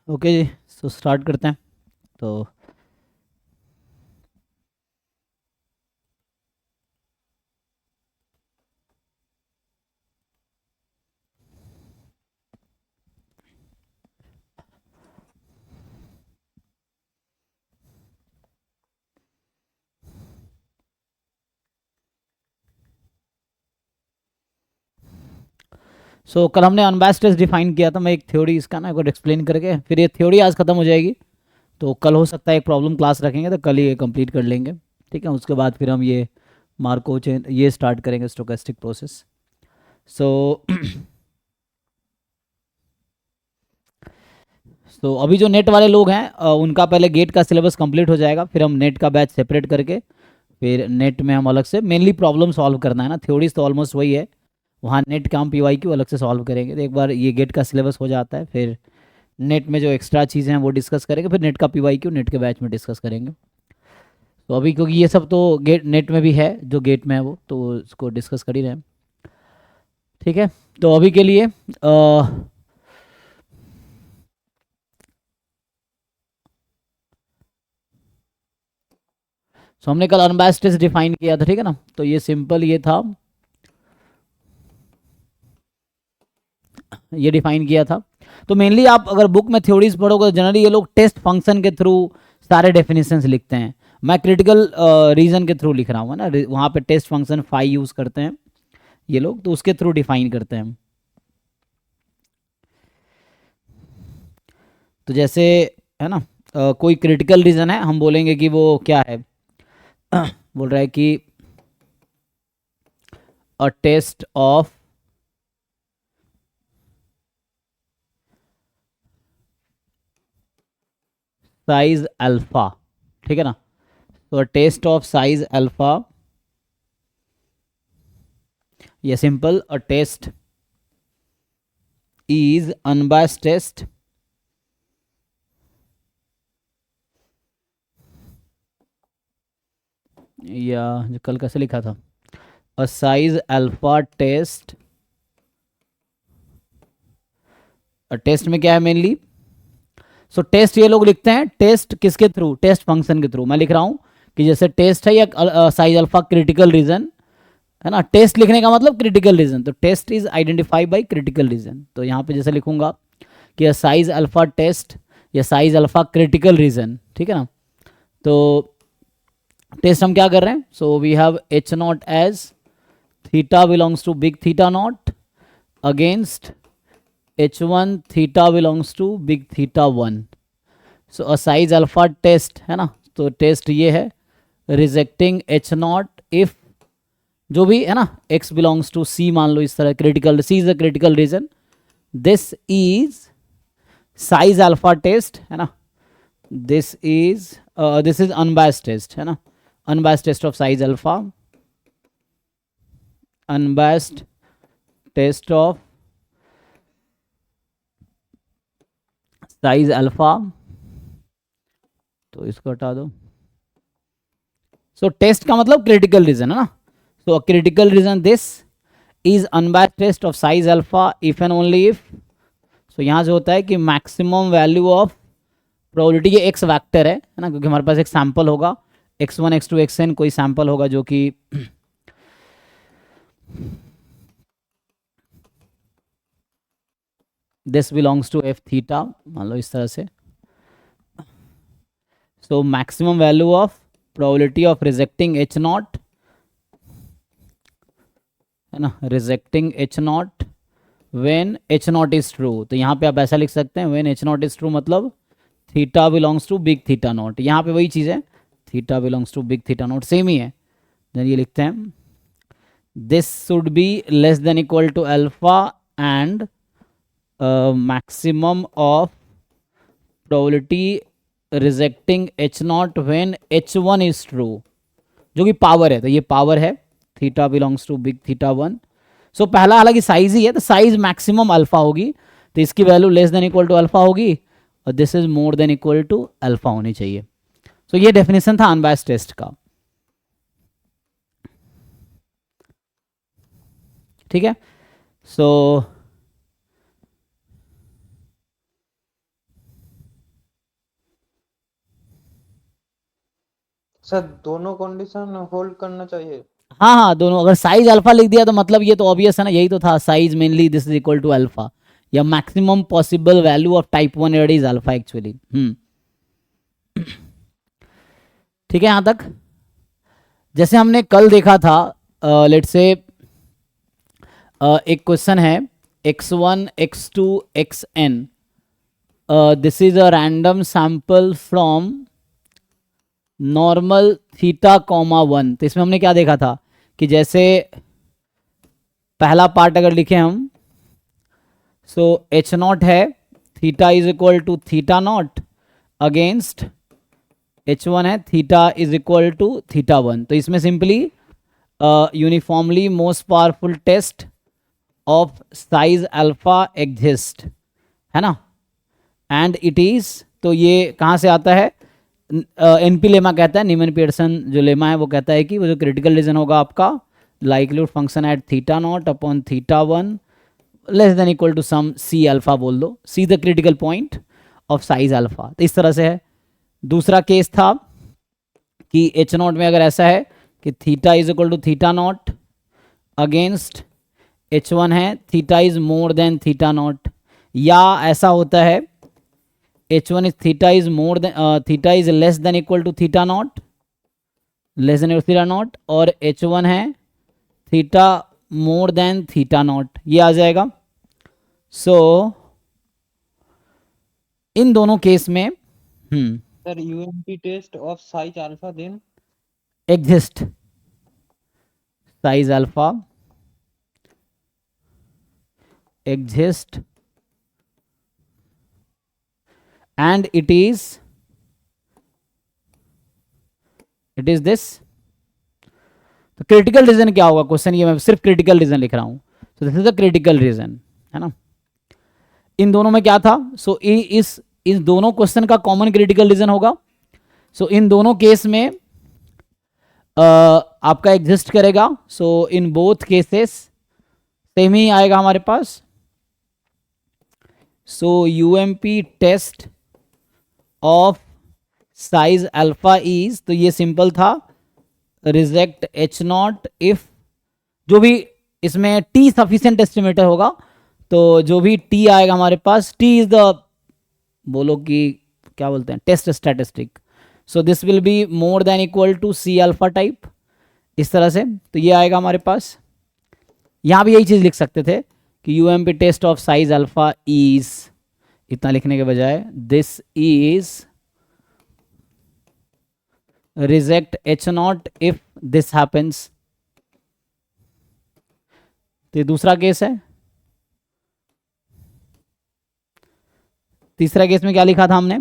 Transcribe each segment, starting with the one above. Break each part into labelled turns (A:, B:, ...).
A: Okay जी, तो start करते हैं। तो कल हमने अनबायस्ड टेस्ट डिफाइन किया था। मैं एक थ्योरी इसका ना एक बार एक्सप्लेन करके फिर ये थ्योरी आज खत्म हो जाएगी। तो कल हो सकता है एक प्रॉब्लम क्लास रखेंगे तो कल ही ये कंप्लीट कर लेंगे। ठीक है, उसके बाद फिर हम ये मार्को चेन ये स्टार्ट करेंगे, स्टोकेस्टिक प्रोसेस। सो अभी जो नेट वाले लोग हैं उनका पहले गेट का सिलेबस कंप्लीट हो जाएगा, फिर हम नेट का बैच सेपरेट करके फिर नेट में हम अलग से मेनली प्रॉब्लम सॉल्व करना है ना। थ्योरीज तो ऑलमोस्ट वही है, वहाँ नेट का हम PYQ अलग से सॉल्व करेंगे। तो एक बार ये गेट का सिलेबस हो जाता है, फिर नेट में जो एक्स्ट्रा चीज़ें हैं वो डिस्कस करेंगे, फिर नेट का PYQ नेट के बैच में डिस्कस करेंगे। तो अभी क्योंकि ये सब तो गेट नेट में भी है, जो गेट में है वो तो उसको डिस्कस कर ही रहे हैं। ठीक है, तो अभी के लिए हमने कल अनबायस्ड टेस्ट डिफाइन किया था, ठीक है ना। तो ये सिंपल ये था, ये डिफाइन किया था। तो मेनली आप अगर बुक में थ्योरीज पढ़ोगे तो जनरली ये लोग टेस्ट फंक्शन के थ्रू सारे डेफिनेशंस लिखते हैं। मैं क्रिटिकल रीजन के थ्रू लिख रहा हूँ ना, वहाँ पे टेस्ट फंक्शन फाई यूज़ करते हैं ये लोग, तो उसके थ्रू डिफाइन करते हैं। तो जैसे है ना, कोई क्रिटिकल रीजन है, हम बोलेंगे कि वो क्या है। बोल रहा है कि a test of size alpha, ठीक है ना। तो टेस्ट ऑफ साइज अल्फा, ये simple uh test is unbiased test या जो कल कैसे लिखा था, a size alpha test. Test में क्या है मेनली, टेस्ट ये लोग लिखते हैं टेस्ट किसके थ्रू, टेस्ट फंक्शन के थ्रू। मैं लिख रहा हूं कि जैसे टेस्ट है या साइज अल्फा क्रिटिकल रीजन है ना। टेस्ट लिखने का मतलब क्रिटिकल रीजन, तो test is identify by critical region. तो यहाँ पे जैसे लिखूंगा कि साइज अल्फा टेस्ट या साइज अल्फा क्रिटिकल रीजन, ठीक है ना। तो टेस्ट हम क्या कर रहे हैं, so we have H naught as theta belongs to big theta not against H1 theta belongs to big theta 1। So a size alpha test है ना, तो टेस्ट ये है रिजेक्टिंग H नॉट इफ जो भी है ना x बिलोंग्स टू c, मान लो इस तरह critical, c is a critical region, this is size alpha test है ना, दिस इज अनबायस्ड टेस्ट है ना, unbiased test of size alpha, unbiased test of size alpha. तो इसको हटा दो। टेस्ट का मतलब क्रिटिकल रीजन है ना। Critical region this is unbiased test of size alpha if and only if. यहाँ जो होता है कि मैक्सिमम वैल्यू ऑफ प्रोबेबिलिटी, ये एक्स वैक्टर है ना, क्योंकि हमारे पास एक सैंपल होगा x1 x2 xn, कोई सैंपल होगा जो कि this belongs to f theta, मान लो इस तरह से। Maximum value of probability of rejecting H not है ना, rejecting H not when h not is true. तो यहाँ पे आप ऐसा लिख सकते हैं, when h not is true मतलब theta belongs to big theta not. यहाँ पे वही चीज़ है, theta belongs to big theta not same ही है। ये लिखते हैं this should be less than equal to alpha and maximum of probability rejecting H not when H1 is true, जो कि पावर है। तो ये पावर है theta belongs to big theta 1। पहला हालांकि साइज ही है, तो साइज मैक्सिमम अल्फा होगी, तो इसकी value less than equal to alpha होगी, और this is more than equal to alpha होनी चाहिए। ये डेफिनेशन था अनबायस्ड टेस्ट का। ठीक है, सो
B: सर दोनों कंडीशन होल्ड करना चाहिए।
A: हाँ हाँ दोनों, अगर साइज अल्फा लिख दिया तो मतलब ये तो ऑब्वियस है ना, यही तो था, size mainly this is equal to alpha, या maximum possible value of type 1 error is alpha actually. ठीक है यहाँ तक। जैसे हमने कल देखा था, लेट्स से एक क्वेश्चन है x1 x2 xn, this is a random sample from normal theta comma 1। तो इसमें हमने क्या देखा था कि जैसे पहला पार्ट अगर लिखे हम, सो एच नॉट है, theta is equal to theta not against h one है, theta is equal to theta one. तो इसमें simply uniformly most powerful test of size alpha exist, है ना, एंड इट इज, तो ये कहाँ से आता है, एनपी लेमा कहता है, नीमन पियर्सन जो लेमा है वो कहता है कि वो जो क्रिटिकल रीजन होगा आपका, likelihood function at theta naught upon theta one less than equal to some C alpha बोल दो, C the critical point of size alpha. तो इस तरह से है। दूसरा केस था कि एच नॉट में अगर ऐसा है कि theta is equal to theta not against h one है, theta is more than theta not, या ऐसा होता है h one is theta is more than theta is less than equal to theta not, less than theta not, और h one है theta more than theta not, ये आ जाएगा। So इन दोनों केस में
B: sir UMP test of size alpha then
A: exist size alpha exist and it is this। तो critical region क्या होगा, क्वेश्चन ये मैं सिर्फ क्रिटिकल रीजन लिख रहा हूं, तो this is the critical region, है ना। इन दोनों में क्या था, सो इस दोनों क्वेश्चन का कॉमन क्रिटिकल रीजन होगा। सो इन दोनों केस में आपका एग्जिस्ट करेगा। So in both cases same ही आएगा हमारे पास। So UMP test of size alpha is, तो ये सिंपल था, रिजेक्ट एच नॉट इफ, जो भी इसमें टी सफिशिएंट एस्टिमेटर होगा, तो जो भी टी आएगा हमारे पास, टी इज द, बोलो कि क्या बोलते हैं, test statistic, so this will be more than equal to C alpha type, इस तरह से। तो ये आएगा हमारे पास। यहाँ भी यही चीज़ लिख सकते थे कि UMP test of size alpha is, इतना लिखने के बजाय this is reject H not if this happens. तो दूसरा केस है। तीसरा केस में क्या लिखा था हमने,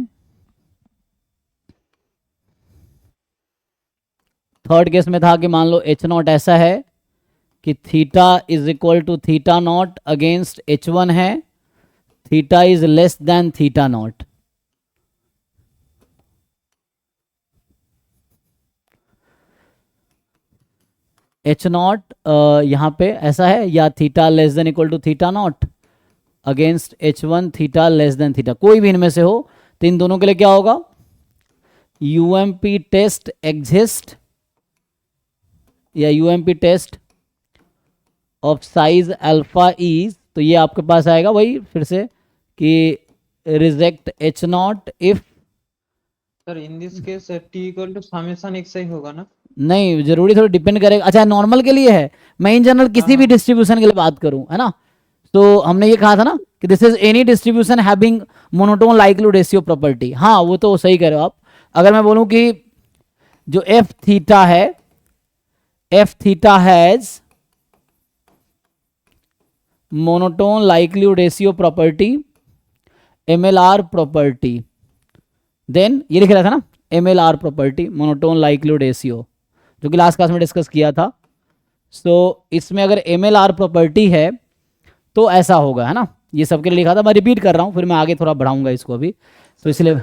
A: थर्ड केस में था कि मान लो एच नॉट ऐसा है कि theta is equal to theta not against h one है, theta is less than theta not. H not यहां पे ऐसा है, या theta less than equal to theta not against h one, theta less than theta, कोई भी इनमें से हो। तो इन दोनों के लिए क्या होगा, यूएमपी टेस्ट एग्जिस्ट या UMP test of size alpha is, तो ये आपके पास आएगा वही फिर से कि reject H not if,
B: sir in this case t equal to summation x ही होगा ना।
A: नहीं जरूरी, थोड़ा डिपेंड करेगा। अच्छा नॉर्मल के लिए है, मैं इन जनरल किसी भी डिस्ट्रीब्यूशन के लिए बात करूं, है ना। तो हमने ये कहा था ना कि this is any distribution having monotone likelihood ratio property. हाँ वो तो सही कह रहे हो आप। अगर मैं बोलूं कि जो एफ थीटा है, F theta has monotone likelihood ratio property, MLR property, then ये लिख रहा था ना, MLR property monotone likelihood ratio, जो कि लास्ट क्लास में डिस्कस किया था। सो इसमें अगर एमएलआर प्रॉपर्टी है तो ऐसा होगा, है ना। ये सबके लिए लिखा था, मैं रिपीट कर रहा हूँ, फिर मैं आगे थोड़ा बढ़ाऊंगा इसको अभी, तो इसलिए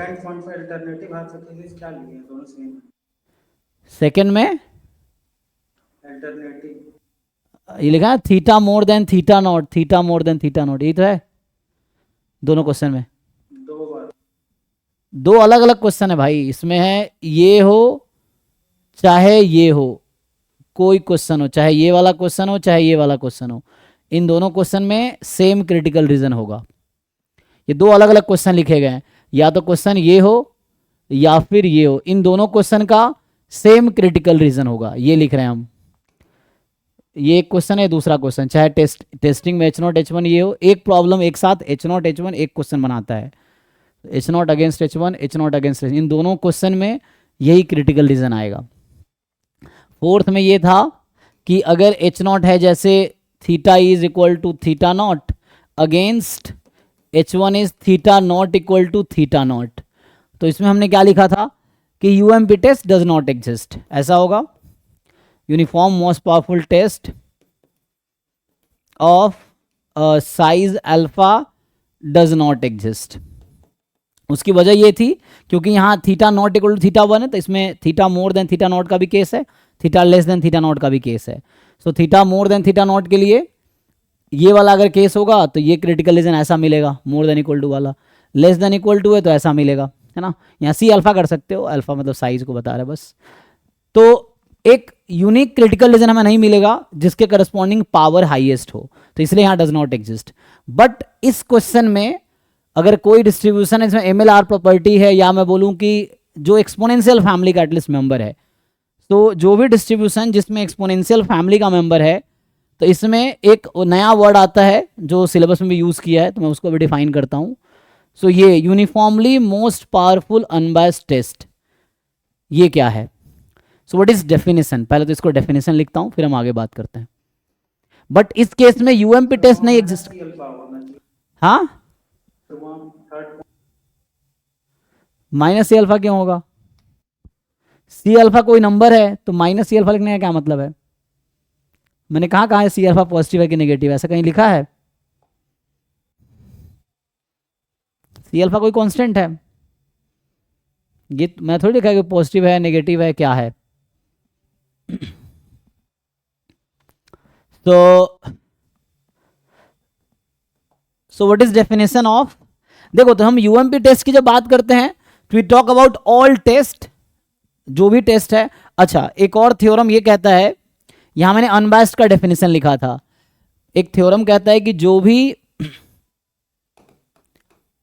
A: सेकेंड में ये लिखा है theta more than theta not, theta more than theta not, यही तो है दोनों क्वेश्चन में। दो अलग अलग क्वेश्चन है भाई इसमें, है ये हो चाहे ये हो, कोई क्वेश्चन हो, चाहे ये वाला क्वेश्चन हो चाहे ये वाला क्वेश्चन हो, इन दोनों क्वेश्चन में सेम क्रिटिकल रीजन होगा। ये दो अलग अलग क्वेश्चन लिखे गए हैं, या तो क्वेश्चन ये हो या फिर ये हो, इन दोनों क्वेश्चन का सेम क्रिटिकल रीजन होगा, ये लिख रहे हैं हम। ये एक क्वेश्चन है, दूसरा क्वेश्चन, चाहे टेस्टिंग में H0 H1 ये हो, एक प्रॉब्लम एक साथ H0 H1 एक क्वेश्चन बनाता है, H0 against H1 H0 against H1, इन दोनों क्वेश्चन में यही क्रिटिकल रीजन आएगा। फोर्थ में ये था कि अगर H0 है जैसे theta is equal to theta not against H1 is theta not equal to theta not, तो इसमें हमने क्या लिखा था कि UMP test does not exist, ऐसा होगा। Uniform most powerful test of size alpha does not exist. उसकी वजह ये थी क्योंकि यहाँ theta not equal to theta 1 है, तो इसमें theta more than theta naught का भी केस है, theta less than theta naught का भी केस है। So theta more than theta not के लिए ये वाला अगर केस होगा तो ये क्रिटिकल रीजन ऐसा मिलेगा, मोर देन इक्वल टू वाला, लेस देन इक्वल टू है तो ऐसा मिलेगा, है ना। यहाँ सी अल्फा कर सकते हो, अल्फा मतलब साइज को बता रहा है बस। तो एक यूनिक क्रिटिकल रीजन हमें नहीं मिलेगा जिसके करस्पॉन्डिंग पावर हाईएस्ट हो, तो इसलिए यहाँ डज नॉट एग्जिस्ट। बट इस क्वेश्चन में अगर कोई डिस्ट्रीब्यूशन है इसमें एमएलआर प्रॉपर्टी है, या मैं बोलूँ कि जो एक्सपोनेंशियल फैमिली का एटलीस्ट मेंबर है, तो जो भी डिस्ट्रीब्यूशन जिसमें एक्सपोनेंशियल फैमिली का मेंबर है, तो इसमें एक नया वर्ड आता है जो सिलेबस में भी यूज़ किया है, तो मैं उसको भी डिफाइन करता हूँ। सो ये uniformly most powerful unbiased test, ये क्या है? So what is definition? पहले तो इसको डेफिनेशन लिखता हूँ, फिर हम आगे बात करते हैं। बट इस केस में यूएमपी टेस्ट नहीं एग्जिस्ट। हाँ, माइनस सी अल्फा क्यों होगा? सी अल्फा कोई नंबर है तो माइनस सी अल्फा लिखने का क्या मतलब है? मैंने कहा है सी अल्फा पॉजिटिव है कि नेगेटिव, ऐसा कहीं लिखा है? सी अल्फा कोई कांस्टेंट है, ये मैं थोड़ी लिखा है कि पॉजिटिव है नेगेटिव है क्या है। So what is definition of? देखो, तो हम यूएमपी टेस्ट की जब बात करते हैं तो we talk about all test, जो भी टेस्ट है। अच्छा, एक और थ्योरम ये कहता है, यहां मैंने अनबायस्ड का डेफिनेशन लिखा था। एक थ्योरम कहता है कि जो भी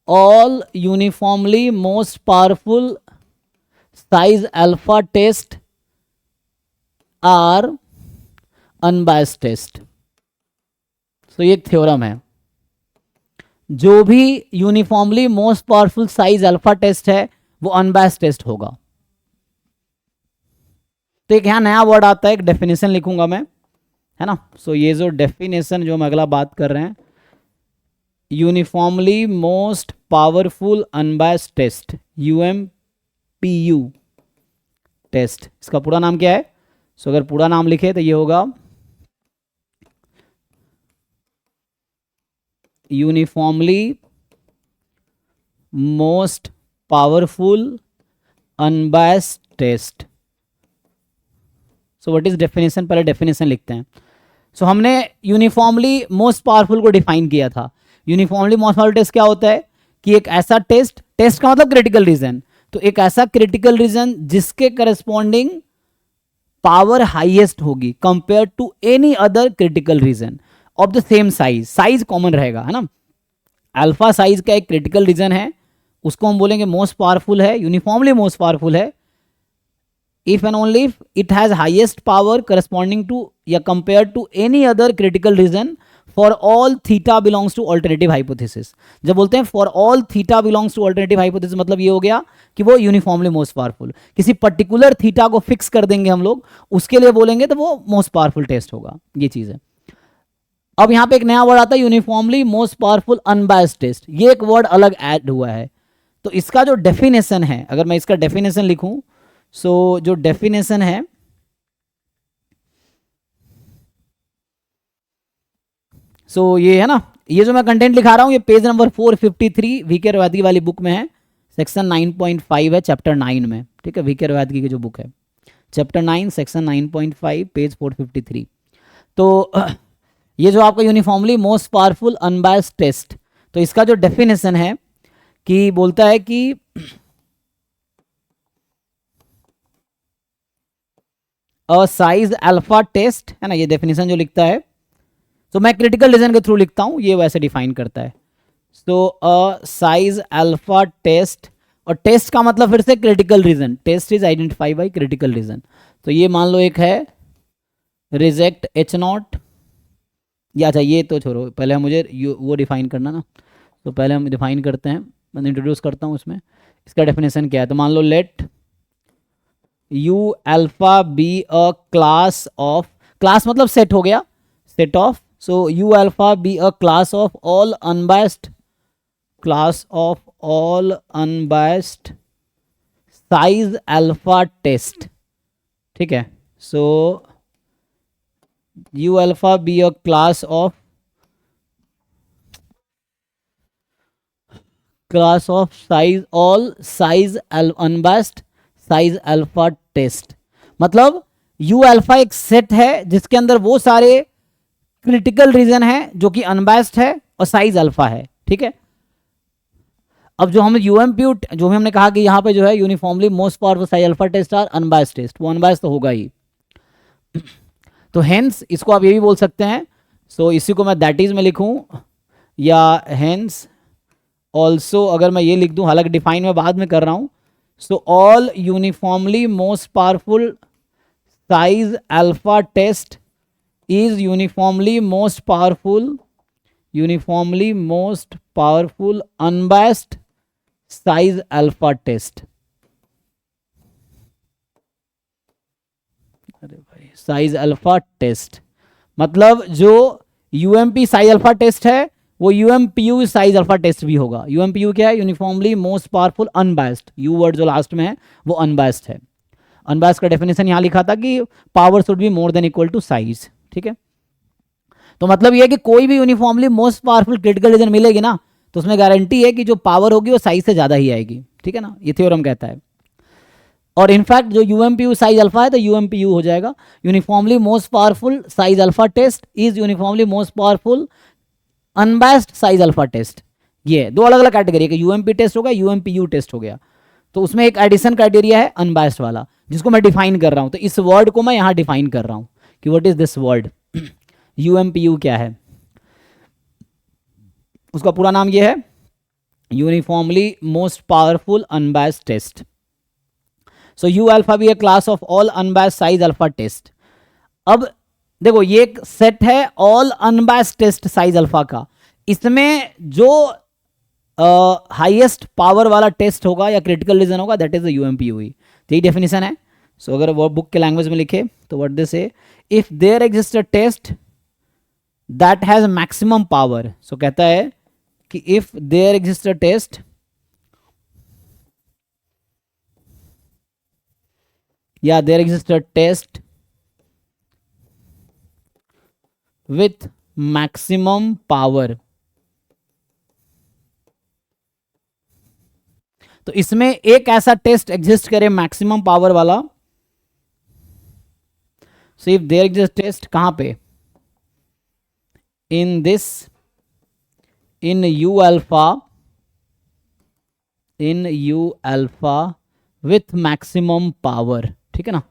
A: all uniformly most powerful size alpha test are unbiased test. तो ये थ्योरम है, जो भी uniformly most powerful size alpha test है वो अनबायस्ड टेस्ट होगा। तो एक यहां नया वर्ड आता है, एक डेफिनेशन लिखूंगा मैं, है ना। सो ये जो डेफिनेशन जो हम अगला बात कर रहे हैं, uniformly most powerful unbiased test, UMPU test, इसका पूरा नाम क्या है? सो अगर पूरा नाम लिखे तो ये होगा uniformly most powerful unbiased test. So what is definition? पहले डेफिनेशन लिखते हैं। सो हमने यूनिफॉर्मली मोस्ट पावरफुल को डिफाइन किया था। यूनिफॉर्मली मोस्ट पावरफुल टेस्ट क्या होता है कि एक ऐसा टेस्ट, टेस्ट का मतलब क्रिटिकल रीजन, तो एक ऐसा क्रिटिकल रीजन जिसके करस्पॉन्डिंग पावर हाईएस्ट होगी compare to any other critical region of the same size, size common रहेगा, है ना। अल्फा साइज का एक क्रिटिकल रीजन है, उसको हम बोलेंगे मोस्ट पावरफुल है, यूनिफॉर्मली मोस्ट पावरफुल है, if and only if it has highest power corresponding to या compared to any other critical reason for all theta belongs to alternative hypothesis। जब बोलते हैं for all theta belongs to alternative hypothesis, मतलब ये हो गया कि वो यूनिफॉर्मली मोस्ट पावरफुल, किसी पर्टिकुलर थीटा को फिक्स कर देंगे हम लोग, उसके लिए बोलेंगे तो वो मोस्ट पावरफुल टेस्ट होगा, ये चीज है। अब यहाँ पे एक नया वर्ड आता है, uniformly most powerful unbiased test, ये एक वर्ड अलग ऐड हुआ है। तो इसका जो डेफिनेशन है, अगर मैं इसका डेफिनेशन लिखूं, सो जो डेफिनेशन है, सो ये है ना, ये जो मैं कंटेंट लिखा रहा हूं ये पेज नंबर 453 वीके रवादगी वाली बुक में है, सेक्शन 9.5 है चैप्टर 9 में, ठीक है। वीके रवादगी की जो बुक है, चैप्टर 9 सेक्शन 9.5 पेज 453। तो ये जो आपका uniformly most powerful unbiased test, तो इसका जो डेफिनेशन है कि बोलता है कि अ साइज अल्फा टेस्ट, है ना, ये डेफिनेशन जो लिखता है, तो मैं क्रिटिकल रीजन के थ्रू लिखता हूँ, ये वैसे डिफाइन करता है। So a size alpha test, और टेस्ट का मतलब फिर से critical region, test is identify by critical region. तो ये मान लो एक है रिजेक्ट एच नॉट, या अच्छा ये तो छोड़ो, पहले मुझे वो डिफाइन करना ना, तो पहले हम डिफाइन करते हैं, मैं इंट्रोड्यूस करता हूँ उसमें, इसका डेफिनेशन क्या है। तो मान लो let u alpha be a class of, class मतलब सेट हो गया, set of, so you alpha be a class of all unbiased, class of all unbiased size alpha test, ठीक है। So you alpha be a class of, class of size all size unbiased size alpha test, मतलब u alpha एक set है जिसके अंदर वो सारे critical region है जो कि अनबायस्ड है और साइज अल्फा है, ठीक है। अब जो हम यूएमपीयू, जो भी हमने कहा कि यहाँ पे जो है uniformly most powerful size alpha test are unbiased test, वो अनबायस्ड तो होगा ही। तो हेंस इसको आप ये भी बोल सकते हैं, सो इसी को मैं दैट इज में लिखूं, या हेंस ऑल्सो अगर मैं ये लिख दूं, हालांकि डिफाइन में बाद में कर रहा हूं, so all uniformly most powerful size alpha test is uniformly most powerful, uniformly most powerful unbiased size alpha test. अरे भाई, साइज अल्फा टेस्ट मतलब जो यूएमपी साइज अल्फा टेस्ट है वो यूएमपीयू साइज अल्फा टेस्ट भी होगा। यूएमपीयू क्या है? Uniformly most powerful unbiased, you word जो लास्ट में है वो अनबायस्ड है। अनबायस्ड का डेफिनेशन यहां लिखा था कि power should be more than equal to size, ठीक है। तो मतलब ये है कि कोई भी uniformly most powerful critical region मिलेगी ना, तो उसमें गारंटी है कि जो पावर होगी वो साइज से ज्यादा ही आएगी, ठीक है ना, ये थ्योरम कहता है। और इनफैक्ट जो यूएमपीयू साइज अल्फा है तो यूएमपीयू हो जाएगा, uniformly most powerful size alpha test is uniformly most powerful unbiased size alpha test. ये दो अलग अलग कैटेगरी है, यूएमपी टेस्ट हो गया, यूएमपीयू टेस्ट हो गया। तो उसमें एक एडिशन क्राइटेरिया है अनबायस्ड वाला, जिसको मैं डिफाइन कर रहा हूं। तो इस वर्ड को मैं यहां डिफाइन कर रहा हूं कि what is this word, UMPU क्या है। उसका पूरा नाम ये है, uniformly most powerful unbiased test. So you alpha be a class of all unbiased size alpha test. अब देखो ये एक सेट है all unbiased test size alpha का, इसमें जो हाईएस्ट पावर वाला टेस्ट होगा या क्रिटिकल रीजन होगा दैट इज द यूएमपीयू ही। तो यही डेफिनेशन है। सो अगर वो बुक के लैंग्वेज में लिखे तो what they say, if there exist a test that has maximum power, so कहता है कि if there exist a test, या there exist a test with maximum power, तो इसमें एक ऐसा टेस्ट एग्जिस्ट करे मैक्सिमम पावर वाला। So if there exist test कहां पे, in this, in you alpha, in you alpha with maximum power, ठीक है ना।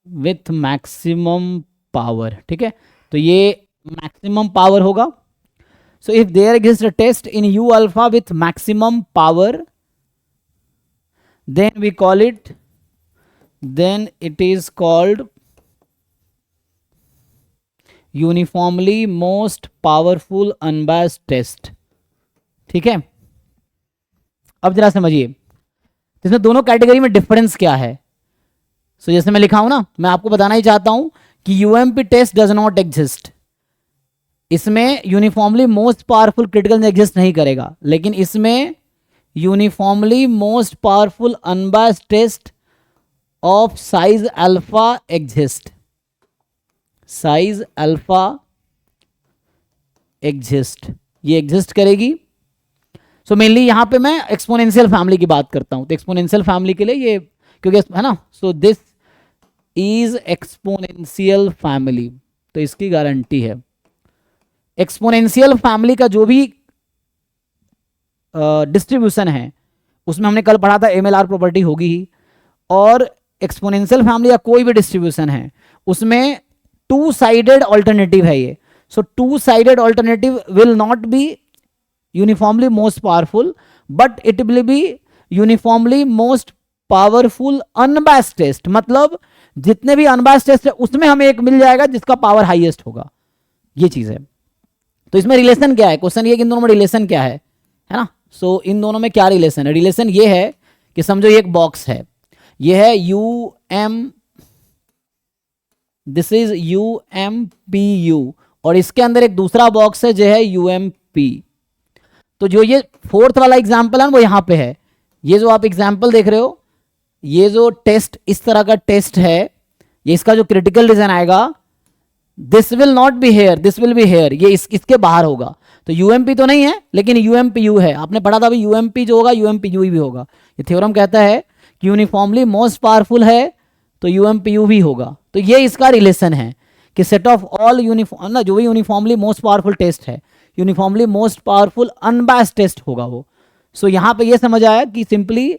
A: विथ मैक्सिमम पावर, ठीक है। तो ये मैक्सिमम पावर होगा। So if there exist a test in you alpha with maximum power, then we call it, then it is called uniformly most powerful unbiased test, ठीक है। अब जरा समझिए इसमें दोनों कैटेगरी में डिफरेंस क्या है। सो जैसे मैं लिखा हूं ना, मैं आपको बताना ही चाहता हूं कि UMP test does not exist, इसमें uniformly most powerful critical exist नहीं करेगा, लेकिन इसमें uniformly most powerful unbiased test of size alpha exist, size alpha exist, ये एग्जिस्ट करेगी। सो मेनली यहां पे मैं एक्सपोनेंशियल फैमिली की बात करता हूं, तो एक्सपोनेंशियल फैमिली के लिए ये, क्योंकि है ना, so this is exponential family, तो इसकी गारंटी है। एक्सपोनेंशियल फैमिली का जो भी डिस्ट्रीब्यूशन है उसमें हमने कल पढ़ा था MLR प्रॉपर्टी होगी ही। और एक्सपोनेंशियल फैमिली या कोई भी डिस्ट्रीब्यूशन है उसमें टू साइडेड ऑल्टरनेटिव है ये। So two sided alternative will not be uniformly most powerful but it will be uniformly most powerful unbiased test. मतलब जितने भी अनबायस्ड टेस्ट है उसमें हमें एक मिल जाएगा जिसका पावर हाईएस्ट होगा, ये चीज है। तो इसमें रिलेशन क्या है, क्वेश्चन ये कि इन दोनों में रिलेशन क्या है ना। सो इन दोनों में क्या रिलेशन है, रिलेशन ये है कि समझो ये एक बॉक्स है, ये है UM, दिस इज UMPU, और इसके अंदर एक दूसरा बॉक्स है जो है UMP। तो जो ये फोर्थ वाला एग्जाम्पल है वो यहां पे है, ये जो आप एग्जाम्पल देख रहे हो, ये जो टेस्ट इस तरह का टेस्ट है, ये इसका जो क्रिटिकल रीजन आएगा, this will not be here, this will be here, ये इसके बाहर होगा। तो UMP तो नहीं है लेकिन UMPU है। आपने पढ़ा था भाई UMP जो होगा UMPU भी होगा। ये थ्योरम कहता है कि यूनिफॉर्मली मोस्ट पावरफुल है तो UMPU भी होगा। तो ये इसका रिलेशन है कि सेट ऑफ ऑल यूनिफॉर्म ना, जो भी यूनिफॉर्मली मोस्ट पावरफुल टेस्ट है, uniformly most powerful unbiased test होगा वो। सो यहां पे ये समझ आया कि सिंपली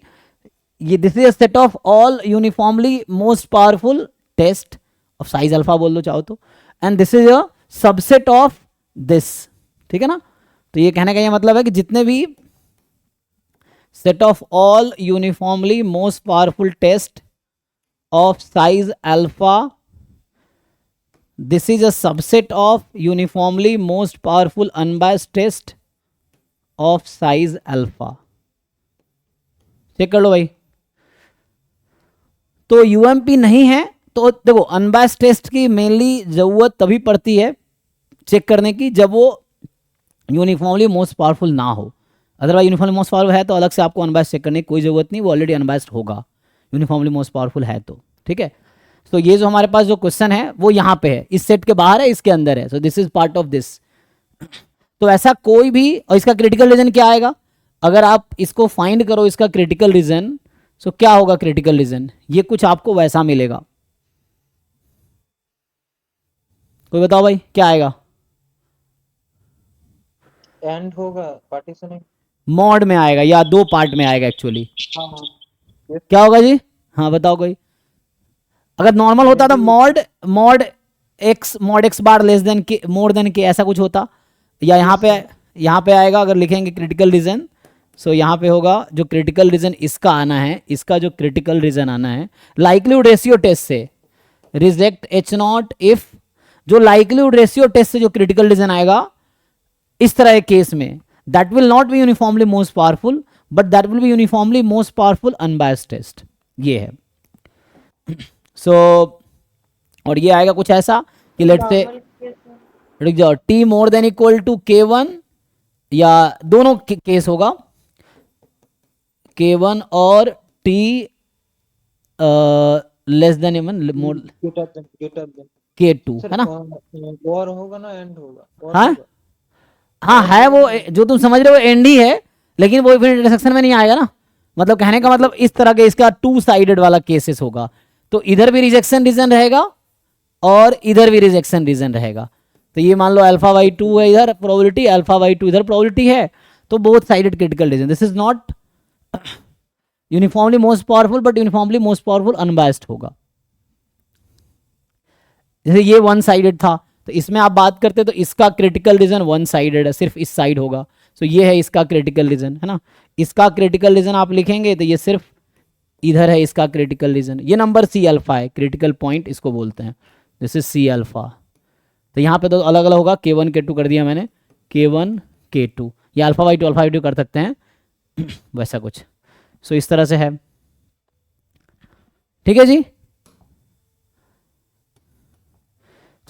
A: ये this is a set of all uniformly most powerful test of size alpha बोल दो चाहो तो, and this is a subset of this, ठीक है ना। तो ये कहने का ये मतलब है कि जितने भी set of all uniformly most powerful test of size alpha, this is a subset of uniformly most powerful unbiased test of size alpha. Check कर लो भाई। तो UMP नहीं है तो देखो अनबायस्ड टेस्ट की मेनली जरूरत तभी पड़ती है चेक करने की जब वो यूनिफॉर्मली मोस्ट पावरफुल ना हो। अदरवाइज यूनिफॉर्मली मोस्ट पावरफुल है तो अलग से आपको अनबायस्ड चेक करने की कोई जरूरत नहीं, वो ऑलरेडी अनबायस्ड होगा यूनिफॉर्मली मोस्ट पावरफुल है तो, ठीक है। तो ये जो हमारे पास जो क्वेश्चन है वो यहाँ पे है, इस सेट के बाहर है, इसके अंदर है। सो this is part of this. तो ऐसा कोई भी, और इसका क्रिटिकल रीजन क्या आएगा, अगर आप इसको फाइंड करो इसका क्रिटिकल रीजन, सो क्या होगा क्रिटिकल रीजन, ये कुछ आपको वैसा मिलेगा। कोई बताओ भाई क्या आएगा।
B: एंड होगा, पार्टीशनिंग
A: मॉड में आएगा या दो पार्ट में आएगा एक्चुअली।
B: हाँ
A: क्या होगा जी, हाँ बताओ कोई। अगर नॉर्मल होता तो मॉड मॉड एक्स बार लेस देन के मोर देन के ऐसा कुछ होता, या यहाँ पे आएगा अगर लिखेंगे क्रिटिकल रीजन। सो यहाँ पे होगा जो क्रिटिकल रीजन इसका आना है, इसका जो क्रिटिकल रीजन आना है लाइक्लीहुड रेशियो टेस्ट से, रिजेक्ट H0 इफ, जो लाइक्लीहुड रेशियो टेस्ट से जो क्रिटिकल रीजन आएगा इस तरह के केस में, that will not be uniformly most powerful but that will be uniformly most powerful unbiased test, ये है। सो और ये आएगा कुछ ऐसा कि लेट से रुक जाओ, T more than equal to K1, या दोनों केस होगा K1 और T less than even more K2, है ना।
B: और होगा ना, एंड होगा।
A: हाँ हाँ है वो, जो तुम समझ रहे हो एंड ही है, लेकिन वो फिर इंटरसेक्शन में नहीं आएगा ना। मतलब कहने का मतलब इस तरह के इसका टू साइडेड वाला केसेस होगा, तो इधर भी रिजेक्शन रीजन रहेगा और इधर भी रिजेक्शन रीजन रहेगा। तो ये मान लो α/2 है इधर प्रोबेबिलिटी, α/2 इधर प्रोबेबिलिटी है, तो both sided critical region. This is not uniformly most powerful but uniformly most powerful unbiased होगा। जैसे ये वन साइडेड था, तो इसमें आप बात करते तो इसका क्रिटिकल रीजन वन साइडेड है, सिर्फ इस साइड होगा। सो ये है इसका क्रिटिकल रीजन, है ना। इसका क्रिटिकल रीजन आप लिखेंगे तो ये सिर्फ इधर है इसका क्रिटिकल रीजन। ये नंबर C है, क्रिटिकल पॉइंट इसको बोलते हैं, दिस इज C। तो यहाँ पे तो अलग अलग होगा, K1 K2 कर दिया मैंने, K1 K2, या α/2 कर सकते हैं वैसा कुछ। सो इस तरह से है, ठीक है जी।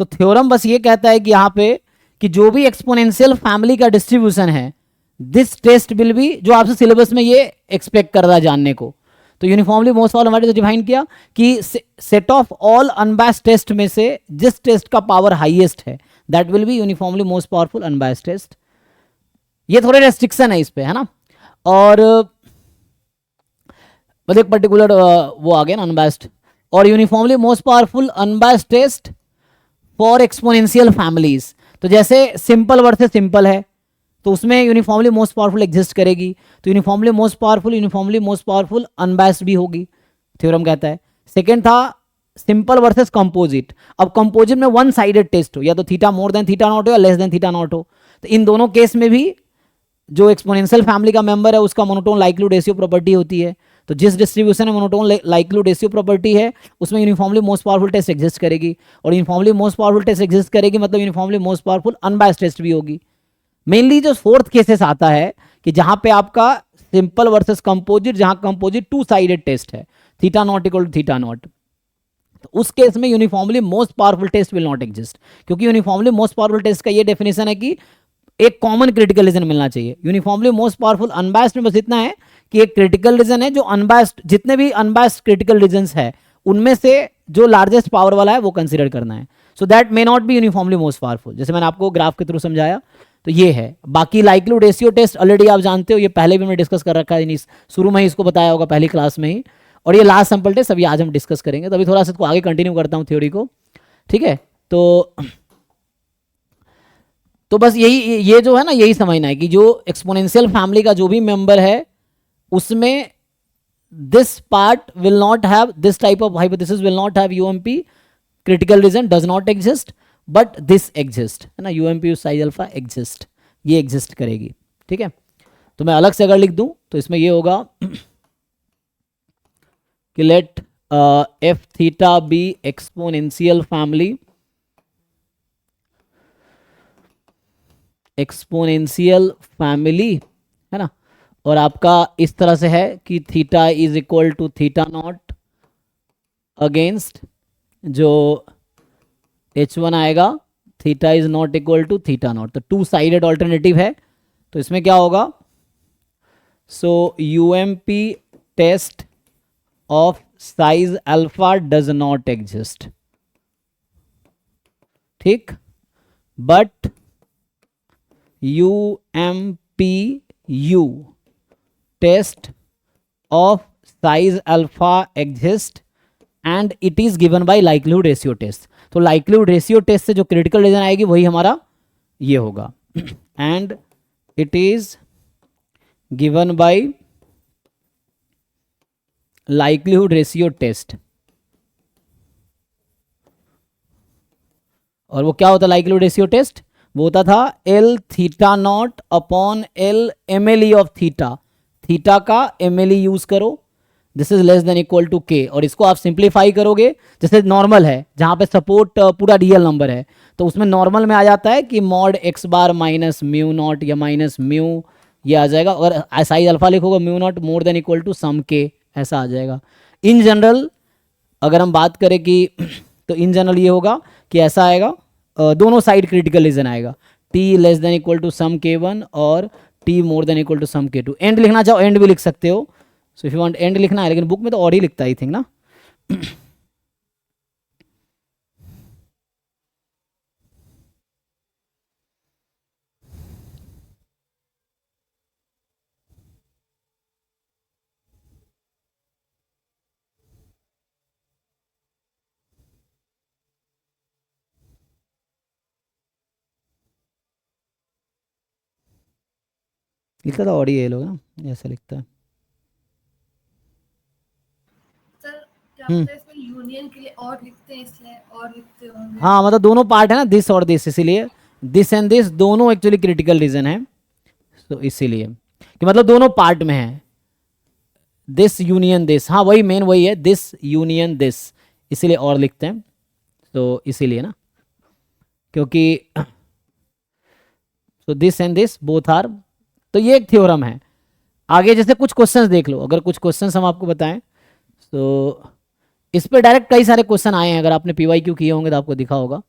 A: तो थ्योरम बस ये कहता है कि यहाँ पे कि जो भी एक्सपोनेंशियल फैमिली का डिस्ट्रीब्यूशन है, दिस टेस्ट विल बी, जो आपसे सिलेबस में ये एक्सपेक्ट कर रहा है जानने को। तो यूनिफॉर्मली मोस्ट पावरफुल डिफाइन किया कि set of all unbiased test में से जिस टेस्ट का पावर हाईएस्ट है that will be uniformly most powerful unbiased test. ये थोड़े रेस्ट्रिक्शन है इस पे, है ना। और मतलब एक पर्टिकुलर वो आ गया ना अनबायस्ड, और uniformly most powerful unbiased test for exponential families. तो जैसे सिंपल वर्ड से सिंपल है, तो उसमें यूनिफॉर्मली मोस्ट पावरफुल एग्जिस्ट करेगी, तो यूनिफॉर्मली मोस्ट पावरफुल अनबायस्ड भी होगी, थ्योरम कहता है। सेकेंड था सिंपल वर्सेस कंपोजिट। अब कंपोजिट में वन साइडेड टेस्ट हो, या तो theta more than theta not हो या लेस देन थीटा नॉट हो, तो इन दोनों केस में भी जो एक्सपोनेंशियल फैमिली का मेंबर है उसका मोनोटोन लाइक्लीहुड रेशियो प्रॉपर्टी होती है। तो जिस डिस्ट्रीब्यूशन में मोनोटोन लाइक्लीहुड रेशियो प्रॉपर्टी है उसमें uniformly most powerful test exist करेगी, और uniformly most powerful test exist करेगी मतलब uniformly most powerful unbiased test भी होगी। मेनली जो फोर्थ केसेस आता है कि जहां पे आपका सिंपल वर्सेस कंपोजिट, जहां कंपोजिट टू साइडेड टेस्ट है, theta not equal to theta not, तो उस केस में uniformly most powerful test will not exist, क्योंकि यूनिफॉर्मली मोस्ट पावरफुल टेस्ट का ये डेफिनेशन है कि एक कॉमन क्रिटिकल रीजन मिलना चाहिए। यूनिफॉर्मली मोस्ट पावरफुल अनबायस्ड में बस इतना है कि एक क्रिटिकल रीजन है जो अनबायस्ड, जितने भी अनबायस्ड क्रिटिकल रीजन है उनमें से जो लार्जेस्ट पावर वाला है वो कंसिडर करना है। So that may not be uniformly most powerful, जैसे मैंने आपको ग्राफ के थ्रू समझाया। तो ये है। बाकी लाइक्लीहुड रेशियो टेस्ट ऑलरेडी आप जानते हो, ये पहले भी मैंने डिस्कस कर रखा है, शुरू में ही इसको बताया होगा पहली क्लास में ही। और ये लास्ट सैंपल टेस्ट अभी आज हम डिस्कस करेंगे, तो अभी थोड़ा सा इसको आगे कंटिन्यू करता हूँ थ्योरी को, ठीक है। तो बस यही, ये जो है ना, यही समझना है कि जो एक्सपोनेंशियल फैमिली का जो भी मेंबर है उसमें this part will not have, this type of hypothesis will not have UMP critical reason does not exist, but this exist, है ना, यूएमपी साइज अल्फा एग्जिस्ट, ये एग्जिस्ट करेगी, ठीक है। तो मैं अलग से अगर लिख दूं तो इसमें ये होगा कि let f theta be exponential family, exponential family, है ना, और आपका इस तरह से है कि theta is equal to theta not against जो H1 आएगा, theta is not equal to theta not, तो टू साइडेड ऑल्टरनेटिव है। तो इसमें क्या होगा, so UMP test of size alpha does not exist, ठीक, but UMPU test of size alpha exist and it is given by likelihood ratio test। तो likelihood ratio test से जो critical रीजन आएगी वही हमारा ये होगा and it is given by likelihood ratio test। और वो क्या होता है likelihood ratio test, वो होता था L theta naught upon L M L E of theta, theta का एम एल ई यूज करो, this is less than equal to K, और इसको आप सिंप्लीफाई करोगे, जैसे नॉर्मल है जहां पे सपोर्ट पूरा रियल नंबर है तो उसमें नॉर्मल में आ जाता है कि mod x bar minus mu not या माइनस म्यू, ये आ जाएगा। अगर साइज अल्फा लिखोगे mu not more than equal to sum के, ऐसा आ जाएगा। इन जनरल अगर हम बात करें कि तो इन जनरल ये होगा कि ऐसा आएगा, दोनों साइड क्रिटिकल रीजन आएगा, t less than equal to some k1 और t more than equal to some k2। And लिखना चाहो एंड भी लिख सकते हो, so if you want and लिखना है, लेकिन बुक में तो और ही लिखता है आई थिंक ना। लिखता था और ही ये लोग ना, ऐसा लिखता है।
C: सर क्या पता इसमें यूनियन के लिए और लिखते हैं, इसलिए और लिखते होंगे।
A: हाँ मतलब दोनों पार्ट है ना, दिस और दिस, इसीलिए दिस एंड दिस दोनों एक्चुअली क्रिटिकल रीजन है, तो इसीलिए कि मतलब दोनों पार्ट में है, दिस यूनियन दिस, हाँ वही मेन वही है, दिस यूनियन दिस, इसीलिए और लिखते हैं, तो इसीलिए ना, क्योंकि तो this and this both are, तो ये एक थ्योरम है। आगे जैसे कुछ क्वेश्चंस देख लो, अगर कुछ क्वेश्चंस हम आपको बताएं तो इस पे डायरेक्ट कई सारे क्वेश्चन आए हैं, अगर आपने पीवाईक्यू किए होंगे तो आपको दिखा होगा।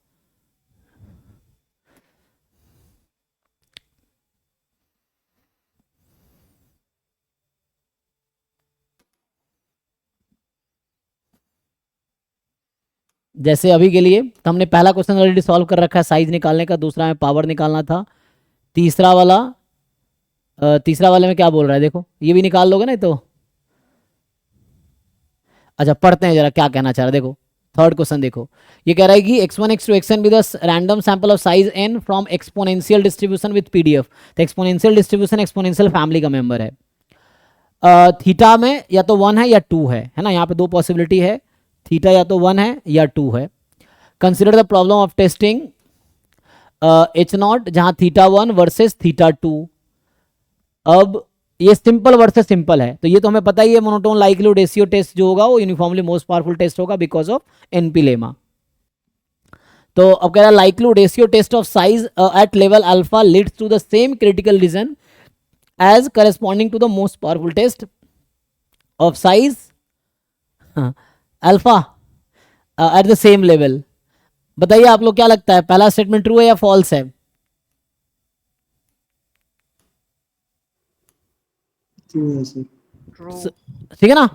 A: जैसे अभी के लिए तो हमने पहला क्वेश्चन ऑलरेडी सॉल्व कर रखा है साइज निकालने का, दूसरा में पावर निकालना था, तीसरा वाले में क्या बोल रहा है देखो, ये भी निकाल लोगे ना तो। अच्छा पढ़ते हैं जरा क्या कहना चाह रहा है देखो, थर्ड क्वेश्चन देखो, ये कह रहा है कि x1 x2 xn with random sample of size n from exponential distribution with PDF. तो एक्सपोनेंशियल डिस्ट्रीब्यूशन एक्सपोनेंशियल फैमिली का मेंबर है। थीटा में या तो 1 है या 2 है ना, यहाँ पे दो पॉसिबिलिटी है, थीटा या तो 1 है या 2 है। Consider the problem of testing H not जहाँ थीटा 1 वर्सेस थीटा 2। अब ये सिंपल वर्सेस सिंपल है, तो ये तो हमें पता ही है, मोनोटोन लाइक्लीहुड रेशियो टेस्ट जो होगा वो यूनिफॉर्मली मोस्ट पावरफुल टेस्ट होगा बिकॉज ऑफ एनपी लेमा। तो अब कह रहा है likelihood ratio test of size at level alpha leads to the same critical region as corresponding to the most powerful test of size alpha at the same level. बताइए आप लोग क्या लगता है, पहला स्टेटमेंट ट्रू है या फॉल्स है? ठीक है ना,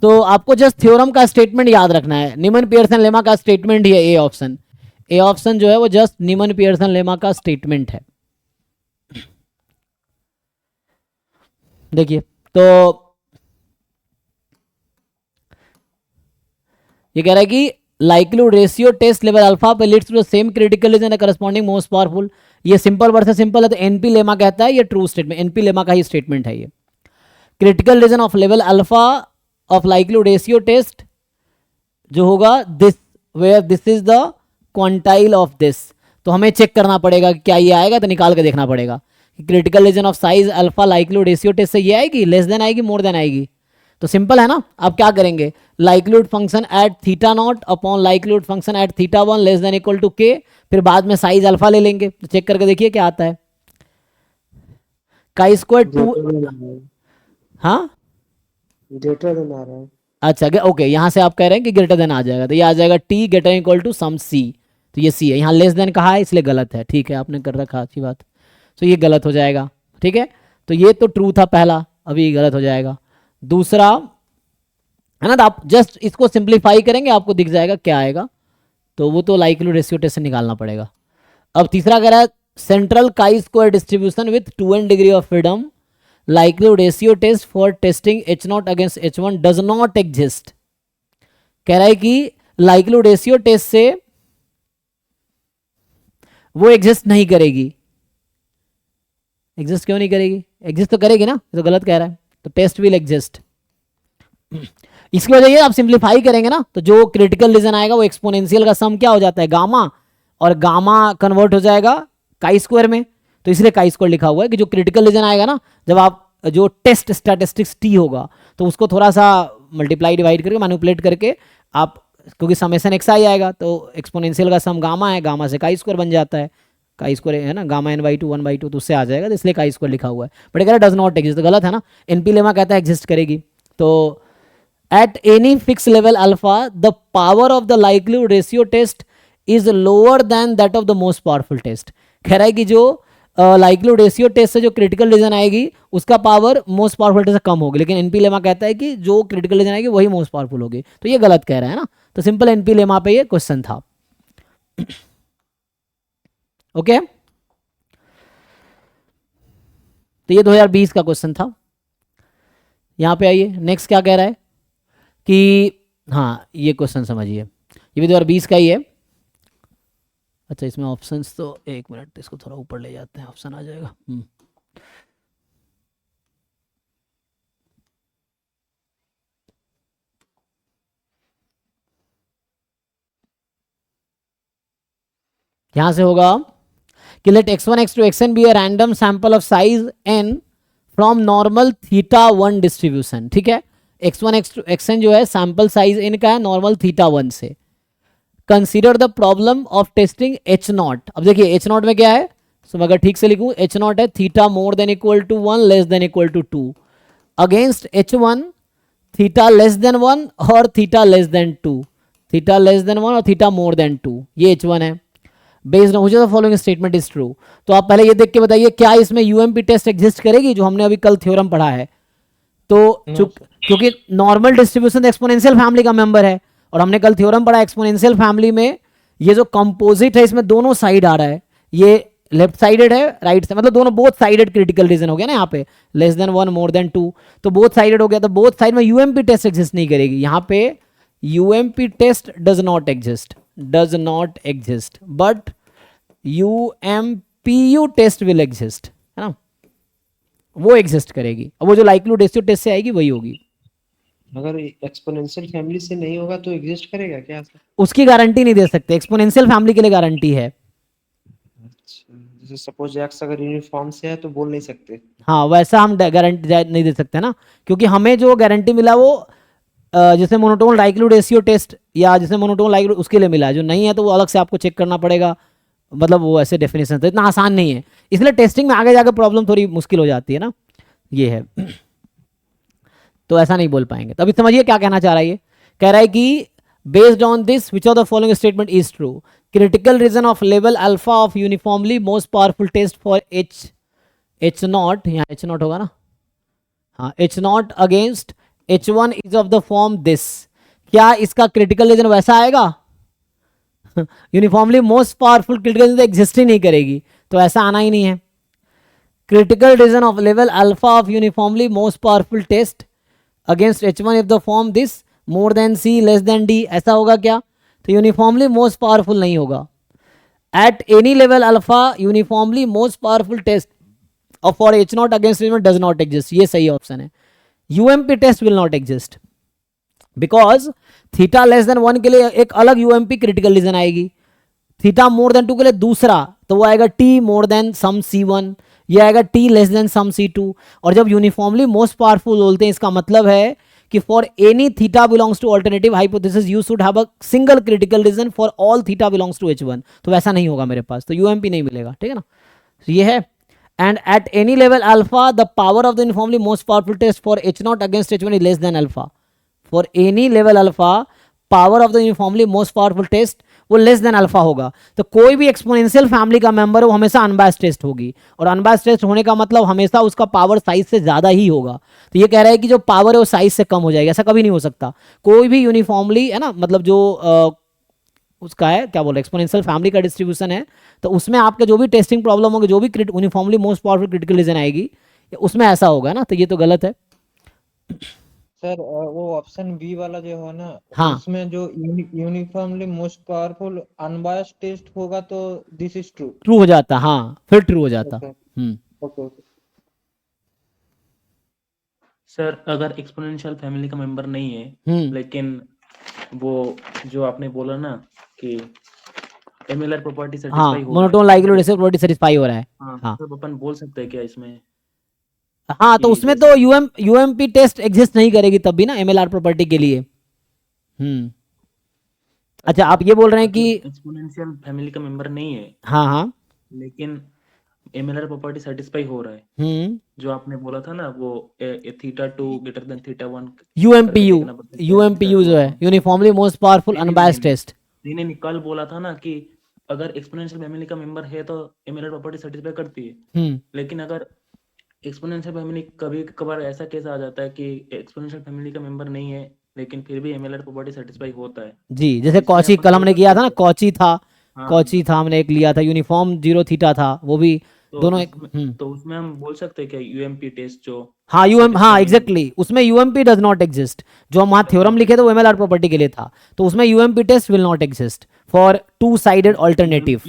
A: तो आपको जस्ट थ्योरम का स्टेटमेंट याद रखना है, नीमन पियर्सन लेमा का स्टेटमेंट ही है ए ऑप्शन। ए ऑप्शन जो है वो जस्ट नीमन पियर्सन लेमा का स्टेटमेंट है। देखिए तो ये कह रहा है कि likelihood ratio test level alpha पे leads to the same critical region corresponding most powerful. ये सिंपल वर्सेस सिंपल है, तो एनपी लेमा कहता है ये ट्रू स्टेटमेंट, एनपी लेमा का ही स्टेटमेंट है ये। Critical region of level alpha of likelihood ratio test जो होगा this, where this is the quantile of this. तो हमें चेक करना पड़ेगा कि क्या ये आएगा, तो निकाल के देखना पड़ेगा कि critical region of size alpha likelihood ratio test से ये आएगी, लेस देन आएगी, मोर देन आएगी। तो सिंपल है ना, आप क्या करेंगे, likelihood function at theta naught upon likelihood function at theta 1 less than equal to K, फिर बाद में साइज अल्फा ले लेंगे। तो चेक करके देखिए क्या आता है, काई स्क्वायर 2, हाँ
D: ग्रेटर देन आ रहा है।
A: अच्छा ओके, यहाँ से आप कह रहे हैं कि ग्रेटर देन आ जाएगा, तो ये आ जाएगा t greater equal to some सी, तो ये सी है, यहाँ लेस देन कहा है इसलिए गलत है। ठीक है, आपने कर रखा, अच्छी बात, तो ये गलत हो जाएगा। ठीक है, तो ये तो ट्रू था पहला, अभी गलत हो जाएगा। दूसरा है ना, तो आप जस्ट इसको सिंप्लीफाई करेंगे आपको दिख जाएगा क्या आएगा, तो वो तो लाइक्लीहुड रेशियो टेस्ट से निकालना पड़ेगा। अब तीसरा कह रहा है central chi square distribution with 2n degree of freedom likelihood ratio test for testing H0 against H1 does not exist। कह रहा है कि likelihood ratio test से वो एग्जिस्ट नहीं करेगी। एग्जिस्ट क्यों नहीं करेगी, एग्जिस्ट तो करेगी ना, तो गलत कह रहा है, तो टेस्ट विल एग्जिस्ट। इसकी वजह ये आप सिंप्लीफाई करेंगे ना, तो जो क्रिटिकल रीजन आएगा वो एक्सपोनेंशियल का सम क्या हो जाता है, गामा, और गामा कन्वर्ट हो जाएगा काई स्क्वायर में, तो इसलिए काई स्क्वायर लिखा हुआ है कि जो क्रिटिकल रीजन आएगा ना, जब आप जो टेस्ट स्टैटिस्टिक्स टी होगा तो उसको थोड़ा सा मल्टीप्लाई डिवाइड करके मैनिपुलेट करके आप, क्योंकि समेशन एक्स आई आएगा तो एक्सपोनेंशियल का सम गामा है, गामा से काई स्क्वायर बन जाता है, काई स्क्वायर है ना, गामा n बाई 2 1 बाई 2, तो उससे आ जाएगा, तो इसलिए काई स्क्वायर लिखा हुआ है। बट अगर डज नॉट एग्जिस्ट, तो गलत है ना, एनपी लेमा कहता है एग्जिस्ट करेगी। तो at any fix level alpha the power of the likelihood ratio test is lower than that of the most powerful test. कह रहा है कि जो लाइक्लीहुड रेशियो टेस्ट से जो क्रिटिकल रीजन आएगी उसका पावर मोस्ट पावरफुल टेस्ट से कम होगी, लेकिन एनपी लेमा कहता है कि जो क्रिटिकल रीजन आएगी वही मोस्ट पावरफुल होगी, तो ये गलत कह रहा है ना, तो सिंपल एनपी लेमा पे ये क्वेश्चन था। ओके, तो ये 2020 का क्वेश्चन था। यहां पे आइए, नेक्स्ट क्या कह रहा है कि, हाँ ये क्वेश्चन समझिए, ये भी 2020 का ही है। अच्छा, इसमें ऑप्शंस तो एक मिनट, इसको थोड़ा ऊपर ले जाते हैं, ऑप्शन आ जाएगा। यहां से होगा कि let x1 x2 xn be a random sample of size n from normal theta 1 distribution. ठीक है, x1 x2 xn जो है सैंपल साइज n का है नॉर्मल थीटा 1 से। Consider the problem of testing H0। अब देखिए H0 में क्या है, सो अगर ठीक से लिखूं, H0 है theta more than equal to 1 less than equal to 2 against H1 theta less than 1 और theta less than 2, theta less than 1 और थीटा मोर देन 2, ये H1 है। Based on which of the following statement is true. तो आप पहले ये देख के बताइए क्या इसमें यूएमपी टेस्ट एग्जिस्ट करेगी, जो हमने अभी कल थ्योरम पढ़ा है। तो क्योंकि नॉर्मल डिस्ट्रीब्यूशन एक्सपोनेंशियल फैमिली का मेंबर है, और हमने कल थ्योरम पढ़ा एक्सपोनेंशियल फैमिली में ये जो कंपोजिट है इसमें दोनों साइड आ रहा है, ये लेफ्ट साइडेड है राइट से, मतलब दोनों बोथ साइडेड क्रिटिकल रीजन हो गया ना, यहाँ पे लेस देन 1 मोर देन 2, तो बोथ साइडेड हो गया, तो बोथ साइड में यूएमपी टेस्ट एग्जिस्ट नहीं करेगी। यहाँ पे UMP test does not exist but UMPU test will exist, है ना, वो एग्जिस्ट करेगी। अब वो जो लाइक्लीहुड रेशियो टेस्ट से आएगी वही होगी।
D: अगर एक्सपोनेंशियल फैमिली से नहीं होगा तो एग्जिस्ट करेगा क्या?
A: उसकी गारंटी नहीं दे सकते, एक्सपोनेंशियल फैमिली के लिए गारंटी है।
D: अच्छा, जैसे सपोज एक्स अगर यूनिफॉर्म से है तो बोल नहीं सकते।
A: हाँ, वैसा हम गारंटी नहीं दे सकते ना, क्योंकि हमें जो गारंटी मिला वो जैसे मोनोटोन लाइक्लीहुड रेशियो टेस्ट या जैसे मोनोटोन लाइक्लीहुड उसके लिए मिला है, जो नहीं है तो वो अलग से आपको चेक करना पड़ेगा, मतलब वो ऐसे डेफिनेशन तो इतना आसान नहीं है, इसलिए टेस्टिंग में आगे जाकर प्रॉब्लम थोड़ी मुश्किल हो जाती है ना, ये है। तो ऐसा नहीं बोल पाएंगे। तो अभी समझिए क्या कहना चाह रहा है ये, कह रहा है कि based on this which of the following statement is true, critical region of level alpha of uniformly most powerful test for H naught, यहाँ एच नॉट होगा ना, हाँ, H naught against H1 is of the form this, क्या इसका critical region वैसा आएगा? Uniformly most powerful critical region exist ही नहीं करेगी, तो ऐसा आना ही नहीं है। Critical region of level alpha of uniformly most powerful test against H1 if the form this more than C less than D, ऐसा होगा क्या? तो यूनिफॉर्मली मोस्ट पावरफुल नहीं होगा। At any level alpha uniformly most powerful test और for H naught against does not exist, ये सही option है। UMP test will not exist because theta less than 1 के लिए एक अलग UMP क्रिटिकल रीजन आएगी, थीटा मोर देन 2 के लिए दूसरा, तो वो आएगा T more then some C1, ये आएगा T less then some C2। और जब यूनिफॉर्मली मोस्ट पावरफुल बोलते हैं इसका मतलब है कि for any theta belongs to alternative hypothesis you should have a single critical region for all theta belongs to H1, तो वैसा नहीं होगा मेरे पास, तो UMP नहीं मिलेगा, ठीक है ना। तो ये है and at any level alpha the power of the uniformly most powerful test for H0 against H1 is less than alpha, for any level alpha power of the uniformly most powerful test वो less than alpha होगा। तो कोई भी exponential family का member वो हमेशा unbiased test होगी, और अनबायस्ड टेस्ट होने का मतलब हमेशा उसका पावर साइज से ज्यादा ही होगा। तो ये कह रहा है कि जो पावर है वो साइज से कम हो जाएगी, ऐसा कभी नहीं हो सकता। कोई भी यूनिफॉर्मली, है ना, मतलब जो उसका है क्या बोल रहे एक्सपोनेंशियल फैमिली का डिस्ट्रीब्यूशन है, तो उसमें आपके जो भी टेस्टिंग प्रॉब्लम होगी, जो भी uniformly most powerful critical region आएगी, उसमें ऐसा होगा ना, तो ये तो गलत है।
B: सर वो ऑप्शन बी वाला जो है ना,
A: हाँ।
B: उसमें जो uniformly most powerful unbiased test होगा तो दिस इज ट्रू।
A: ट्रू हो जाता, हाँ, फिर ट्रू हो जाता।
B: Okay okay.
E: सर अगर एक्सपोनेंशियल फैमिली का मेंबर नहीं है, लेकिन वो जो आपने बोला ना कि एमएलआर प्रॉपर्टी
A: हाँ,
E: सेटिस्फाई हो
A: monotone likelihood ratio property satisfy हो रहा है।
E: हाँ,
A: हाँ
E: तो अपन बोल सकते हैं क्या इसमें?
A: हाँ, तो
E: कि
A: उसमें
E: जैसे-
A: तो यूएमपी टेस्ट एग्जिस्ट नहीं करेगी तब भी ना एमएलआर प्रॉपर्टी के लिए। अच्छा, आप ये बोल रहे हैं कि
E: एक्सपोनेंशियल फैमिली का मेंबर नहीं है,
A: हाँ हाँ,
E: लेकिन एमएलआर प्रॉपर्टी सेटिस्फाई हो रहा है, जो आपने बोला था ना वो theta 2 greater than theta 1
A: UMPU जो है uniformly most powerful unbiased test.
E: नहीं, कल बोला था ना कि अगर एक्सपोनेंशियल फैमिली का मेंबर है तो एमएलआर प्रॉपर्टी सेटिस्फाई करती है, लेकिन अगर एक्सपोनेंशियल फैमिली कभी कभार ऐसा केस आ जाता है कि एक्सपोनेंशियल फैमिली का मेंबर नहीं है लेकिन फिर भी एमएलआर प्रॉपर्टी सेटिस्फाई होता है
A: जी, जैसे कॉची कल हमने किया था ना, कॉची था,
E: हाँ,
A: कॉची था, हमने एक लिया था यूनिफॉर्म 0 थीटा था, वो भी
E: तो
A: दोनों एक
E: तो उसमें हम बोल सकते हैं क्या यूएमपी टेस्ट जो
A: हाँ हाँ एग्जैक्टली, उसमें यूएमपी डज नॉट एग्जिस्ट, जो हम वहाँ थ्योरम लिखे थे वो एमएलआर प्रॉपर्टी के लिए था, तो उसमें UMP test will not exist for two sided alternative.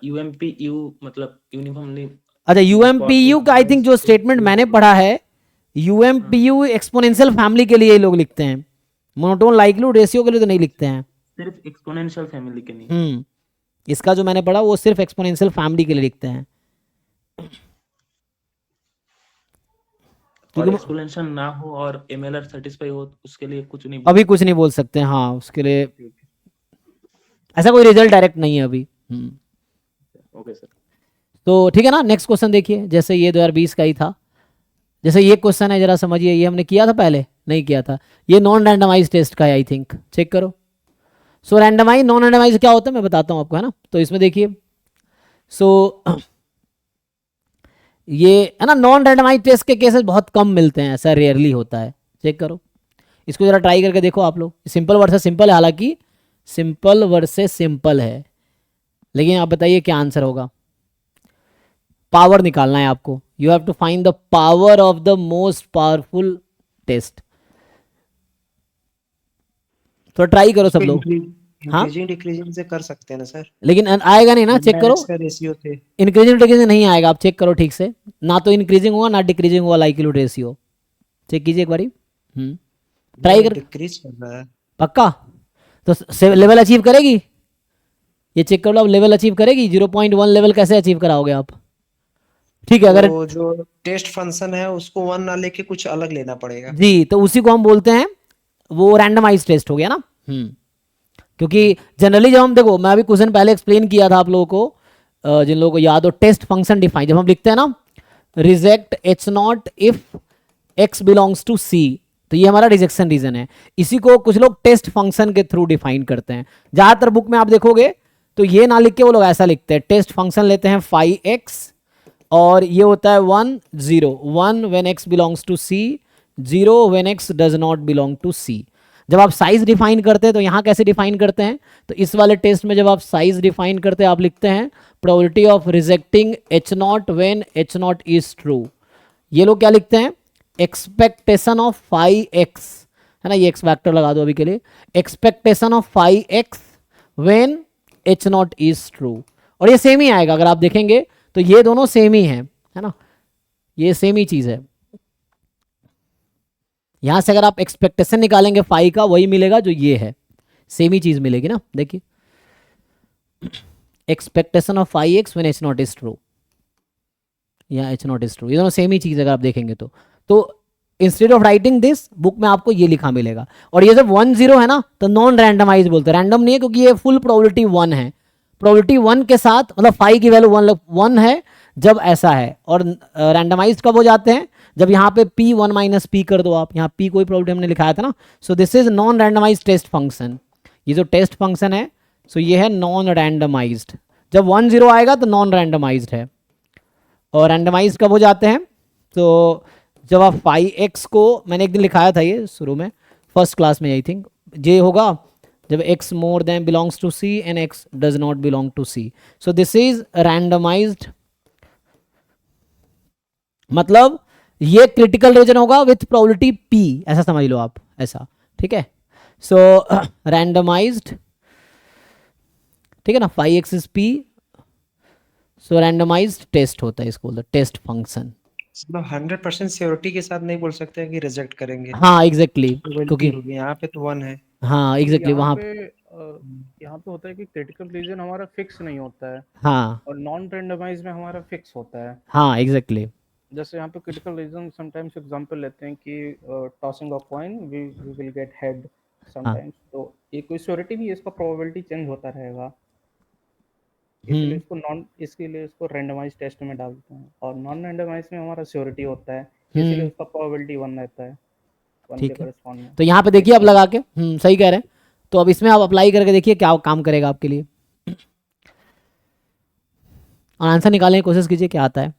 E: UMP U मतलब यूनिफॉर्मली।
A: अच्छा, यूएमपीयू का आई थिंक जो स्टेटमेंट मैंने पढ़ा है, यूएमपीयू एक्सपोनेंशियल फैमिली के लिए ये लोग लिखते हैं, मोनोटोन लाइक्लीहुड रेशियो के लिए तो नहीं लिखते हैं।
E: सिर्फ एक्सपोनेंशियल फैमिली के नहीं।
A: इसका जो मैंने पढ़ा वो सिर्फ एक्सपोनेंशियल फैमिली के लिए लिखते हैं।
E: और एक्सपोनेंशियल ना हो और एमएलआर सेटिस्फाई हो उसके लिए कुछ नहीं
A: अभी कुछ नहीं बोल सकते, हाँ, उसके लिए ऐसा कोई रिजल्ट डायरेक्ट नहीं है अभी।
E: Okay sir.
A: तो ठीक है ना, नेक्स्ट क्वेश्चन देखिए, जैसे ये 2020 का ही था, जैसे ये क्वेश्चन है, जरा समझिए, ये हमने किया था पहले, नहीं किया था, ये नॉन रैंडमाइज टेस्ट का है आई थिंक, चेक करो। सो रैंडमाइज नॉन रैंडमाइज क्या होता है मैं बताता हूँ आपको, है ना। तो इसमें देखिए, सो ये है ना, नॉन रैंडमाइज टेस्ट के केसेस बहुत कम मिलते हैं, ऐसा रेयरली होता है, चेक करो इसको, जरा ट्राई करके देखो आप लोग। सिंपल वर्सेस सिंपल है, हालांकि सिंपल वर्सेस सिंपल है, लेकिन आप बताइए क्या आंसर होगा। पावर निकालना है आपको, you have to find the power of the most powerful test. तो ट्राई करो सब लोग। हाँ
D: इंक्रीजिंग डिक्रीजिंग से कर सकते हैं ना सर,
A: लेकिन आएगा नहीं ना, चेक
D: लैम्डा
A: करो।
D: एक्स का रेशियो थे।
A: इंक्रीजिंग डिक्रीजिंग नहीं आएगा, आप चेक करो ठीक से, ना तो इंक्रीजिंग होगा ना डिक्रीजिंग होगा लाइक्लीहुड रेशियो। चेक कीजिए एक बारी। ट्राई
D: ये
A: कर,
D: डिक्रीज कर रहा है।
A: पक्का। तो लेवल अचीव करेगी, ये चेक कर लो, अब लेवल अचीव करेगी। 0.1 लेवल कैसे अचीव कराओगे आप? ठीक है, अगर
D: तो जो टेस्ट फंक्शन है उसको 1 ना लेके कुछ अलग लेना पड़ेगा।
A: जी, तो उसी को हम बोलते हैं, वो रैंडमाइज टेस्ट हो गया ना। क्योंकि जनरली जब हम देखो, मैं अभी क्वेश्चन पहले एक्सप्लेन किया था आप लोगों को, जिन लोगों को याद हो, टेस्ट फंक्शन डिफाइन जब हम लिखते हैं ना, reject H not if X belongs to C, तो ये हमारा रिजेक्शन रीजन है। इसी को कुछ लोग टेस्ट फंक्शन के थ्रू डिफाइन करते हैं। ज्यादातर बुक में आप देखोगे तो ये ना लिख के वो लोग ऐसा लिखते हैं, टेस्ट फंक्शन लेते हैं 5x और ये होता है 1 0, 1 when x belongs to C, 0 when x does not belong to C. जब आप साइज डिफाइन करते हैं तो यहां कैसे डिफाइन करते हैं, तो इस वाले टेस्ट में जब आप साइज डिफाइन करते हैं आप लिखते हैं probability of rejecting H not when h not is true. ये लोग क्या लिखते हैं, एक्सपेक्टेशन ऑफ 5x, है ना, ये एक्स फैक्टर लगा दो अभी के लिए, expectation of 5x when h not is true. और ये सेम ही आएगा, अगर आप देखेंगे तो ये दोनों सेम ही है ना, ये सेम ही चीज है। यहां से अगर आप एक्सपेक्टेशन निकालेंगे 5 का, वही मिलेगा जो ये है, सेम ही चीज मिलेगी ना। देखिए, expectation of 5x when h not is true, या एच नॉट इज ट्रू, ये दोनों सेम ही चीज अगर आप देखेंगे तो instead of writing this book में आपको ये लिखा मिलेगा। और ये जब 1 0 है ना तो नॉन रैंडमाइज बोलते हैं, रैंडम नहीं है, क्योंकि ये फुल प्रोबेबिलिटी 1 है। प्रोबेबिलिटी 1 के साथ, मतलब 5 की वैल्यू 1 है जब ऐसा है, और रैंडमाइज कब हो जाते हैं, जब यहाँ पे p 1 माइनस पी कर दो आप, यहाँ p कोई प्रोबेबिलिटी हमने लिखाया था ना। So this is non randomize test function, ये जो टेस्ट फंक्शन है, सो ये है नॉन रैंडमाइज्ड। जब 1 0 आएगा तो नॉन रैंडमाइज्ड है। और रैंडमाइज कब हो जाते हैं, तो जब आप 5x को, मैंने एक दिन लिखाया था ये शुरू में फर्स्ट क्लास में, आई थिंक ये होगा जब x more than belongs to c and x does not belong to c। So this is randomized, मतलब ये क्रिटिकल रीजन होगा विथ प्रोबेबिलिटी p, ऐसा समझ लो आप, ऐसा, ठीक है। सो रैंडमाइज्ड, ठीक है ना, 5x is p, so randomized test होता है, इसको टेस्ट फंक्शन।
D: मतलब 100% श्योरिटी के साथ नहीं बोल सकते हैं कि रिजेक्ट करेंगे,
A: हाँ एग्जैक्टली,
D: प्रोबेबिलिटी
A: क्योंकि
D: होगी। यहाँ पे तो 1 है।
A: हाँ
F: क्योंकि
A: एग्जैक्टली वहाँ,
F: यहाँ पे होता है कि क्रिटिकल रीजन हमारा फिक्स नहीं होता है
A: हाँ
F: और नॉन रेंडमाइज में हमारा फिक्स होता है।
A: हाँ एग्जैक्टली,
F: जैसे यहाँ पे क्रिटिकल रीजन समटाइम्स एग्जांपल लेते हैं कि tossing a coin we will get head
A: हाँ
F: समटाइम्स, तो ये कोई श्योरिटी नहीं है, इसका प्रोबेबिलिटी चेंज होता रहेगा, इसलिए इसके लिए इसको रेंडमाइज टेस्ट में डालते हैं। और नॉन रेंडमाइज में हमारा श्योरिटी होता है, इसलिए उसका प्रोबेबिलिटी 1 रहता है, 1 के
A: ठीक है।
F: करस्पॉन्ड में
A: तो यहाँ पे देखिए
F: फिक्स
A: आप
F: होता
A: लगा के, सही कह रहे हैं। तो अब इसमें आप अप्लाई करके देखिए क्या काम करेगा आपके लिए, और आंसर निकालने की कोशिश कीजिए क्या आता है।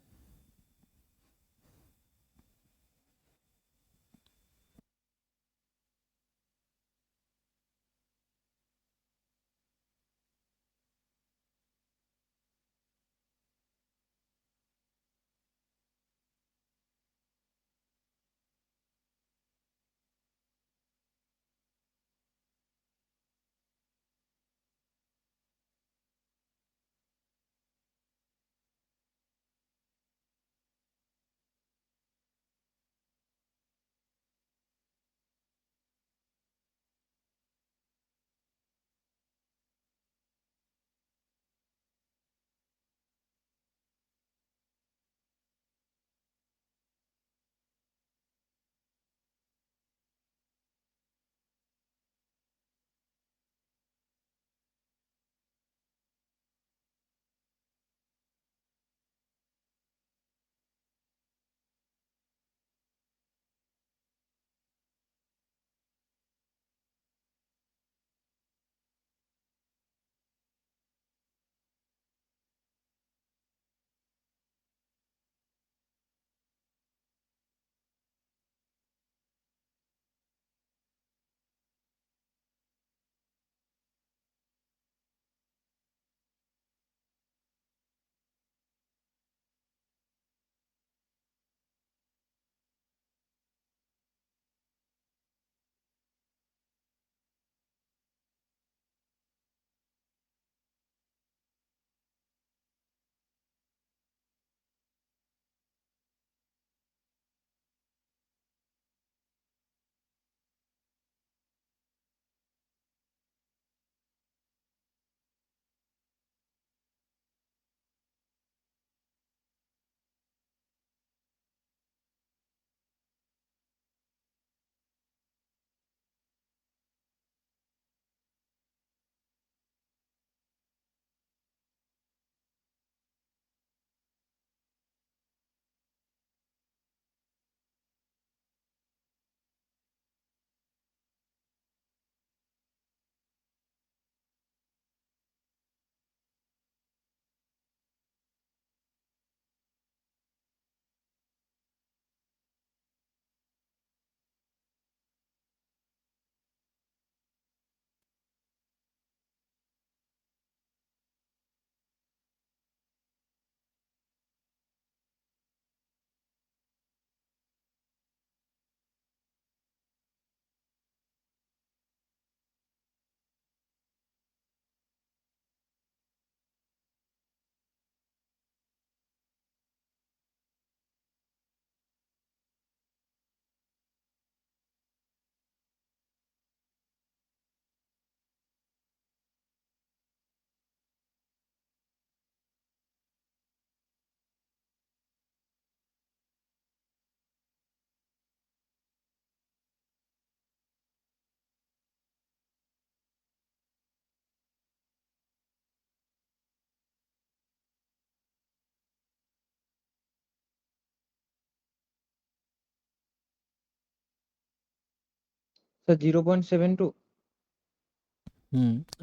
B: सर 0.72।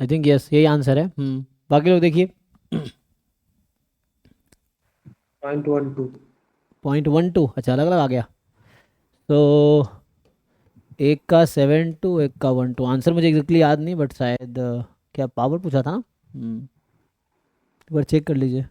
A: आई थिंक यस, यही आंसर है। बाकी लोग देखिए।
D: 0.12।
A: 0.12, अच्छा अलग अलग आ गया। तो एक का 7.2, एक का 1.2। आंसर मुझे एग्जैक्टली याद नहीं, बट शायद क्या पावर पूछा था ना। एक बार चेक कर लीजिए।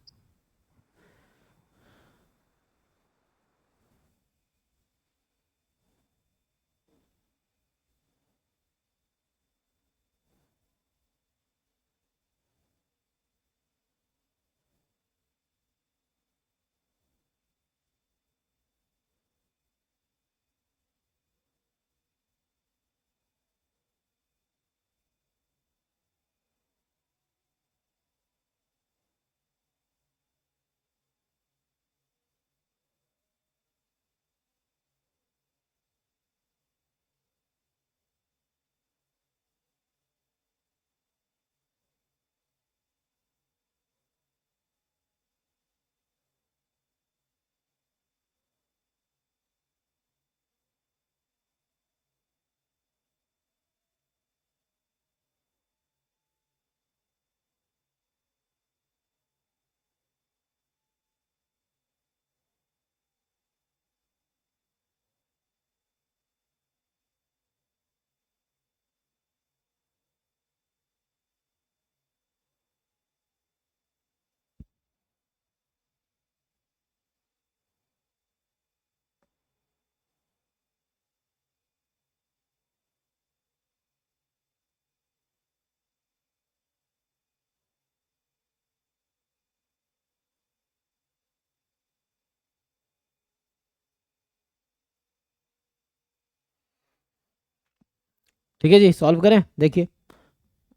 A: ठीक है जी, सॉल्व करें। देखिए,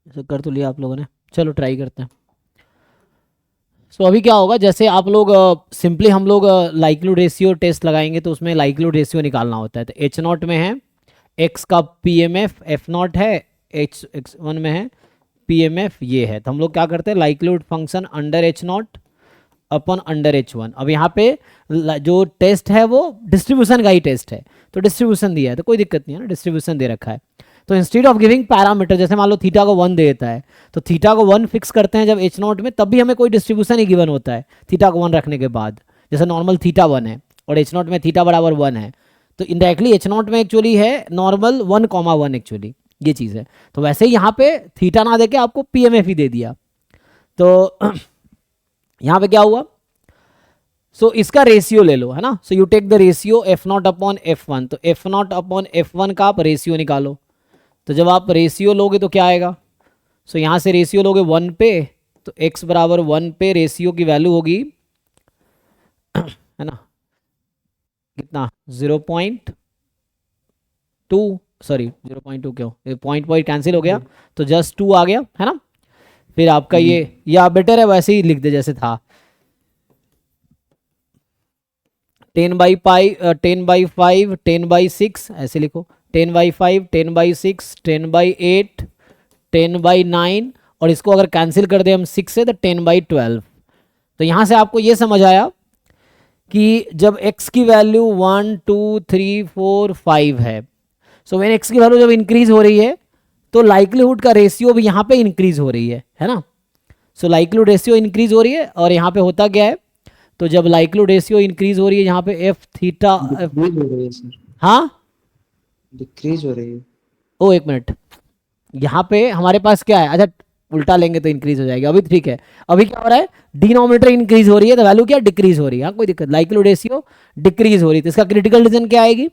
A: ऐसे कर तो लिया आप लोगों ने, चलो ट्राई करते हैं। सो अभी क्या होगा, जैसे आप लोग सिंपली हम लोग लाइक्लीहुड रेशियो टेस्ट लगाएंगे, तो उसमें लाइक्लीहुड रेशियो निकालना होता है। तो एच नॉट में है एक्स का पीएमएफ, एफ नॉट है एच एक्स वन में है पीएमएफ ये है। तो हम लोग क्या करते हैं, likelihood function under h not upon under h one. अब यहाँ पे जो टेस्ट है वो डिस्ट्रीब्यूशन का ही टेस्ट है, तो डिस्ट्रीब्यूशन दिया है तो कोई दिक्कत नहीं है ना, डिस्ट्रीब्यूशन दे रखा है। तो इंस्टेड ऑफ गिविंग पैरामीटर, जैसे मान लो थीटा को 1 दे देता है, तो थीटा को 1 फिक्स करते हैं जब एच नॉट में, तब भी हमें कोई डिस्ट्रीब्यूशन ही गिवन होता है थीटा को 1 रखने के बाद। जैसे नॉर्मल थीटा 1 है और एच नॉट में थीटा बराबर 1 है, तो इनडायरेक्टली एच नॉट में एक्चुअली है नॉर्मल 1,1 एक्चुअली ये चीज़ है। तो वैसे ही यहाँ पे थीटा ना देके आपको पीएमएफ ही दे दिया। तो यहाँ पे क्या हुआ, सो इसका रेशियो ले लो, है ना। So you take the ratio F naught upon F one. तो F naught upon F one का आप रेशियो निकालो। तो जब आप रेशियो लोगे तो क्या आएगा, सो यहाँ से रेशियो लोगे 1 पे, तो x बराबर 1 पे रेशियो की वैल्यू होगी है ना कितना 0.2, सॉरी 0.2 क्यों, पॉइंट कैंसिल हो गया तो जस्ट 2 आ गया, है ना। फिर आपका ये या बेटर है वैसे ही लिख दे जैसे था, 10/5 10/6 ऐसे लिखो, 10/5 10/6 10/8 10/9, और इसको अगर कैंसिल कर दे हम 6 से तो 10/12। तो यहाँ से आपको ये समझ आया कि जब x की वैल्यू 1 2 3 4 5 है, सो व्हेन x की वैल्यू जब इंक्रीज हो रही है तो लाइक्लीहुड का रेशियो भी यहाँ पे इंक्रीज हो रही है ना। सो लाइक्लीहुड रेशियो इंक्रीज हो रही है, और यहाँ पे होता क्या है, तो जब लाइक्लीहुड रेशियो इंक्रीज हो रही है यहाँ पे एफ थीटा
D: डिक्रीज हो रही है सर,
A: हाँ
D: डिक्रीज हो रही है।
A: ओ एक मिनट, यहाँ पे हमारे पास क्या है, अच्छा उल्टा लेंगे तो इंक्रीज हो जाएगी। अभी ठीक है, अभी क्या हो रहा है, डिनोमिनेटर इंक्रीज हो रही है तो वैल्यू क्या डिक्रीज हो रही है। हाँ कोई दिक्कत, लाइक्लीहुड रेशियो डिक्रीज हो रही है तो इसका क्रिटिकल रीजन क्या आएगी,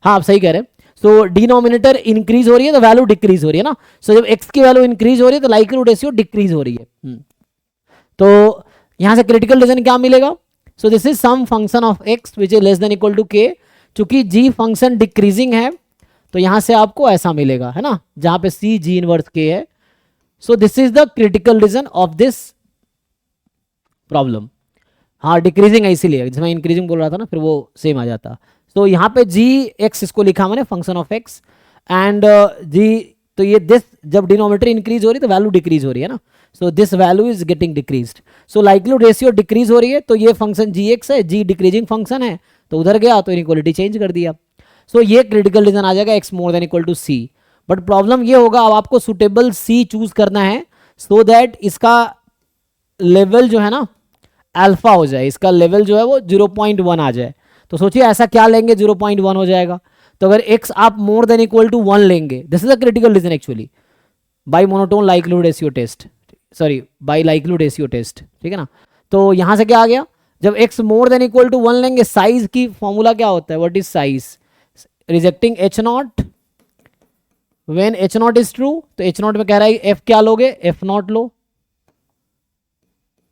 A: हाँ आप सही कह रहे हैं। सो डिनोमिनेटर इंक्रीज हो रही है तो वैल्यू डिक्रीज हो रही है ना। सो जब एक्स की वैल्यू इंक्रीज हो रही है तो लाइक्लीहुड रेशियो डिक्रीज हो रही है। तो यहाँ से क्रिटिकल रीजन क्या मिलेगा, so this is some function of X which is less than equal to K. चूंकि जी फंक्शन डिक्रीजिंग है तो यहाँ से आपको ऐसा मिलेगा, है ना, जहाँ पे सी जी इनवर्स के है। सो this is the critical region of this problem. हाँ डिक्रीजिंग है इसीलिए, जिसमें इंक्रीजिंग बोल रहा था ना फिर वो सेम आ जाता। तो यहाँ पे जी एक्स इसको लिखा मैंने फंक्शन ऑफ एक्स एंड जी, तो ये दिस जब डिनोमिनेटर इंक्रीज हो रही है तो वैल्यू डिक्रीज हो रही है ना। So this value is getting decreased. So likelihood ratio decrease हो रही है तो ये फंक्शन जी एक्स है, जी डिक्रीजिंग फंक्शन है, तो उधर गया तो इनइक्वालिटी चेंज कर दिया। सो ये क्रिटिकल रीजन आ जाएगा x more than equal to C. But problem ये होगा, अब आपको सुटेबल सी चूज करना है सो दैट इसका लेवल जो है ना अल्फा हो जाए, इसका लेवल जो है वो 0.1 आ जाए। तो सोचिए ऐसा क्या लेंगे 0.1 हो जाएगा। तो अगर x आप मोर देन इक्वल टू 1 लेंगे, this is a critical region actually, by monotone likelihood ratio test, sorry by likelihood ratio test, ठीक है ना। तो यहां से क्या आ गया, जब x more than equal to 1 लेंगे, साइज की फॉर्मूला क्या होता है, what is size, rejecting h not when h not is true. तो h नॉट में कह रहा है f क्या लोगे, f नॉट लो,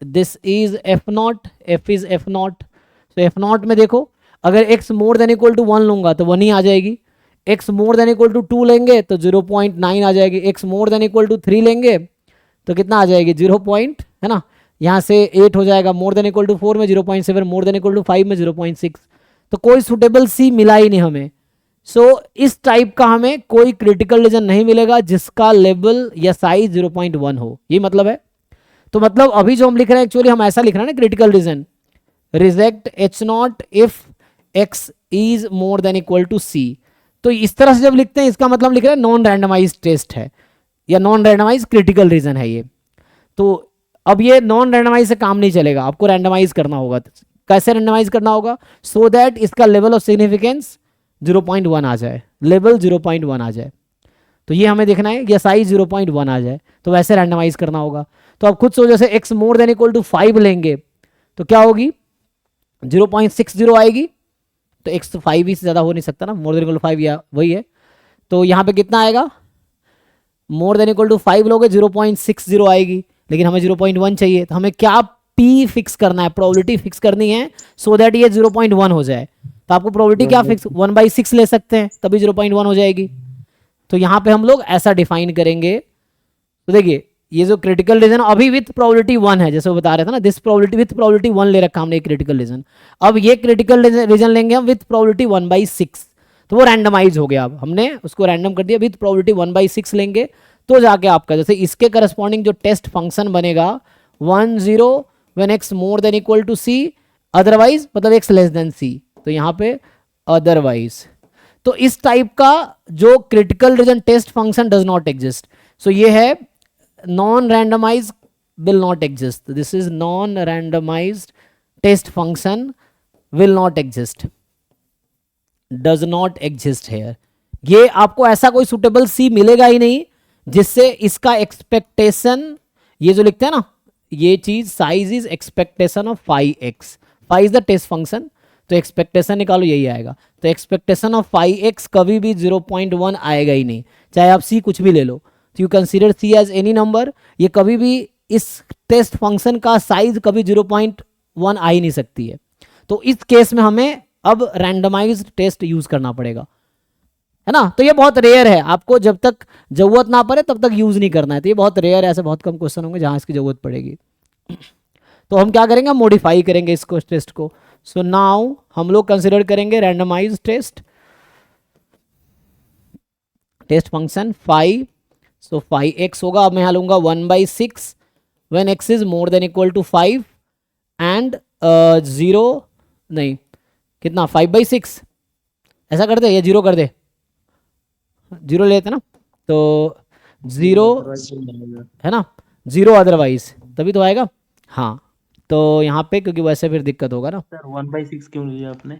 A: this is f not, f is f not. तो f नॉट में देखो, अगर x more than equal to 1 लूंगा तो 1 ही आ जाएगी, x more than equal to 2 लेंगे तो 0.9 आ जाएगी, x more than equal to 3 लेंगे तो कितना आ जाएगी 0 पॉइंट, है ना, यहाँ से 8 हो जाएगा, मोर देन इक्वल टू 4 में 0.7, मोर देन इक्वल टू 5 में 0.6। तो कोई सुटेबल सी मिला ही नहीं हमें। सो इस टाइप का हमें कोई क्रिटिकल रीजन नहीं मिलेगा जिसका लेवल या साइज 0.1 हो, ये मतलब है। तो मतलब अभी जो हम लिख रहे हैं एक्चुअली हम ऐसा लिख रहे हैं ना, critical region reject h not if x is more than equal to c। तो इस तरह से जब लिखते हैं इसका मतलब लिख रहे हैं नॉन रैंडमाइज टेस्ट है या नॉन रैंडमाइज क्रिटिकल रीजन है ये। तो अब ये नॉन रैंडमाइज से काम नहीं चलेगा, आपको रैंडमाइज करना होगा। कैसे रैंडमाइज करना होगा, सो दैट इसका लेवल ऑफ सिग्निफिकेंस 0.1 आ जाए, लेवल 0.1 आ जाए। तो ये हमें देखना है, या साइज 0.1 आ जाए, तो वैसे रैंडमाइज करना होगा। तो आप खुद सोचो, जैसे x more than equal to 5 लेंगे तो क्या होगी 0.60 आएगी। तो x तो 5 ही से ज़्यादा हो नहीं सकता ना, मोर देन इक्वल टू 5 या वही है। तो यहाँ पे कितना आएगा, मोर देन इक्वल टू 5 लोगे 0.60 आएगी, लेकिन हमें 0.1 चाहिए। तो हमें क्या p फिक्स करना है, प्रोबेबिलिटी फिक्स करनी है सो दैट ये 0.1 हो जाए। तो आपको प्रोबेबिलिटी क्या फिक्स 1/6 ले सकते हैं, तभी 0.1 हो जाएगी। तो यहाँ पे हम लोग ऐसा डिफाइन करेंगे। तो देखिए ये जो क्रिटिकल रीजन अभी विथ प्रोबेबिलिटी 1 है, जैसे वो बता रहे थे ना, दिस प्रोबेबिलिटी विथ प्रोबेबिलिटी 1 ले रखा हमने क्रिटिकल रीजन। अब ये क्रिटिकल रीजन लेंगे हम विथ प्रोबेबिलिटी 1/6, तो वो रैंडमाइज हो गया। अब हमने उसको रैंडम कर दिया, विथ प्रोबेबिलिटी 1/6 लेंगे तो जाके आपका जैसे इसके करस्पॉन्डिंग जो टेस्ट फंक्शन बनेगा 1 0 when x more than equal to c, otherwise मतलब x लेस देन c। तो यहाँ पे अदरवाइज, तो इस टाइप का जो critical region test function does not exist. So ये है non randomize will not exist, this is non randomized test function will not exist, does not exist here। ये आपको ऐसा कोई सुटेबल सी मिलेगा ही नहीं जिससे इसका एक्सपेक्टेशन, ये जो लिखते हैं ना ये चीज, size is expectation of 5x, 5 is the test function, तो एक्सपेक्टेशन निकालो यही आएगा। तो एक्सपेक्टेशन ऑफ 5x कभी भी 0.1 आएगा ही नहीं, चाहे आप c कुछ भी ले लो। तो you consider c as any number, ये कभी भी इस टेस्ट फंक्शन का साइज कभी 0.1 आ ही नहीं सकती है। तो इस केस में हमें अब रैंडमाइज्ड टेस्ट यूज करना पड़ेगा, है ना। तो ये बहुत रेयर है, आपको जब तक जरूरत ना पड़े तब तक यूज नहीं करना है। तो ये बहुत रेयर है, ऐसे बहुत कम क्वेश्चन होंगे जहां इसकी जरूरत पड़ेगी। तो हम क्या करेंगे, मॉडिफाई करेंगे इसको, टेस्ट को। सो नाउ हम लोग कंसिडर करेंगे रैंडमाइज्ड टेस्ट, टेस्ट फंक्शन 5। सो 5x होगा, अब मैं यहाँ लूंगा 1/6 when x is more than equal to 5 and 0 नहीं कितना 5/6, ऐसा कर दे या 0 कर दे, 0 लेते ना, तो 0 है ना, 0 अदरवाइज तभी तो आएगा। हाँ तो यहाँ पे क्योंकि वैसे फिर दिक्कत होगा ना।
E: सर 1/6 क्यों लिया आपने?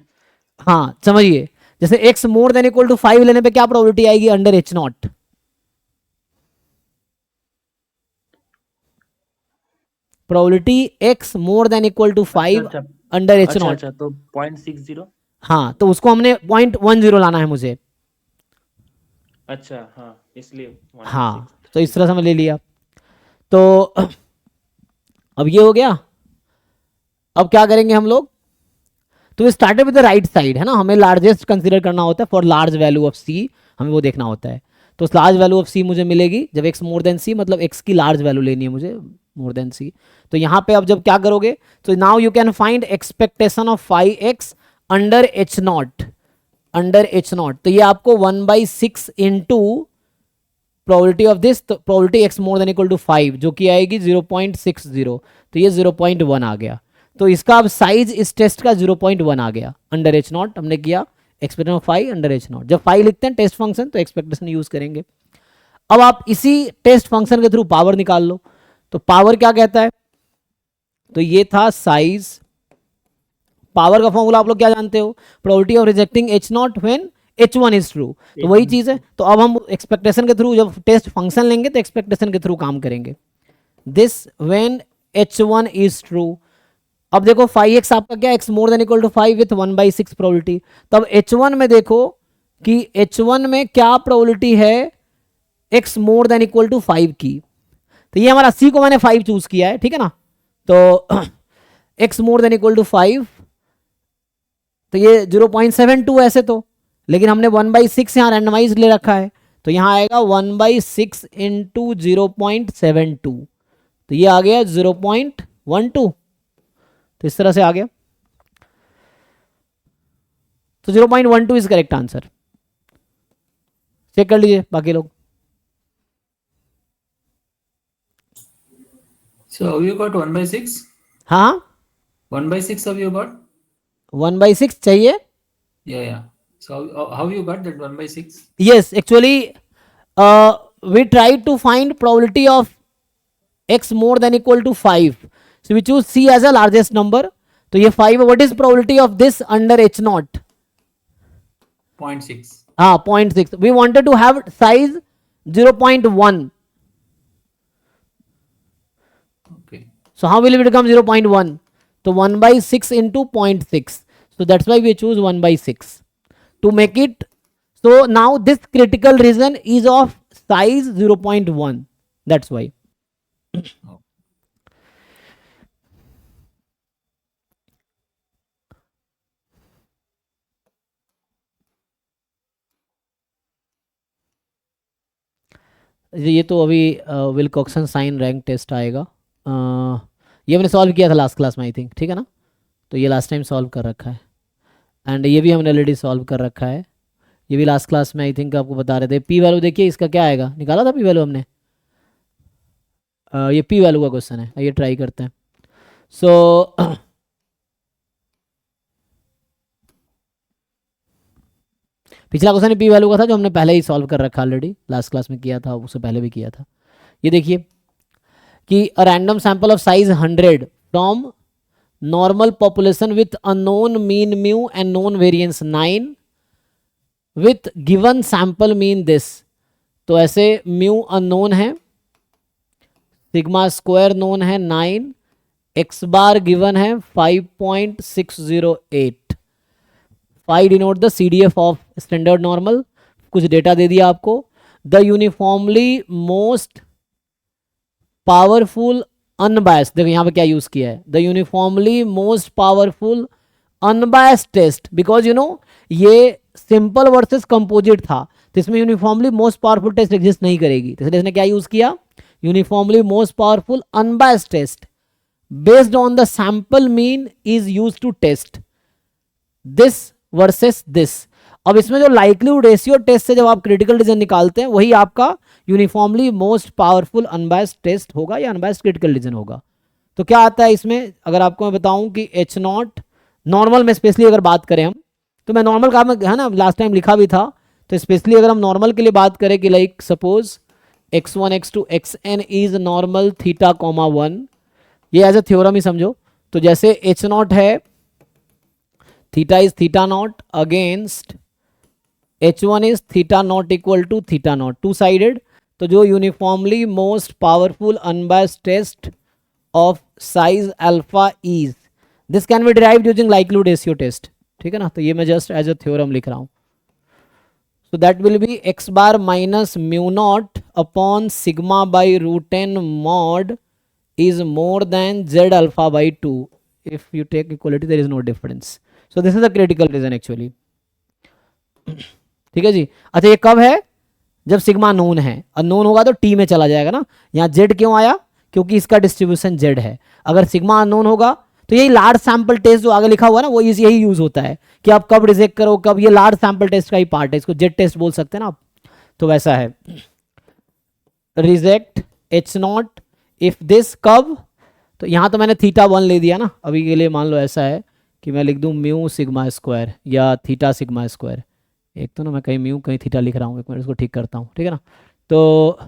A: हाँ समझिए, जैसे x more than equal to 5 लेने पे क्या प्रोबेबिलिटी आएगी, under h not, probability x more than equal to 5 under h not.
E: अच्छा तो 0.60।
A: हाँ तो उसको हमने 0.10 लाना है मुझे।
E: अच्छा हाँ इसलिए
A: हाँ तो इस तरह से हमने ले लिया। तो अब ये हो गया। अब क्या करेंगे हम लोग, तो started with the right side, है ना, हमें लार्जेस्ट कंसीडर करना होता है for large value of c, हमें वो देखना होता है। तो लार्ज वैल्यू ऑफ c मुझे मिलेगी जब x मोर देन c, मतलब x की लार्ज वैल्यू लेनी है मुझे मोर देन c। तो यहाँ पे अब जब क्या करोगे, तो now you can find expectation of 5x under h not, under h not. तो ये आपको 1/6 इंटू प्रोबेबिलिटी ऑफ दिस, तो probability x more than equal to 5 जो कि आएगी 0.60, तो ये 0.1 आ गया। तो इसका अब साइज इस टेस्ट का 0.1 आ गया, अंडर h नॉट हमने किया, expectation of phi under h not. जब फाई लिखते हैं टेस्ट फंक्शन तो एक्सपेक्टेशन यूज करेंगे। अब आप इसी टेस्ट फंक्शन के थ्रू पावर निकाल लो। तो पावर क्या कहता है, तो ये था साइज। पावर का फॉर्मूला आप लोग क्या जानते हो, probability of rejecting H not when H1 is true. तो वही चीज है। तो अब हम एक्सपेक्टेशन के थ्रू जब टेस्ट फंक्शन लेंगे तो एक्सपेक्टेशन के थ्रू काम करेंगे। This when H1 is true. अब देखो फाइव एक्स आपका क्या, x more than equal to 5 with 1/6 probability. तब H1 में देखो कि H1 में क्या प्रोबेबिलिटी है x more than equal to 5 की। तो ये हमारा C को मैंने 5 चूज किया है, ठीक है ना। तो x more than equal to 5, तो ये 0.72 ऐसे तो, लेकिन हमने 1/6 यहाँ रैंडमाइज ले रखा है, तो यहाँ आएगा 1/6 इंटू 0.72, तो ये आ गया 0.12। तो इस तरह से आ गया। तो 0.12 इज करेक्ट आंसर। चेक कर लीजिए बाकी लोग।
G: So how you got 1/6?
A: हाँ
G: 1/6 have you got?
A: 1/6 चाहिए।
G: Yeah. So how you got that 1/6?
A: Yes, actually we tried to find probability of x more than equal to 5. So we choose C as a largest number. तो ये 5, what is probability of this under h naught?
G: 0.6.
A: हाँ 0.6. We wanted to have size 0.1.
G: Okay.
A: So how will it become 0.1? So 1/6 into 0.6. So that's why we choose 1/6 to make it. So now this critical region is of size 0.1. That's why. ये तो अभी विल्कॉक्सन sign rank test आएगा। ये मैंने solve किया था last class में I think, ठीक है ना। तो ये लास्ट टाइम सॉल्व कर रखा है, एंड ये भी हमने ऑलरेडी सॉल्व कर रखा है। ये भी लास्ट क्लास में आई थिंक आपको बता रहे थे। पी वैल्यू देखिए इसका क्या आएगा, निकाला था पी वैल्यू हमने। ये पी वैल्यू का क्वेश्चन है, ये ट्राई करते हैं। सो पिछला क्वेश्चन पी वैल्यू का था जो हमने पहले ही सॉल्व कर रखा ऑलरेडी, लास्ट क्लास में किया था, उससे पहले भी किया था। ये देखिए कि a random sample of size 100 from normal population with unknown mean mu and known variance 9 with given sample mean this. तो ऐसे म्यू अननोन है, सिग्मा स्क्वायर नोन है 9, एक्स बार गिवन है 5.608। Phi denote the CDF of standard normal. कुछ data दे दिया आपको। The uniformly most powerful unbiased, देखो यहाँ पे क्या यूज किया है, the uniformly most powerful unbiased test, because you know ये सिंपल वर्सेस कंपोजिट था, तो इसमें uniformly most powerful test exist नहीं करेगी, तो इसलिए इसने क्या यूज किया, uniformly most powerful unbiased test based on the sample mean is use to test this versus this. अब इसमें जो लाइक्लीहुड रेशियो टेस्ट से जब आप क्रिटिकल रीजन निकालते हैं वही आपका uniformly most powerful unbiased test होगा या अनबायस्ड क्रिटिकल रीजन होगा। तो क्या आता है इसमें, अगर आपको मैं बताऊं कि एच नॉट नॉर्मल में स्पेशली अगर बात करें हम, तो मैं नॉर्मल का है ना लास्ट टाइम लिखा भी था, तो स्पेशली अगर हम नॉर्मल के लिए बात करें कि like suppose x1 x2 xn is normal theta comma 1, ये एज ए थ्योरम ही समझो। तो जैसे एच नॉट है, theta is theta not against h1 is theta not equal to theta not, two sided. तो जो uniformly most powerful unbiased test of size alpha is, this can be derived using likelihood ratio test, ठीक है ना। तो ये मैं just as a theorem लिख रहा हूं। So that will be x bar minus mu naught upon sigma by root n mod is more than z alpha by 2. If you take equality, there is no difference. So this is the critical reason actually. ठीक है जी। अच्छा ये कब है, जब sigma known है, unknown होगा तो टी में चला जाएगा ना। यहाँ जेड क्यों आया, क्योंकि इसका डिस्ट्रीब्यूशन जेड है। अगर सिग्मा अननोन होगा तो यही लार्ज सैंपल टेस्ट जो आगे लिखा हुआ है ना, वो यही यूज होता है कि आप कब रिजेक्ट करो कब, ये लार्ज सैंपल टेस्ट का ही पार्ट है, इसको जेड टेस्ट बोल सकते हैं ना आप। तो वैसा है reject H not if this कब, तो यहां तो मैंने थीटा 1 ले दिया ना अभी के लिए, मान लो ऐसा है कि मैं लिख दूं म्यू सिग्मा स्क्वायर या थीटा सिग्मा स्क्वायर। एक तो ना मैं कहीं म्यू कहीं थीटा लिख रहा हूँ, एक मिनट इसको ठीक करता हूँ, ठीक है ना। तो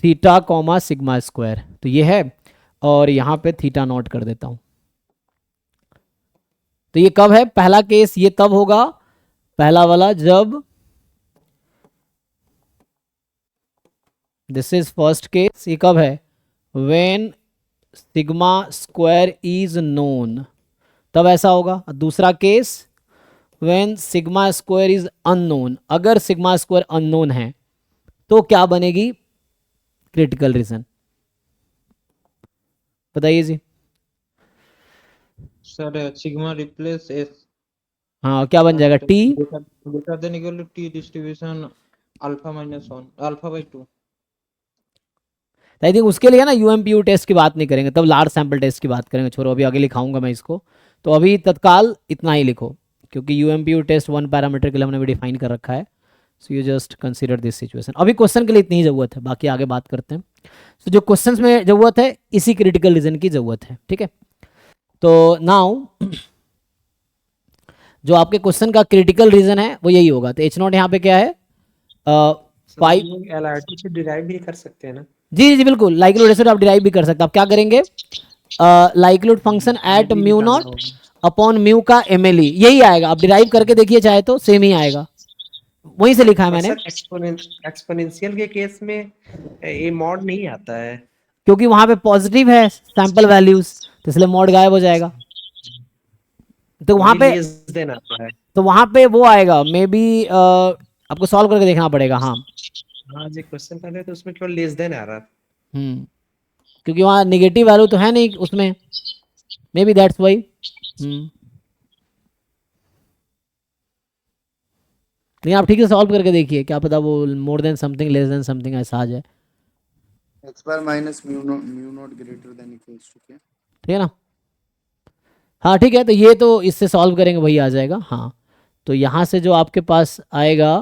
A: थीटा कॉमा सिग्मा स्क्वायर तो ये है, और यहाँ पे थीटा नॉट कर देता हूँ। तो ये कब है पहला केस, ये तब होगा पहला वाला जब, दिस इज फर्स्ट केस, ये कब है, when sigma square is known, तब ऐसा होगा। और दूसरा case when sigma square is unknown, अगर सिग्मा स्क्वायर अननोन है तो क्या बनेगी, क्रिटिकल रीजन। बताइए जी।
B: सर सिग्मा रिप्लेस एस
A: हाँ क्या बन जाएगा, t
B: greater than equal to t distribution alpha minus 1 alpha by 2।
A: I think उसके लिए ना यूएमपीयू टेस्ट की बात नहीं करेंगे, तब लार्ज सैंपल टेस्ट की बात करेंगे। छोड़ो अभी आगे लिखाऊंगा मैं इसको, तो अभी तत्काल इतना ही लिखो, क्योंकि यूएमपीयू टेस्ट 1 पैरामीटर के लिए हमने भी डिफाइन कर रखा है। So you just consider this situation. अभी क्वेश्चन के लिए इतनी ही जरूरत है, बाकी आगे बात करते हैं। तो जो क्वेश्चंस में जरूरत है इसी क्रिटिकल रीजन की जरूरत है, ठीक है। तो नाउ जो आपके क्वेश्चन का क्रिटिकल रीजन है वो यही होगा। तो एच नॉट यहाँ पे क्या है, फाइव,
D: एलआरटी से डिराइव भी कर सकते हैं ना?
A: जी जी बिल्कुल, लाइक्लीहुड एसिड आप डिराइव भी कर सकते हैं। आप क्या करेंगे, likelihood function eight mu naught upon mu का एमएलई, यही आएगा। आप डिराइव करके देखिए चाहे तो सेम ही आएगा, वहीं से लिखा है मैंने।
D: एक्सपोनेंशियल के केस में ये मॉड नहीं आता है,
A: क्योंकि वहां पे पॉजिटिव है सैंपल वैल्यूज, तो इसलिए मॉड गायब हो जाएगा। तो वहां पे
D: देन आता है।
A: तो वहां पे वो आएगा मे बी, आपको सॉल्व करके देखना पड़ेगा। हाँ
D: हाँ जी, क्वेश्चन कर रहे थे उसमें केवल लेस देन आ रहा है।
A: क्योंकि वहां नेगेटिव वैल्यू तो है नहीं उसमें, मे बी दैट्स वाई। लेकिन आप ठीक से सॉल्व करके देखिए, क्या पता वो more than something less than something ऐसा आ जाए,
H: x bar minus mu not greater than equals to क्या,
A: ठीक है ना। हाँ ठीक है, तो ये तो इससे सॉल्व करेंगे वही आ जाएगा। हाँ तो यहाँ से जो आपके पास आएगा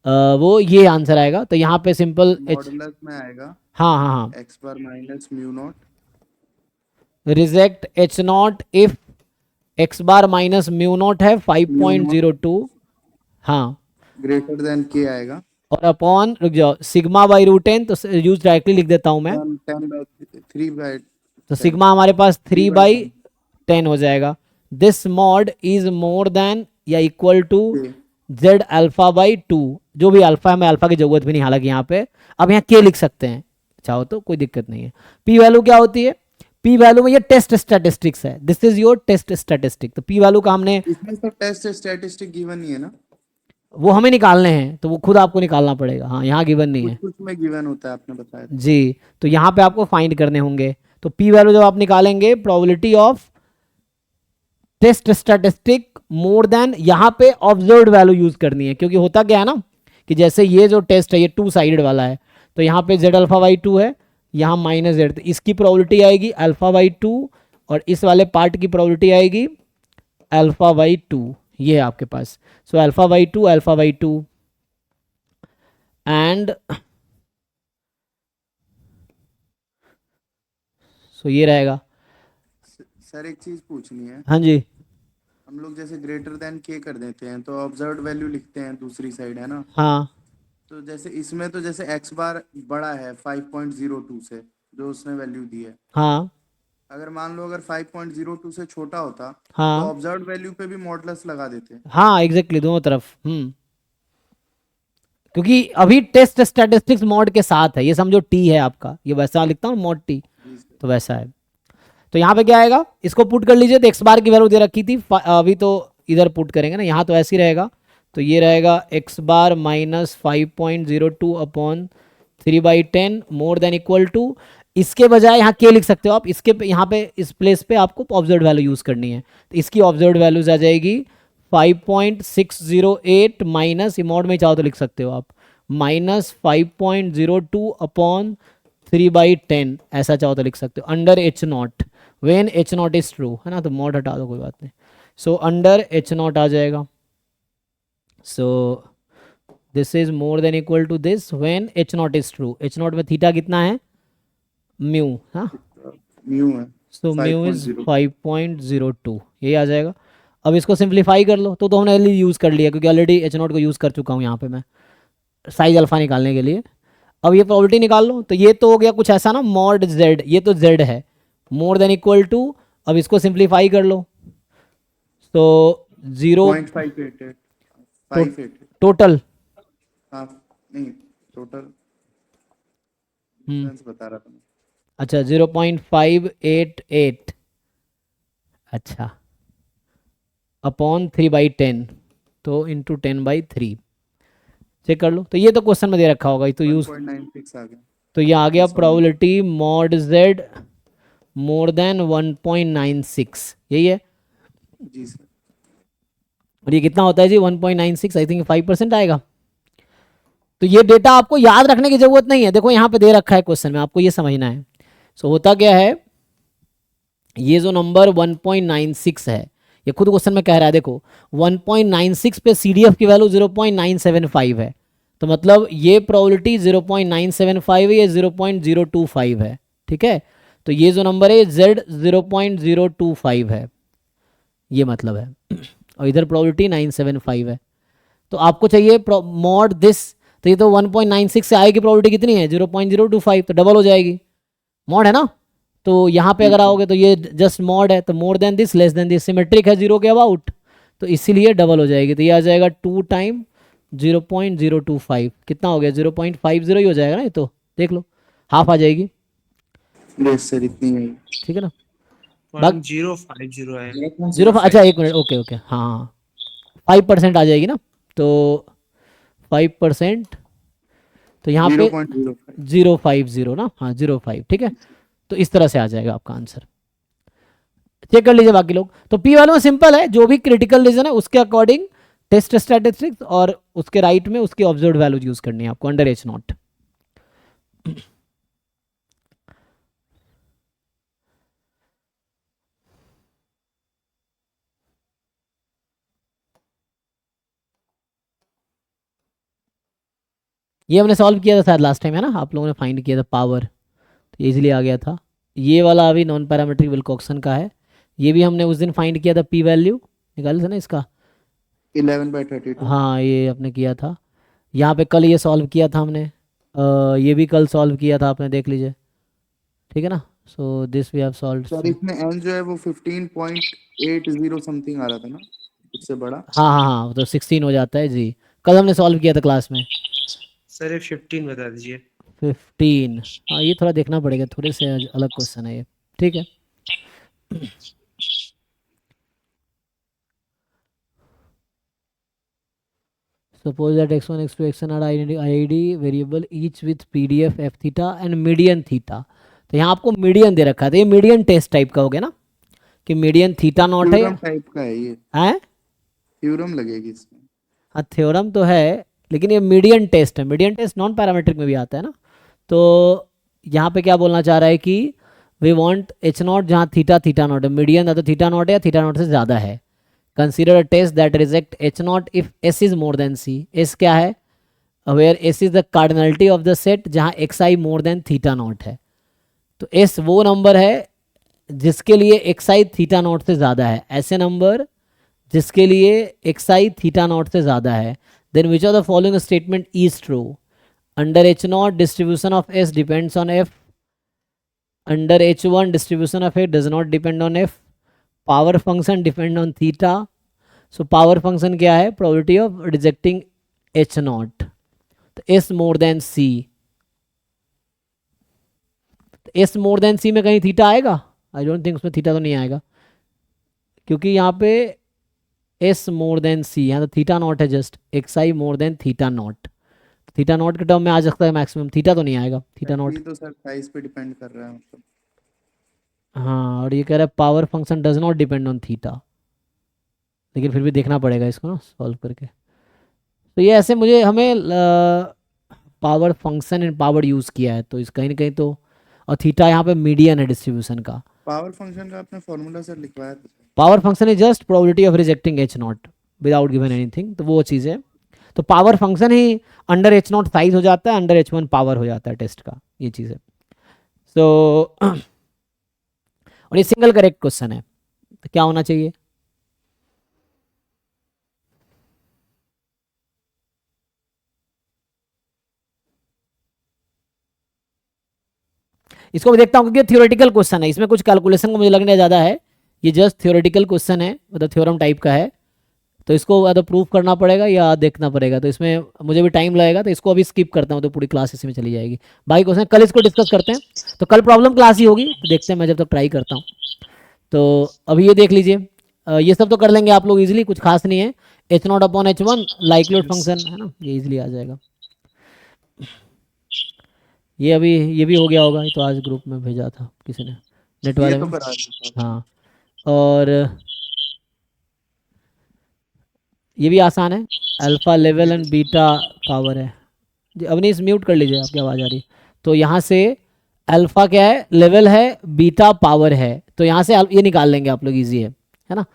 A: वो ये आंसर आएगा। तो यहाँ पे सिंपल
H: मॉडुलस में आएगा।
A: हाँ हाँ हाँ,
H: x bar minus mu not
A: reject H not if x bar minus mu not है 5.02, हाँ
H: ग्रेटर देन k आएगा,
A: और अपॉन, रुक जाओ, सिग्मा बाई रूट 10, तो यूज डायरेक्टली लिख देता हूँ मैं।
H: 3 बाय
A: तो सिग्मा हमारे पास 3/10 हो जाएगा। This mod is more than या equal to z alpha by 2, जो भी अल्फा है, मैं अल्फा की जरूरत भी नहीं हालांकि यहाँ पे। अब यहाँ k लिख सकते हैं चाहो तो, कोई दिक्कत नहीं है। p वैल्यू क्या होती है, p वैल्यू में ये टेस्ट स्टैटिस्टिक्स है, this is your test statistic. तो p वैल्यू का हमने,
H: इसमें तो टेस्ट स्टैटिस्टिक गिवन नहीं है ना,
A: वो हमें निकालने हैं, तो वो खुद आपको निकालना पड़ेगा। हाँ यहाँ गिवन नहीं है
H: कुछ में गिवन होता है, आपने बताया था।
A: जी, तो यहाँ पे आपको फाइंड करने होंगे। तो p वैल्यू जब आप निकालेंगे, probability of test statistic more than, यहाँ पे ऑब्जर्व्ड वैल्यू यूज करनी है। क्योंकि होता क्या है ना कि जैसे ये जो टेस्ट है ये 2 साइडेड वाला है, तो यहाँ पे z अल्फा बाई 2 है, यहाँ माइनस z, तो इसकी प्रोबेबिलिटी आएगी अल्फा बाई 2, और इस वाले पार्ट की प्रोबेबिलिटी आएगी अल्फा बाई 2। ये है आपके पास। So alpha by 2 alpha by 2 and so ये रहेगा।
H: सर एक चीज पूछनी है,
A: हाँ जी,
H: हम लोग जैसे ग्रेटर देन k कर देते हैं तो ऑब्जर्व्ड वैल्यू लिखते हैं दूसरी साइड, है ना।
A: हाँ
H: तो जैसे इसमें तो जैसे x बार बड़ा है 5.02 से, जो उसने वैल्यू दी है,
A: हाँ
H: अगर मान लो अगर 5.02 से छोटा होता तो
A: हाँ
H: ऑब्जर्व्ड वैल्यू पे भी मॉडुलस लगा देते।
A: हाँ एग्जैक्टली, दोनों तरफ। क्योंकि अभी टेस्ट स्टैटिस्टिक्स मॉड के साथ है, ये समझो टी है आपका, ये वैसा लिखता हूँ मॉड टी, तो वैसा है। तो यहाँ पे क्या आएगा, इसको पुट कर लीजिए। तो एक्स बार की वैल्यू दे रखी थी, अभी तो इधर पुट करेंगे ना, यहाँ तो ऐसे ही रहेगा। तो ये रहेगा x bar minus 5.02 upon 3/10 more than equal to, इसके बजाय यहाँ के लिख सकते हो आप, इसके यहाँ पे इस प्लेस पे आपको ऑब्जर्व्ड वैल्यू यूज करनी है। तो इसकी ऑब्जर्व्ड वैल्यूज आ जाएगी 5.608 माइनस, मॉड में चाहो तो लिख सकते हो आप, माइनस 5.02 अपॉन 3/10, ऐसा चाहो तो लिख सकते हो, under h not when h not is true, है ना। तो मॉड हटा दो, कोई बात नहीं। सो अंडर एच नॉट आ जाएगा। So this is more than equal to this when h not is true. H not में थीटा कितना है, म्यू, हाँ
H: म्यू है,
A: सो म्यू इज
H: 5.02
A: 5.02, ये आ जाएगा। अब इसको सिंप्लीफाई कर लो, तो हमने ऑलरेडी यूज़ कर लिया, क्योंकि ऑलरेडी एच नॉट को यूज़ कर चुका हूँ यहाँ पे मैं साइज अल्फा निकालने के लिए। अब ये प्रोबेबिलिटी निकाल लो, तो ये तो हो गया कुछ ऐसा ना, मॉड जेड, ये तो जेड है, मोर देन इक्वल टू, अब इसको सिंप्लीफाई कर लो, तो
H: 0.588 588
A: टोटल,
H: हाँ नहीं टोटल बता रहा था मैं।
A: अच्छा 0.588, अच्छा अपॉन 3/10, तो इंटू 10/3, चेक कर लो। तो ये तो क्वेश्चन में दे रखा होगा, ये तो यूज,
H: 1.96 आ गया।
A: तो ये आ गया probability mod Z more than 1.96, यही है।
H: जी सर।
A: और ये कितना होता है जी 1.96, आई थिंक 5% आएगा। तो ये डेटा आपको याद रखने की जरूरत नहीं है, देखो यहाँ पे दे रखा है क्वेश्चन में, आपको ये समझना है। सो होता क्या है, ये जो नंबर 1.96 है, ये खुद क्वेश्चन में कह रहा है, देखो 1.96 पे CDF की वैल्यू 0.975 है, तो मतलब ये प्रोबेबिलिटी 0.975 है, ये 0.025 है, ठीक है। तो ये जो नंबर है Z 0.025 है, ये मतलब है, और इधर प्रोबेबिलिटी 975 है। तो आपको चाहिए मॉड दिस, तो ये तो 1.96 से आएगी प्रोबेबिलिटी कितनी है 0.025, तो डबल हो जाएगी, मॉड है ना। तो यहाँ पे अगर आओगे तो ये जस्ट मॉड है, तो more then this less than this, symmetric है जीरो के अबाउट, तो इसीलिए डबल हो जाएगी। तो ये आ जाएगा 2 टाइम 0.025, कितना हो गया 0.50 ही हो जाएगा ना, ये तो देख लो हाफ आ जाएगी,
H: यस सर इतनी है।
A: ठीक है ना।
D: 1050 है।
A: 0, अच्छा एक मिनट, ओके ओके, हाँ 5% आ जाएगी ना, तो 5%, तो यहाँ पे 0.050 ना, हाँ 0.5, ठीक है। तो इस तरह से आ जाएगा आपका आंसर, चेक कर लीजिए बाकी लोग। तो पी वालों में सिंपल है, जो भी क्रिटिकल रीजन है उसके अकॉर्डिंग टेस्ट स्टैटिस्टिक्स, और उसके राइट में उसकी ऑब्जर्व्ड वैल्यू यूज करनी है आपको अंडर एच नॉट। ये हमने सॉल्व किया था शायद लास्ट टाइम, है ना, आप लोगों ने फाइंड किया था पावर, तो इजीली आ गया था। ये वाला अभी नॉन पैरामेट्रिक विल्कोक्सन का है, ये भी हमने उस दिन फाइंड किया था, पी वैल्यू निकाले थे ना इसका,
H: 11/32।
A: हाँ ये आपने किया था। यहाँ पे कल ये सॉल्व किया था हमने, ये भी कल सॉल्व किया था आपने, देख लीजिए, ठीक है ना। So this we have solved.
H: Sir इसमें n जो है वो 15.80 समथिंग आ रहा था ना, उससे बड़ा।
A: हाँ हाँ हाँ, तो 16 हो जाता है जी, कल हमने सॉल्व किया था क्लास में।
D: सर ये 15 बता दीजिए।
A: 15, हाँ ये थोड़ा देखना पड़ेगा, थोड़े से अलग क्वेश्चन है ये, ठीक है। Suppose that x1, x2, xn are id variable each with PDF f theta and median theta। तो यहाँ आपको मीडियन दे रखा था, ये मीडियन टेस्ट टाइप का हो गया ना, कि मीडियन थीटा नॉट है,
H: थ्योरम टाइप का है ये,
A: हैं,
H: थ्योरम लगेगी इसमें।
A: हाँ थ्योरम तो है, लेकिन ये मीडियन टेस्ट है, मीडियन टेस्ट नॉन पैरामेट्रिक में भी आता है ना। तो यहाँ पे क्या बोलना चाह रहा है कि वी वांट एच नॉट जहाँ थीटा थीटा नॉट है, मीडियन या तो थीटा नॉट है या थीटा नॉट से ज़्यादा है। Consider a test that reject H not if S is more than C. S क्या है, where S is the cardinality of the set जहाँ X I more than theta naught है। तो एस वो number है जिसके लिए एक्स आई theta naught से ज़्यादा है, ऐसे नंबर जिसके लिए एक्स आई थीटा नॉट से ज़्यादा है। Then which of the following statement is true, under h not distribution of s depends on f, under h one distribution of a does not depend on f, power function depend on theta. So power function क्या है, probability of rejecting H not, तो s more than c, तो s more than c में कहीं theta आएगा, I don't think उसमें theta तो नहीं आएगा, क्योंकि यहाँ पे एस मोर देन सी, यहाँ तो थीटा नॉट है just, x I more than theta not, theta naught के टर्म में आ सकता है मैक्सिमम, थीटा तो नहीं आएगा, थीटा नॉट
H: तो सर साइज पे डिपेंड कर रहा है मतलब।
A: हाँ, और ये कह रहा है power function does not depend on theta, लेकिन फिर भी देखना पड़ेगा इसको ना सॉल्व करके। तो ये ऐसे मुझे हमें power function and power use किया है, तो इस कहीं ना कहीं तो, और थीटा यहाँ पे मीडियन है डिस्ट्रीब्यूशन का।
H: पावर फंक्शन का आपने फॉर्मूला सर लिखवाया था।
A: Power function is just probability of rejecting H not without given anything, तो वो चीज़ है। तो power function he under h not size हो जाता है, अंडर एच वन पावर हो जाता है टेस्ट का, ये चीज़ है। सो और ये सिंगल करेक्ट क्वेश्चन है, तो क्या होना चाहिए? इसको भी देखता हूँ क्योंकि थियोरेटिकल क्वेश्चन है, इसमें कुछ कैलकुलेशन को मुझे लगने ज़्यादा है, ये जस्ट थियोरेटिकल क्वेश्चन है, मतलब थ्योरम टाइप का है, तो इसको या तो प्रूफ करना पड़ेगा या देखना पड़ेगा, तो इसमें मुझे भी टाइम लगेगा, तो इसको अभी स्किप करता हूँ, तो पूरी क्लास इसी में चली जाएगी। बाकी क्वेश्चन कल इसको डिस्कस करते हैं, तो कल प्रॉब्लम क्लास ही होगी, तो देखते हैं, मैं जब तक ट्राई करता हूँ। तो अभी ये देख लीजिए, ये सब तो कर लेंगे आप लोग इजीली, कुछ खास नहीं है। H0 upon H1 likelihood function है ना, ये इजीली आ जाएगा। ये अभी ये भी हो गया होगा, ये तो आज ग्रुप में भेजा था किसी ने नेट वाले
H: ये तो
A: में।
H: करा देता हूँ।
A: हाँ, और ये भी आसान है, alpha level and beta power है जी। अवनीश म्यूट कर लीजिए, आपकी आवाज़ आ रही। तो यहाँ से अल्फा क्या है, लेवल है, बीटा पावर है, तो यहाँ से ये निकाल लेंगे आप लोग, इजी है ना।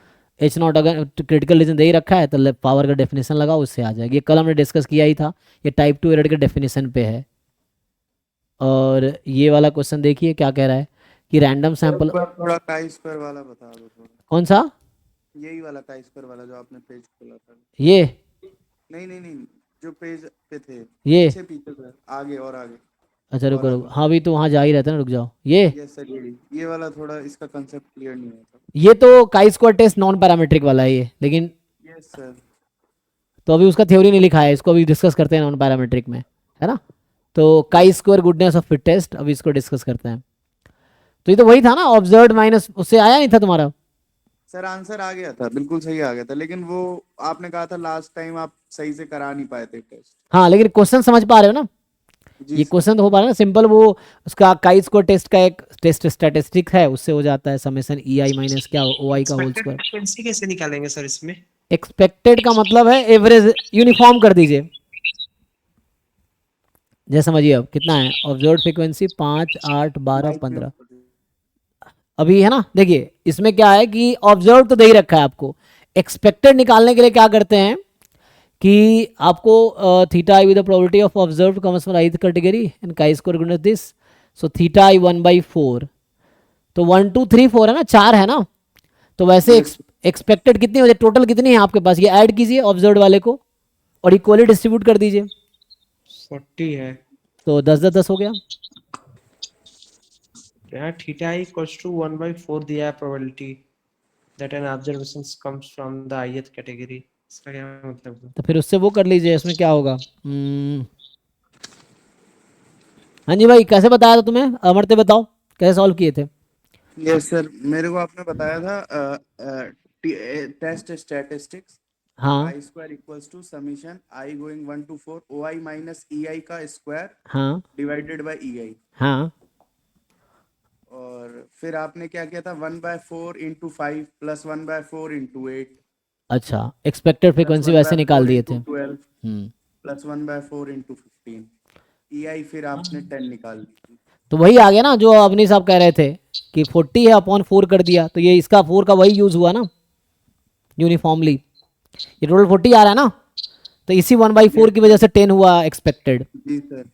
A: H0 अगर क्रिटिकल रीजन दे ही रखा है तो पावर का डेफिनेशन लगाओ, उससे आ जाएगी। ये कल हमने डिस्कस किया ही था, ये टाइप 2 एरर के डेफिनेशन पे है। और ये वाला क्वेश्चन देखिए क्या कह रहा है कि रैंडम सैंपल,
H: थोड़ा काई स्क्वायर वाला बता दो थोड़ा।
A: कौन सा?
H: यही वाला काई स्क्वायर वाला जो आपने पेज खोला था।
A: ये
H: नहीं, जो पेज पे थे,
A: ये
H: पीछे से आगे और आगे।
A: अच्छा रुको रुको, हाँ अभी तो वहाँ जा ही रहता है ना, रुक जाओ।
H: यस सर, ये वाला थोड़ा इसका कंसेप्ट क्लियर नहीं है।
A: ये तो chi square test non parametric वाला है ये, लेकिन
H: यस सर।
A: तो अभी उसका थ्योरी नहीं लिखा है, इसको अभी डिस्कस करते हैं नॉन पैरामीट्रिक में, है ना। तो chi square goodness of fit test, अभी इसको डिस्कस करते हैं। तो ये तो वही था ना, ऑब्जर्व्ड माइनस, उससे आया नहीं था तुम्हारा?
H: सर आंसर आ गया था, बिल्कुल सही आ गया था, लेकिन वो आपने कहा था लास्ट टाइम आप सही से करा नहीं पाए थे टेस्ट।
A: हाँ, लेकिन क्वेश्चन समझ पा रहे हो ना, ये क्वेश्चन तो हो पा रहा है ना सिंपल। वो उसका काई स्क्वायर टेस्ट का एक टेस्ट स्टैटिस्टिक है, उससे हो जाता है समेशन EI माइनस क्या OI का होल स्क्वायर।
D: फ्रीक्वेंसी कैसे निकालेंगे सर इसमें?
A: एक्सपेक्टेड का मतलब है एवरेज, यूनिफॉर्म कर दीजिए। जैसे समझिए अब कितना है, ऑब्जर्व फ्रीक्वेंसी 5, 8, 12, 15 अभी है ना। देखिए इसमें क्या है कि ऑब्जर्व तो दे ही रखा है आपको, एक्सपेक्टेड निकालने के लिए क्या करते हैं कि आपको theta I with the probability of observed comes from ith category and chi square गुणित दिस, सो थीटा आई 1/4, तो 1 2 3 4 है ना, 4 है ना। तो वैसे एक्सपेक्टेड कितनी हो जाए, टोटल कितनी है आपके पास, ये ऐड कीजिए ऑब्जर्व्ड वाले को और इक्वली डिस्ट्रीब्यूट कर दीजिए।
D: 40 है
A: तो 10 10 10 हो गया।
D: यहाँ थीटा आई इक्वल्स टू 1/4 दिया है probability that an observation comes from the ith category. इसका क्या मतलब है?
A: तो फिर उससे वो कर लीजिए, इसमें क्या होगा। हाँ जी भाई, कैसे बताया था तुम्हें, अमरते बताओ कैसे सॉल्व किए थे।
H: यस सर, मेरे को आपने बताया था टेस्ट स्टैटिस्टिक्स,
A: हाँ
H: i square equals to summation i going 1 to 4 OI minus EI का स्क्वायर
A: हाँ
H: डिवाइडेड बाय EI।
A: हाँ,
H: और फिर आपने क्या किया था, 1/4 into 5 प्लस 1/4 into 8
A: अच्छा एक्सपेक्टेड फ्रीक्वेंसी वैसे निकाल दिए थे।
H: 12 प्लस 1/4 into 15 EI, फिर आपने 10 निकाल ली।
A: तो वही आ गया ना जो अवनी साहब कह रहे थे कि 40 है अपॉन 4 कर दिया, तो ये इसका 4 का वही यूज हुआ ना यूनिफॉर्मली, ये टोटल 40 आ रहा है ना, तो इसी 1/4 की वजह से 10 हुआ एक्सपेक्टेड।
H: जी सर।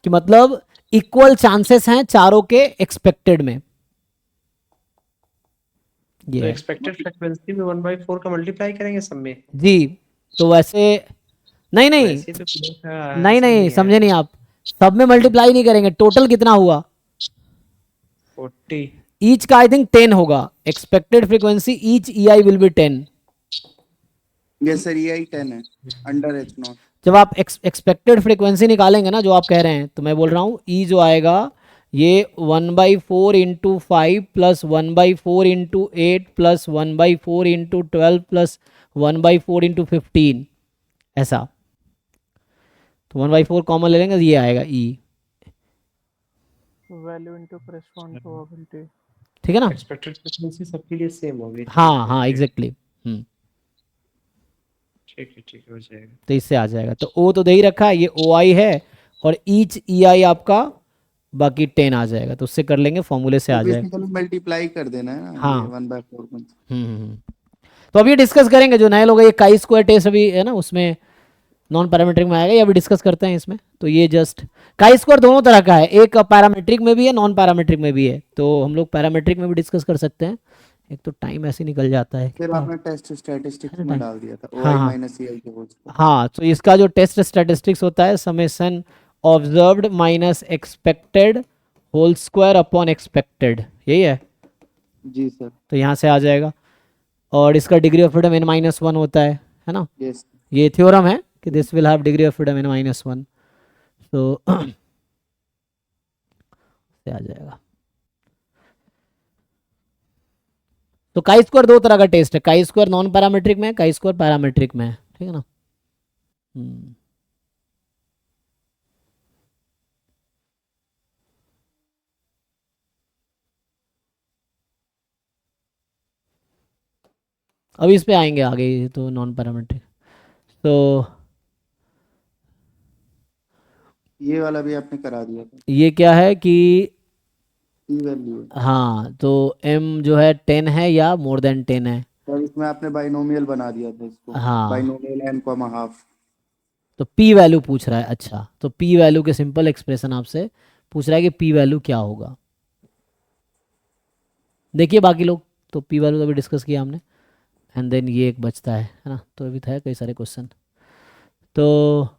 A: कि मतलब इक्वल चांसेस हैं चारों के एक्सपेक्टेड में,
D: तो
A: ये
D: एक्सपेक्टेड फ्रीक्वेंसी में 1/4 का मल्टीप्लाई करेंगे सब में।
A: जी। तो वैसे नहीं नहीं
D: वैसे तो
A: नहीं नहीं, समझे नहीं आप, सब में मल्टीप्लाई नहीं करेंगे, टोटल कितना हुआ
D: 40
A: ईच का आई थिंक 10 होगा, expected frequency each EI will be 10।
H: Yes sir, EI 10 है अंडर H0।
A: जब आप एक्सपेक्टेड फ्रीक्वेंसी निकालेंगे ना जो आप कह रहे हैं, तो मैं बोल रहा हूँ E जो आएगा ये 1/4 into 5 plus 1/4 into 8 plus 1/4 into 12 plus 1/4 into 15, ऐसा। तो 1/4 कॉमन ले लेंगे, ये आएगा E,
F: value into corresponding probability.
A: ठीक है ना।
D: एक्सपेक्टेड फ्रीक्वेंसी सबके लिए सेम होगी।
A: हाँ हाँ एग्जैक्टली।
D: ठीक है हो जाएगा।
A: तो इससे आ जाएगा, तो O तो दे ही रखा है, ये OI है और ईच EI आपका बाकी 10 आ जाएगा, तो उससे कर लेंगे, फॉर्मूले से आ जाएगा।
H: बेसिकली मल्टीप्लाई कर देना है ना,
A: हाँ।
H: 1/4 को।
A: तो अभी डिस्कस करेंगे जो नए लोग हैं, ये काई स्क्वायर टेस्ट अभी है ना, उसमें नॉन पैरामीट्रिक में आएगा, ये अभी डिस्कस करते हैं इसमें। तो ये जस्ट काई स्क्वायर दोनों तरह का है, एक पैरामीट्रिक में भी है, नॉन पैरामीट्रिक में भी है, तो हम लोग पैरामीट्रिक में भी डिस्कस कर सकते हैं। एक तो टाइम ऐसे निकल जाता है
H: फिर
A: कितना
H: आपने टेस्ट स्टैटिस्टिक्स
A: है
H: में
A: टाइम।
H: डाल दिया था
A: हाँ
H: OI
A: हाँ
H: माइनस CI के होल स्क्वायर।
A: हाँ, तो इसका जो टेस्ट स्टैटिस्टिक्स होता है summation observed minus expected whole square upon expected, यही है।
H: जी सर।
A: तो यहाँ से आ जाएगा, और इसका डिग्री ऑफ फ्रीडम n-1 होता है ना।
H: यस।
A: ये थ्योरम है कि this will have degree of freedom n-1, तो से आ जाएगा। तो काई स्क्वायर दो तरह का टेस्ट है, काई स्क्वायर नॉन पैरामीट्रिक में है, काई स्क्वायर पैरामीट्रिक में है, ठीक है ना। अभी इस पे आएंगे आगे, ये तो नॉन पैरामीट्रिक। तो
H: ये वाला भी आपने करा दिया था,
A: ये क्या है कि
H: P वैल्यू है।
A: हाँ, तो m जो है 10 है या मोर देन 10 है।
H: सर इसमें आपने बाइनोमियल बना दिया था इसको,
A: हाँ,
H: बाइनोमियल n, हाफ।
A: तो p वैल्यू पूछ रहा है। अच्छा, तो p वैल्यू के सिंपल एक्सप्रेशन आपसे पूछ रहा है कि p वैल्यू क्या होगा। देखिए बाकी लोग, तो p वैल्यू तो अभी डिस्कस किया हमने, एंड देन ये एक बचता है ना। तो अभी था कई सारे क्वेश्चन। तो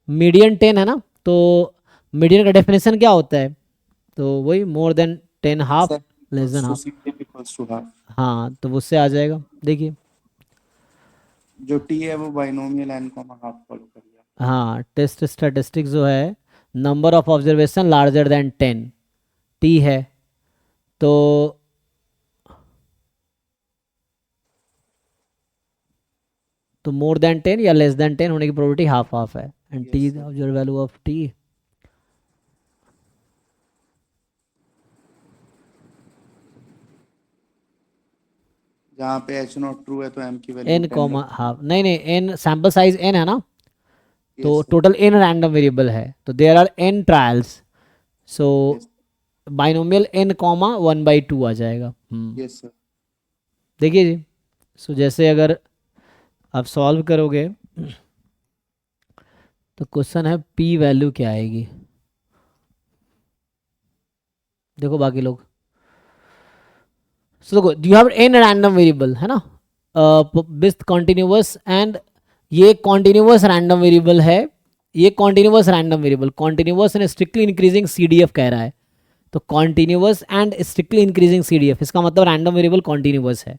A: मीडियन 10 है ना, तो मीडियन का डेफिनेशन क्या होता है, तो वही more than 10 half less than half.
H: Equals to half.
A: हाँ, तो उससे आ जाएगा। देखिए
H: जो T है वो बाइनोमियल n, हाफ फॉलो कर लिया।
A: हाँ, टेस्ट स्टैटिस्टिक्स जो है number of observation larger than 10 t है, तो मोर देन 10 या लेस देन 10 होने की प्रोबेबिलिटी हाफ हाफ है, and
H: Yes,
A: t is
H: sir.
A: Observe value of t।
H: जहाँ पे H0 ट्रू है तो m की वैल्यू
A: n
H: 10
A: कॉमा
H: रखो।
A: हाफ, नहीं नहीं, n सैम्पल साइज n है ना, तो
H: Yes, sir.
A: Total n random variable है, तो there are n trials, so
H: Yes,
A: binomial n comma 1/2 आ जाएगा।
H: yes, sir.
A: देखिए जी, सो जैसे अगर आप सॉल्व करोगे तो क्वेश्चन है p वैल्यू क्या आएगी। देखो बाकी लोग, सो देखो you have n random variable है ना, विथ कॉन्टिन्यूअस, एंड ये कॉन्टिन्यूअस रैंडम वेरिएबल है, ये continuous random variable, continuous and strictly increasing CDF कह रहा है। तो continuous and strictly increasing CDF, इसका मतलब रैंडम वेरिएबल कॉन्टिन्यूअस है।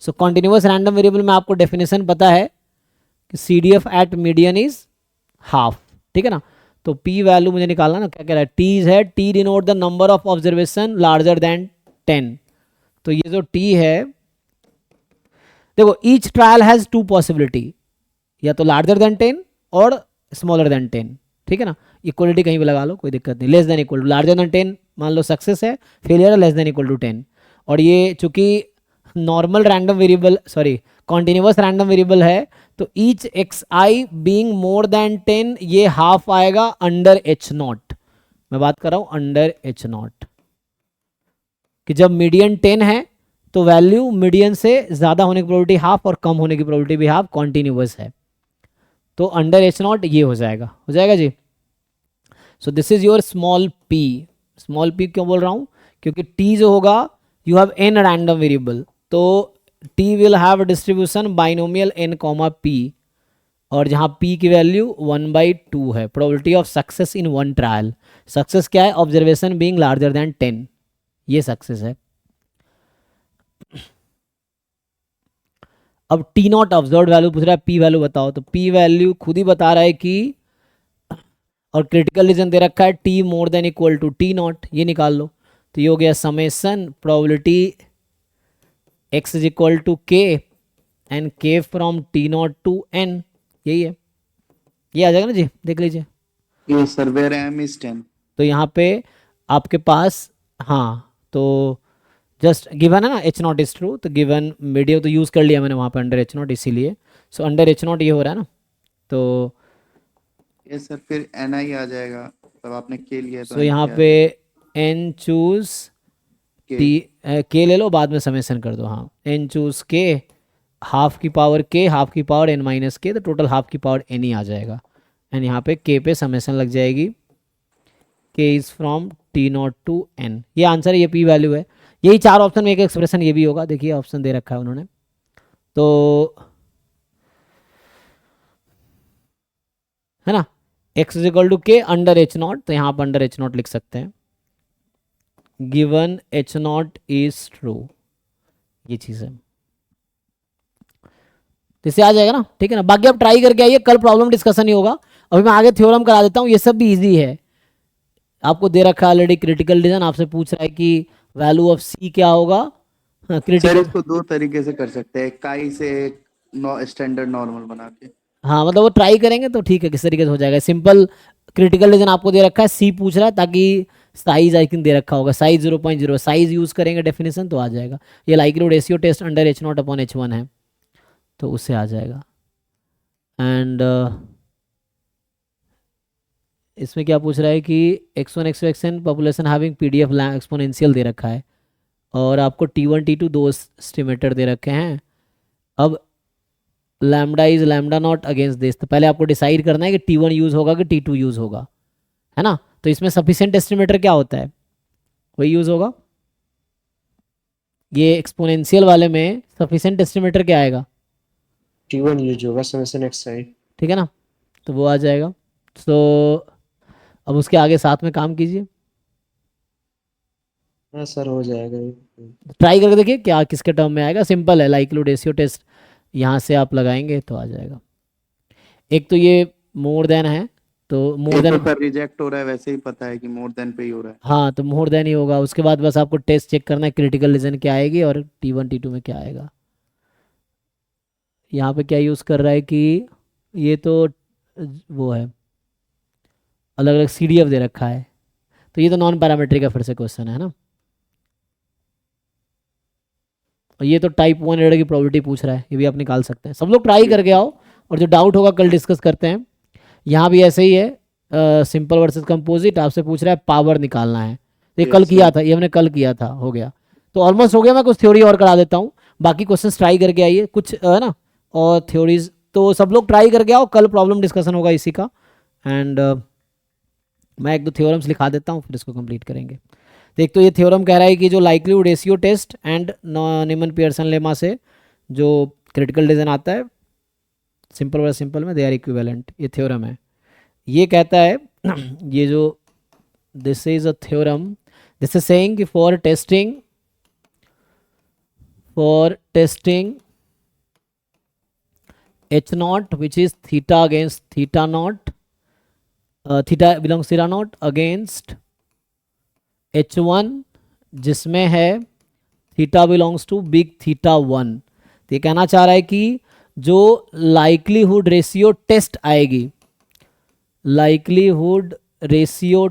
A: सो कॉन्टिन्यूअस रैंडम वेरिएबल में आपको डेफिनेशन पता है कि CDF at median is half, ठीक है ना। तो p वैल्यू मुझे निकालना ना, क्या कह रहा है, t है, t denote the number of observation larger than 10। तो ये जो t है, देखो ईच ट्रायल हैज 2 पॉसिबिलिटी, या तो लार्जर देन 10 और स्मॉलर देन 10, ठीक है ना। इक्वलिटी कहीं भी लगा लो, कोई दिक्कत नहीं। Less than equal to, larger than 10 मान लो सक्सेस है, फेलियर है, लेस देन इक्वल टू 10। और ये चूंकि normal random variable, sorry continuous random variable है, तो each xi being more than 10, ये हाफ आएगा अंडर h0। मैं बात कर रहा हूं अंडर h0, कि जब मीडियन 10 है तो वैल्यू मीडियन से ज़्यादा होने की प्रोबेबिलिटी हाफ और कम होने की प्रोबेबिलिटी भी हाफ, कॉन्टिन्यूअस है, तो अंडर h0 ये हो जाएगा जी। So this is your small p। Small p क्यों बोल रहा हूँ, क्योंकि t जो होगा, you have n random variable, तो t will have distribution binomial n comma p, और जहाँ p की वैल्यू 1/2 है। Probability of success in one trial, success क्या है, ऑब्जर्वेशन बीइंग लार्जर देन 10, ये सक्सेस है। अब टी नॉट ऑब्जर्व वैल्यू पूछ रहा है, p वैल्यू बताओ, तो p वैल्यू खुद ही बता रहा है कि, और क्रिटिकल रीजन दे रखा है t more than equal to t not, ये निकाल लो। तो ये हो गया summation probability x is equal to k and k from t not to n, यही है, ये आ जाएगा ना जी, देख लीजिए।
H: Yes, sir. Where m is 10.
A: तो यहाँ पे आपके पास, हाँ, तो जस्ट गिवन है ना एच नॉट इज ट्रू, तो गिवन मीडियम तो यूज़ कर लिया मैंने वहाँ पे अंडर एच नॉट, इसीलिए सो अंडर एच नॉट ये हो रहा है ना, तो
H: ये सर फिर एन आई आ जाएगा, तब आपने के लिया है तो
A: सो
H: NI
A: यहाँ
H: आ
A: पे
H: जाएगा।
A: एन चूज
H: के
A: टी के ले लो, बाद में समेसन कर दो। हाँ, एन चूज के हाफ की पावर के हाफ की पावर एन माइनस के, तो टोटल हाफ की पावर एन ही आ जाएगा। एंड यहाँ पे के पे समेसन लग जाएगी, k is from t not to n, ये आंसर है, ये पी वैल्यू है। यही चार ऑप्शन में एक एक्सप्रेशन ये भी होगा, देखिए ऑप्शन दे रखा है उन्होंने, तो है ना, एक्स इज इक्वल टू के अंडर एच नॉट, तो यहाँ पर अंडर एच नॉट लिख सकते हैं, given H not is true, ये चीज़ है, तो इससे आ जाएगा ना, ठीक है ना। बाकी आप ट्राई करके आइए, कल प्रॉब्लम डिस्कशन ही होगा, अभी मैं आगे थ्योरम करा देता हूँ, ये सब भी इजी है, आपको दे रखा है ऑलरेडी क्रिटिकल डिवीजन, आपसे पूछ रहा है कि वैल्यू ऑफ सी क्या होगा,
H: सर
A: क्रिटिकल,
H: इसको दो तरीके से कर सकते हैं, काई से एक स्टैंडर्ड नॉर्मल बना के।
A: हाँ मतलब वो ट्राई करेंगे तो ठीक है, किस तरीके से हो जाएगा। सिंपल क्रिटिकल डिवीजन आपको दे रखा है, सी पूछ रहा है, ताकि साइज आई थिंक दे रखा होगा, साइज 0.0, साइज यूज करेंगे डेफिनेशन तो आ जाएगा। ये likelihood ratio test under h not upon h one है, तो उससे आ जाएगा। एंड इसमें क्या पूछ रहा है कि x1 x2 xn population having PDF exponential दे रखा है, और आपको t1 t2 दो एस्टिमेटर दे रखे हैं। अब lambda is lambda naught against this, तो पहले आपको डिसाइड करना है कि t1 यूज होगा कि t2 यूज होगा, है ना। तो इसमें सफिशिएंट एस्टिमेटर क्या होता है, वही यूज होगा। ये एक्सपोनेंशियल वाले में सफिशिएंट एस्टिमेटर क्या आएगा,
D: T1 यूज होगा समेशन xi।
A: ठीक है ना, तो वो आ जाएगा। तो अब उसके आगे साथ में काम कीजिए,
D: हाँ सर हो जाएगा ये।
A: ट्राई करके देखिए क्या किसके टर्म में आएगा। सिंपल है, लाइक्लीहुड रेशियो टेस्ट यहाँ से आप लगाएंगे तो आ जाएगा। एक तो ये मोर देन है, तो मोर देन,
H: सर रिजेक्ट हो रहा है, वैसे ही पता है कि मोर देन पे ही हो रहा है।
A: हाँ तो मोर देन ही होगा। उसके बाद बस आपको टेस्ट चेक करना है क्रिटिकल रीजन क्या आएगी और t1 t2 में क्या आएगा। यहाँ पे क्या यूज़ कर रहा है कि ये तो वो है, अलग अलग CDF दे रखा है, तो ये तो नॉन पैरामेट्रिक का फिर से क्वेश्चन है ना। और ये तो टाइप 1 एरर की प्रोबेबिलिटी पूछ रहा है, ये भी आप निकाल सकते हैं। सब लोग ट्राई करके आओ, और जो डाउट होगा कल डिस्कस करते हैं। यहाँ भी ऐसे ही है, सिंपल वर्सेस कंपोजिट, आपसे पूछ रहा है पावर निकालना है, ये कल किया था, ये हमने कल किया था, हो गया तो ऑलमोस्ट हो गया। मैं कुछ थ्योरी और करा देता हूँ, बाकी क्वेश्चन ट्राई करके आइए कुछ, है ना, और थ्योरीज तो सब लोग ट्राई करके आओ, कल प्रॉब्लम डिस्कशन होगा इसी का। एंड मैं एक दो थ्योरम्स लिखा देता हूँ, फिर इसको कंप्लीट करेंगे। तो एक तो ये थ्योरम कह रहा है कि जो likelihood ratio test and Neyman Pearson lemma से जो क्रिटिकल डिवीजन आता है, सिंपल और सिंपल में दे आर इक्विवेलेंट, ये थ्योरम है। ये कहता है ये जो this is a theorem, this is saying कि for testing h0 which is theta against theta naught, theta belongs theta naught against h1 जिसमें है theta belongs to big theta 1। तो ये कहना चाह रहा है कि जो लाइक्लीहुड रेशियो टेस्ट आएगी, likelihood ratio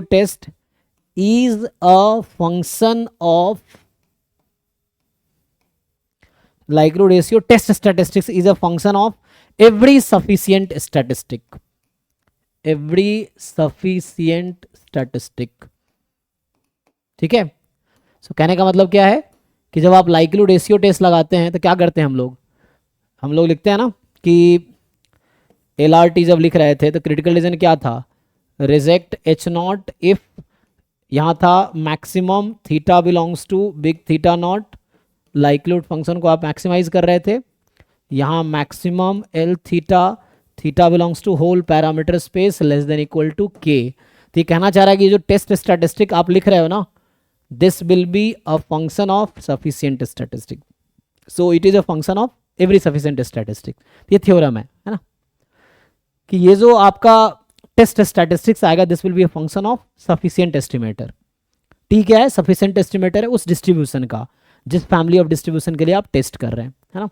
A: test is a function of, likelihood ratio test statistics is a function of every sufficient statistic, ठीक है। सो कहने का मतलब क्या है कि जब आप लाइक्लीहुड रेशियो टेस्ट लगाते हैं तो क्या करते हैं हम लोग लिखते हैं ना कि LRT जब लिख रहे थे तो क्रिटिकल रीजन क्या था, रिजेक्ट h0 इफ, यहाँ था maximum theta belongs to big theta not, likelihood function को आप मैक्सिमाइज कर रहे थे, यहाँ maximum L theta belongs to whole parameter space less than equal to k. तो ये कहना चाह रहा है कि जो टेस्ट स्टैटिस्टिक आप लिख रहे हो ना, this will be a function of sufficient statistic, so it is a function of every sufficient statistic. ये थ्योरम है ना, कि ये जो आपका टेस्ट स्टैटिस्टिक्स आएगा this will be a function of sufficient estimator. T क्या है, सफिशिएंट एस्टिमेटर है उस डिस्ट्रीब्यूशन का जिस फैमिली ऑफ डिस्ट्रीब्यूशन के लिए आप टेस्ट कर रहे हैं, है ना।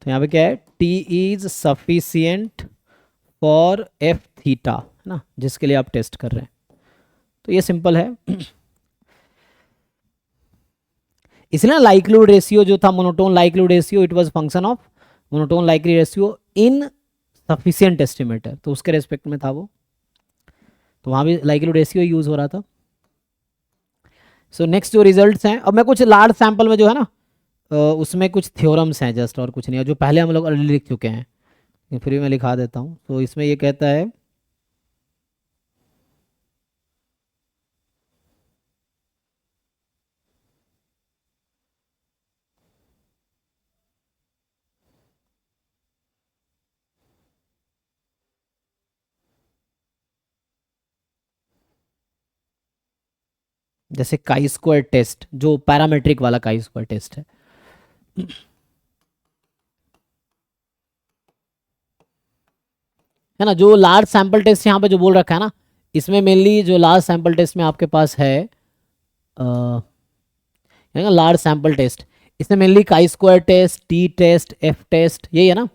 A: तो यहाँ पे क्या है, T is sufficient for F theta, है ना, जिसके लिए आप टेस्ट कर रहे हैं। तो ये सिंपल है। इसलिए ना लाइक्लीहुड रेशियो जो था, monotone likelihood ratio, it was function of monotone likely ratio in sufficient estimator, तो उसके रेस्पेक्ट में था वो, तो वहाँ भी लाइक्लीहुड रेशियो यूज हो रहा था। सो नेक्स्ट जो रिजल्ट्स हैं, अब मैं कुछ लार्ज सैंपल में जो है ना उसमें कुछ थ्योरम्स हैं जस्ट, और कुछ नहीं है, जो पहले हम लोग ऑलरेडी लिख चुके हैं, फिर भी मैं लिखा देता हूँ। तो इसमें ये कहता है जैसे काई स्क्वायर टेस्ट, जो पैरामेट्रिक वाला काई स्क्वायर टेस्ट है, है ना, जो लार्ज सैंपल टेस्ट यहाँ पे जो बोल रखा है ना, इसमें मेनली जो लार्ज सैंपल टेस्ट में आपके पास है लार्ज सैंपल टेस्ट, इसमें mainly chi square test, t test, f test, यही है ना।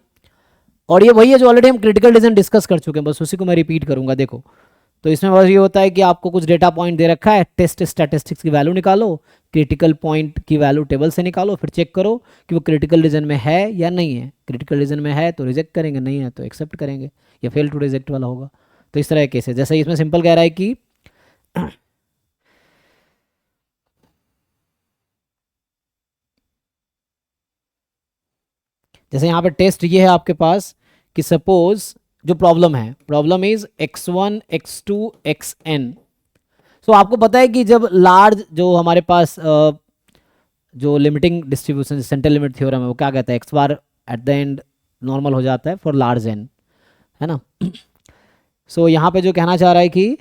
A: और ये वही है जो ऑलरेडी हम क्रिटिकल डिसीजन डिस्कस कर चुके हैं, बस उसी को मैं रिपीट करूंगा। देखो, तो इसमें बस ये होता है कि आपको कुछ डेटा पॉइंट दे रखा है, टेस्ट स्टैटिस्टिक्स की वैल्यू निकालो, क्रिटिकल पॉइंट की वैल्यू टेबल से निकालो, फिर चेक करो कि वो क्रिटिकल रीजन में है या नहीं है। क्रिटिकल रीजन में है तो रिजेक्ट करेंगे, नहीं है तो एक्सेप्ट करेंगे, या फेल टू रिजेक्ट वाला होगा। तो इस तरह के केस है। जैसे इसमें सिंपल कह रहा है कि जैसे यहाँ पे टेस्ट ये है आपके पास कि सपोज जो problem is x1 x2 xn। सो आपको पता है कि जब लार्ज जो हमारे पास जो limiting distribution central limit theorem है, वो क्या कहता है, x bar at the end normal हो जाता है फॉर लार्ज n, है ना। सो यहाँ पे जो कहना चाह रहा है कि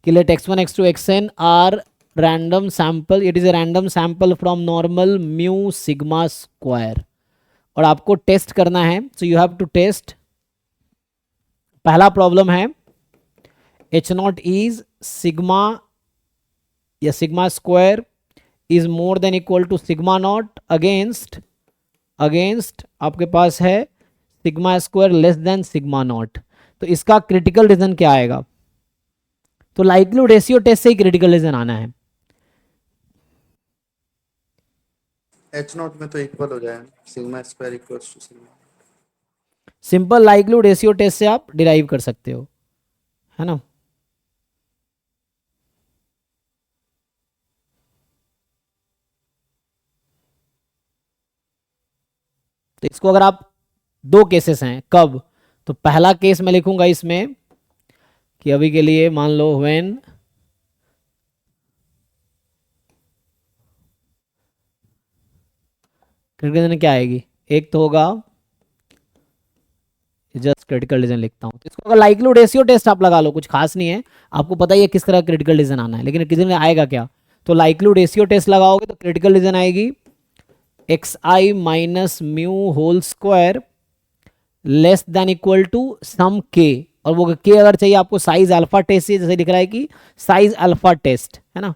A: let x1 x2 xn are random sample, it is a random sample from normal mu sigma square, और आपको टेस्ट करना है। So you have to test, पहला प्रॉब्लम है h0 इज सिग्मा या sigma square is more than equal to sigma not against आपके पास है sigma square less than sigma not. तो इसका क्रिटिकल रीजन क्या आएगा? तो लाइक्लीहुड रेशियो टेस्ट से ही क्रिटिकल रीजन आना है।
H: h0 में तो इक्वल हो जाए, sigma square equals to sigma.
A: Simple likelihood ratio test से आप डिराइव कर सकते हो, है ना। तो इसको अगर आप, दो केसेस हैं, कब? तो पहला केस मैं लिखूंगा इसमें कि अभी के लिए मान लो व्हेन क्रिटिकल रीजन क्या आएगी, एक तो होगा जस्ट क्रिटिकल रीजन लिखता हूं। तो इसको अगर लाइक्लीहुड रेशियो टेस्ट आप लगा लो, कुछ खास नहीं है, आपको पता ही है किस तरह क्रिटिकल रीजन आना है, लेकिन किसी में आएगा क्या? तो लाइक्लीहुड रेशियो टेस्ट लगाओगे तो क्रिटिकल रीजन आएगी xi minus mu whole square less than equal to sum k, और वो k अगर चाहिए आपको साइज अल्फा टेस्ट से, जैसे लिख रहा है कि साइज अल्फा टेस्ट, है ना।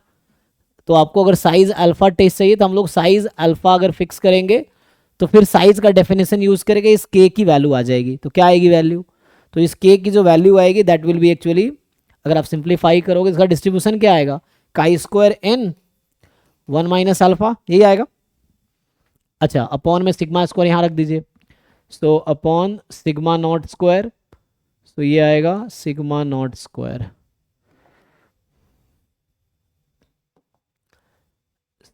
A: तो आपको अगर साइज अल्फा टेस्ट चाहिए तो हम लोग साइज अल्फा अगर फिक्स करेंगे तो फिर साइज का डेफिनेशन यूज करके इस k की वैल्यू आ जाएगी। तो क्या आएगी वैल्यू? तो इस k की जो वैल्यू आएगी दैट विल बी एक्चुअली, अगर आप सिंप्लीफाई करोगे इसका डिस्ट्रीब्यूशन क्या आएगा, काई स्क्वायर n 1 माइनस अल्फा, यही आएगा। अच्छा, अपॉन में सिग्मा स्क्वायर यहाँ रख दीजिए, so upon sigma not square, तो ये आएगा sigma not square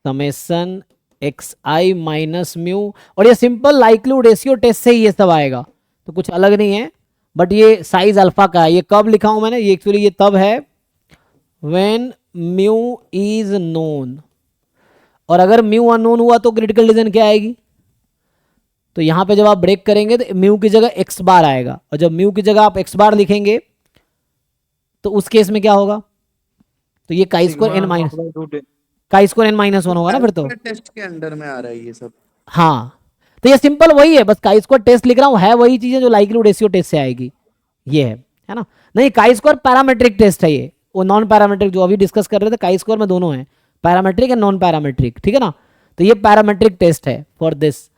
A: summation x i minus mu, और ये सिंपल लाइक्लीहुड रेशियो टेस्ट से ही ये सब आएगा, तो कुछ अलग नहीं है। बट ये साइज अल्फा का है, ये कब लिखा हूं मैंने, ये एक्चुअली ये तब है व्हेन म्यू इज नोन, और अगर म्यू अननोन हुआ तो क्रिटिकल रीजन क्या आएगी? तो यहां पे जब आप ब्रेक करेंगे तो म्यू की जगह एक्स बार आएगा, और जब म्यू की जगह आप एक्स बार लिखेंगे तो उस केस में क्या होगा? तो ये chi square n minus, chi square n minus 1 होगा ना फिर तो।
H: टेस्ट के अंडर में आ रहा है ये सब।
A: हाँ, तो ये सिंपल वही है, बस काई स्क्वायर टेस्ट लिख रहा हूँ, है वही चीजें जो लाइक्लीहुड रेशियो टेस्ट से आएगी, ये है ना। नहीं, काई स्क्वायर पैरामेट्रिक टेस्ट है, ये वो नॉन पैरामेट्रिक जो अभी डिस्कस कर रहे थे, काई स्क्वायर में दोनों है, पैरामेट्रिक एंड नॉन पैरामेट्रिक, ठीक है ना। तो ये पैरामेट्रिक टेस्ट है फॉर दिस,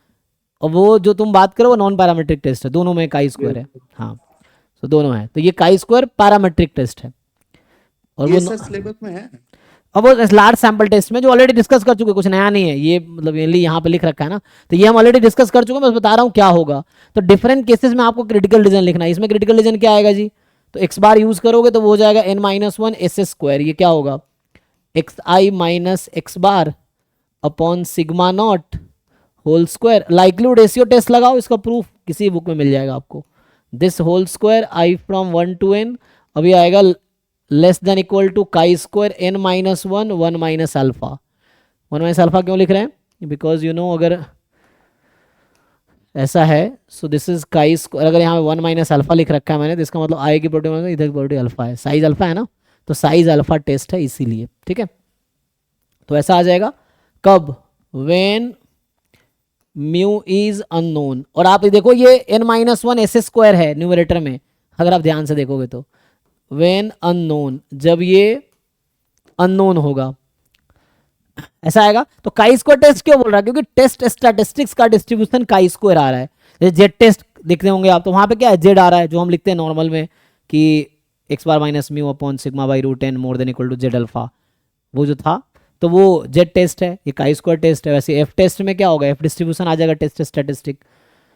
A: और वो जो तुम बात करो वो नॉन पैरामेट्रिक टेस्ट है, दोनों में काई स्क्वायर है। हाँ, तो दोनों है, तो ये काई स्क्वायर पैरामेट्रिक टेस्ट है। और
H: ये
A: वो
H: सर सिलेबस में है।
A: अब वो लार्ज सैंपल टेस्ट में जो ऑलरेडी डिस्कस कर चुके, कुछ नया नहीं है ये, मतलब मेनली यहाँ पे लिख रखा है ना, तो ये हम ऑलरेडी डिस्कस कर चुके हैं, मैं बता रहा हूँ क्या होगा। तो डिफरेंट केसेस में आपको क्रिटिकल रीजन लिखना है। इसमें क्रिटिकल रीजन क्या आएगा जी, तो एक्स बार यूज करोगे तो वो हो जाएगा n-1 एस स्क्वायर, ये क्या होगा x i minus x bar upon sigma not whole square. Likelihood ratio test लगाओ, इसका प्रूफ किसी बुक में मिल जाएगा आपको। This whole square i from 1 to n, अभी आएगा less than equal to chi square n-1 1 minus alpha. 1 minus alpha क्यों लिख रहे हैं, बिकॉज यू नो अगर ऐसा है, सो दिस इज काई स्क्वायर, अगर यहाँ पे 1 माइनस अल्फा लिख रखा है मैंने, तो इसका मतलब आई की प्रोबेबिलिटी इधर की प्रोबेबिलिटी अल्फा है, साइज अल्फा है ना, तो साइज अल्फा टेस्ट है इसीलिए, ठीक है। तो ऐसा आ जाएगा कब, व्हेन म्यू इज अननोन। और आप देखो ये n-1 एस स्क्वायर है न्यूमरेटर में, अगर आप ध्यान से देखोगे तो व्हेन अननोन, जब ये अननोन होगा ऐसा आएगा। तो काई स्क्वायर टेस्ट क्यों बोल रहा है, क्योंकि टेस्ट स्टैटिस्टिक्स का डिस्ट्रीब्यूशन काई स्क्वायर आ रहा है। जैसे जेड टेस्ट देखते होंगे आप, तो वहां पे क्या है, जेड आ रहा है, जो हम लिखते हैं नॉर्मल में कि x bar minus mu upon sigma by root n more than equal to z alpha, वो जो था, तो वो जेड टेस्ट है, ये काई स्क्वायर टेस्ट है। वैसे एफ टेस्ट में क्या होगा, एफ डिस्ट्रीब्यूशन आ जाएगा टेस्ट स्टैटिस्टिक।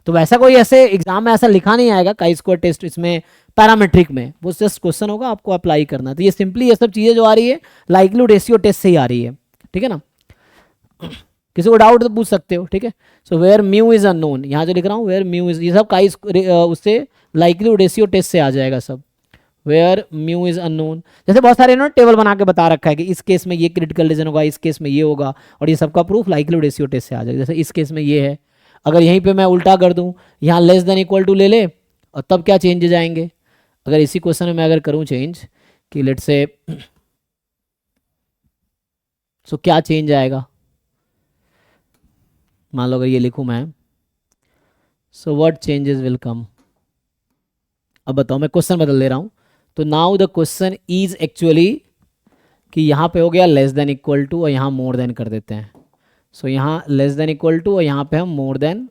A: तो वैसा कोई ऐसे एग्जाम में ऐसा लिखा नहीं आएगा काई स्क्वायर टेस्ट इसमें पैरामेट्रिक में, वो जस्ट क्वेश्चन होगा, आपको अप्लाई करना है। तो ये सिंपली ये सब चीज़ें जो आ रही है लाइक्लीहुड रेशियो टेस्ट से ही आ रही है, ठीक है ना। किसी को डाउट तो पूछ सकते हो, ठीक है। So where mu is unknown, यहाँ जो लिख रहा हूँ वेयर म्यू इज, ये सब काई उससे लाइक्लीहुड रेशियो टेस्ट से आ जाएगा सब, वेयर म्यू इज अननोन। जैसे बहुत सारे इन्होंने टेबल बना के बता रखा है कि इस केस में ये क्रिटिकल रीजन होगा, इस केस में ये होगा, और ये सबका प्रूफ लाइक्लीहुड रेशियो टेस्ट से आ जाएगा। जैसे इस केस में ये है, अगर यहीं पे मैं उल्टा कर दूं, यहाँ लेस देन इक्वल टू ले ले, और तब क्या चेंजेस आएंगे। अगर इसी क्वेश्चन में मैं अगर करूँ चेंज कि लेट से, सो क्या चेंज आएगा, मान लो अगर ये लिखूं मैं, so what changes will come. अब बताओ, मैं क्वेश्चन बदल दे रहा हूं। तो now the question is actually कि यहाँ पे हो गया लेस देन इक्वल टू, और यहाँ मोर देन कर देते हैं। सो यहाँ लेस देन इक्वल टू, और यहाँ पे हम more than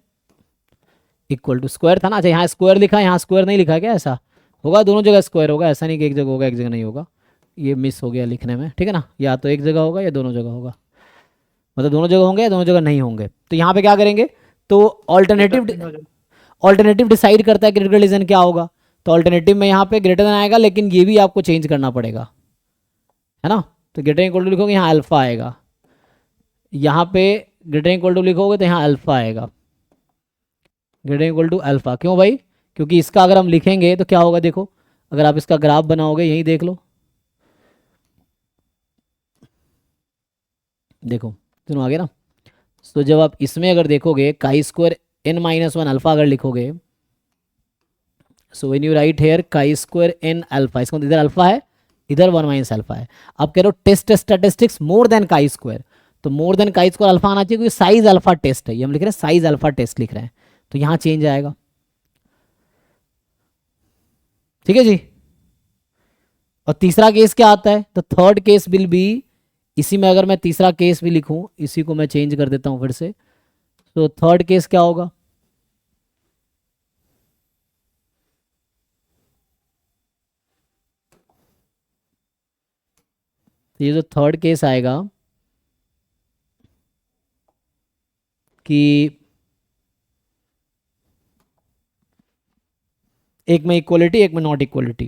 A: equal to, square था ना, अच्छा यहाँ स्क्वायर लिखा, यहाँ स्क्वायर नहीं लिखा, क्या ऐसा होगा, दोनों जगह स्क्वायर होगा, ऐसा नहीं कि एक जगह होगा एक जगह नहीं होगा, ये मिस हो गया लिखने में, ठीक है ना। या तो एक जगह होगा या दोनों जगह होगा, मतलब दोनों जगह होंगे या दोनों जगह नहीं होंगे। तो यहाँ पे क्या करेंगे, तो ऑल्टरनेटिव डिसाइड करता है क्रिटिकल रीजन क्या होगा। तो ऑल्टरनेटिव में यहाँ पे ग्रेटर देन आएगा, लेकिन ये भी आपको चेंज करना पड़ेगा, है ना। तो ग्रेटर इक्वल टू लिखोगे, यहाँ अल्फा आएगा, यहाँ पे ग्रेटर इक्वल टू लिखोगे तो यहाँ अल्फा आएगा, ग्रेटर इक्वल टू अल्फा। क्यों भाई, क्योंकि इसका अगर हम लिखेंगे तो क्या होगा, देखो अगर आप इसका ग्राफ बनाओगे, यही देख लो, देखो दोनों आगे ना। तो जब आप इसमें अगर देखोगे काई स्क्वायर n-1 अल्फा अगर लिखोगे, so when you write here chi square n alpha, इसको इधर अल्फा है, इधर 1 माइनस अल्फा है। आप कह रहे हो test statistics more than chi square, तो more than chi square alpha आना चाहिए, क्योंकि साइज अल्फा टेस्ट है, ये हम लिख रहे हैं साइज अल्फा टेस्ट लिख रहे हैं, तो यहाँ चेंज आएगा, ठीक है जी। और तीसरा केस क्या आता है, तो थर्ड केस विल बी, इसी में अगर मैं तीसरा केस भी लिखूं, इसी को मैं चेंज कर देता हूं फिर से, तो थर्ड केस क्या होगा, तो ये जो थर्ड केस आएगा कि एक में इक्वलिटी एक में नॉट इक्वलिटी,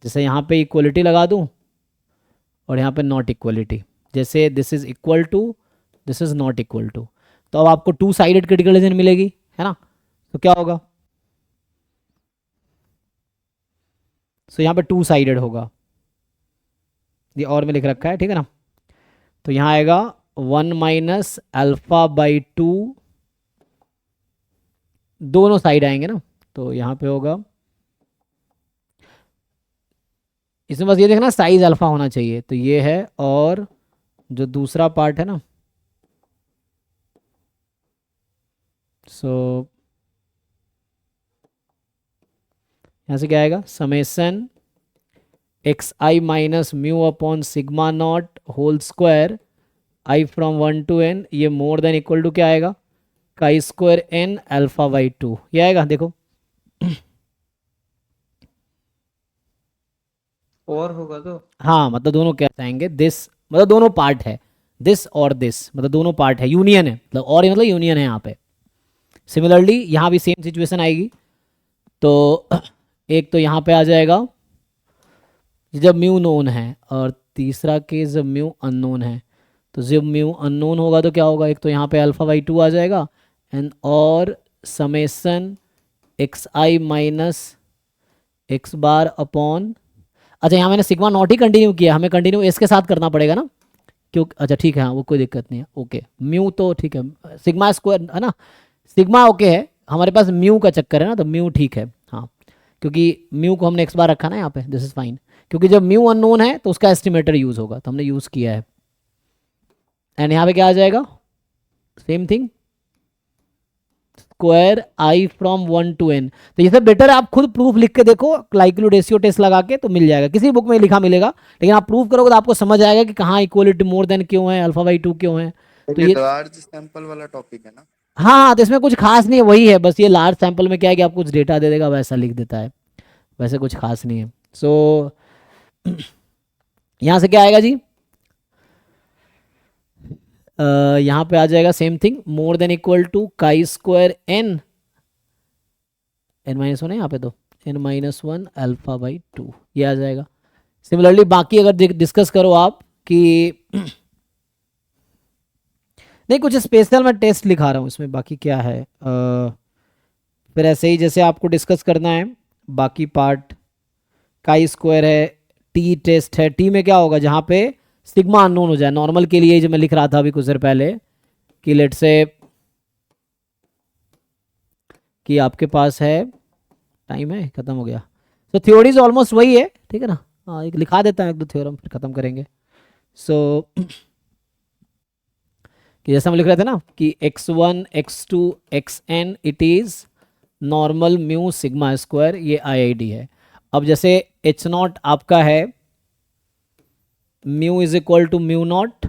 A: जैसे यहाँ पे इक्वलिटी लगा दूं और यहाँ पे नॉट इक्वलिटी, जैसे this is equal to this is not equal to, तो अब आपको टू साइडेड क्रिटिकल रीजन मिलेगी, है ना। तो क्या होगा, सो यहाँ पे टू साइडेड होगा, ये और में लिख रखा है, ठीक है ना। तो यहाँ आएगा 1 माइनस अल्फा बाई 2, दोनों साइड आएंगे ना, तो यहाँ पे होगा, इसमें बस ये देखना साइज अल्फा होना चाहिए, तो ये है, और जो दूसरा पार्ट है ना, सो यहाँ से क्या आएगा, summation x i minus mu upon sigma not whole square i from 1 to n, ये मोर देन इक्वल टू क्या आएगा, काई स्क्वायर एन अल्फा बाई 2, ये आएगा देखो।
B: और होगा तो
A: हाँ मतलब दोनों कैसे आएंगे, दिस मतलब दोनों पार्ट है, दिस और दिस मतलब दोनों पार्ट है, यूनियन है, मतलब और मतलब यूनियन है यहाँ पे। सिमिलरली यहाँ भी सेम सिचुएशन आएगी। तो एक तो यहाँ पे आ जाएगा जब म्यू नोन है, और तीसरा केस जब म्यू अननोन है। तो जब म्यू अननोन होगा तो क्या होगा, एक तो यहाँ पे अल्फा बाई 2 आ जाएगा, एंड और summation x i minus x bar upon, अच्छा यहाँ मैंने सिग्मा नॉट ही कंटिन्यू किया, हमें कंटिन्यू एस के साथ करना पड़ेगा ना, क्यों, अच्छा ठीक है, हाँ वो कोई दिक्कत नहीं है, ओके। म्यू तो ठीक है, सिग्मा स्क्वायर है ना, सिग्मा ओके है, हमारे पास म्यू का चक्कर है ना, तो म्यू ठीक है, हाँ क्योंकि म्यू को हमने एक्स बार रखा ना यहाँ पे, दिस इज फाइन, क्योंकि जब म्यू अननोन है तो उसका एस्टिमेटर यूज होगा, तो हमने यूज किया है। एंड यहाँ पे क्या आ जाएगा, same thing, square i from 1 to n। तो ये सब बेटर है आप खुद प्रूफ लिख के देखो, लाइक्लीहुड रेशियो टेस्ट लगा के, तो मिल जाएगा, किसी बुक में लिखा मिलेगा, लेकिन आप प्रूफ करोगे तो आपको समझ आएगा कि कहाँ इक्वलिटी मोर देन क्यों है, अल्फा बाई 2 क्यों है। तो
H: ये
A: ये
H: लार्ज सैंपल वाला टॉपिक है ना।
A: हाँ, तो इसमें कुछ खास नहीं है, वही है बस, ये लार्ज सैंपल में क्या है कि आपको कुछ डेटा दे देगा, वैसा लिख देता है, वैसे कुछ खास नहीं है। सो यहाँ से क्या आएगा जी, यहाँ पे आ जाएगा same thing, more than equal to chi square n, n minus 1 है यहाँ पे, तो एन माइनस 1 अल्फा बाई 2, ये आ जाएगा। सिमिलरली बाकी अगर डिस्कस करो आप कि नहीं कुछ स्पेशल मैं टेस्ट लिखा रहा हूँ इसमें, बाकी क्या है, फिर ऐसे ही जैसे आपको डिस्कस करना है बाकी पार्ट, काई स्क्वायर है, टी टेस्ट है, टी में क्या होगा जहाँ पे सिग्मा अननोन हो जाए, नॉर्मल के लिए जो मैं लिख रहा था अभी कुछ देर पहले, कि लेट से कि आपके पास है, टाइम है खत्म हो गया, तो थ्योरीज ऑलमोस्ट वही है, ठीक है ना, हाँ एक लिखा देता हूँ एक दो थ्योरम फिर खत्म करेंगे। सो कि जैसे हम लिख रहे थे ना कि x1 x2 xn it is normal mu sigma square, ये आईआईडी है। अब जैसे h0 आपका है mu is equal to mu not,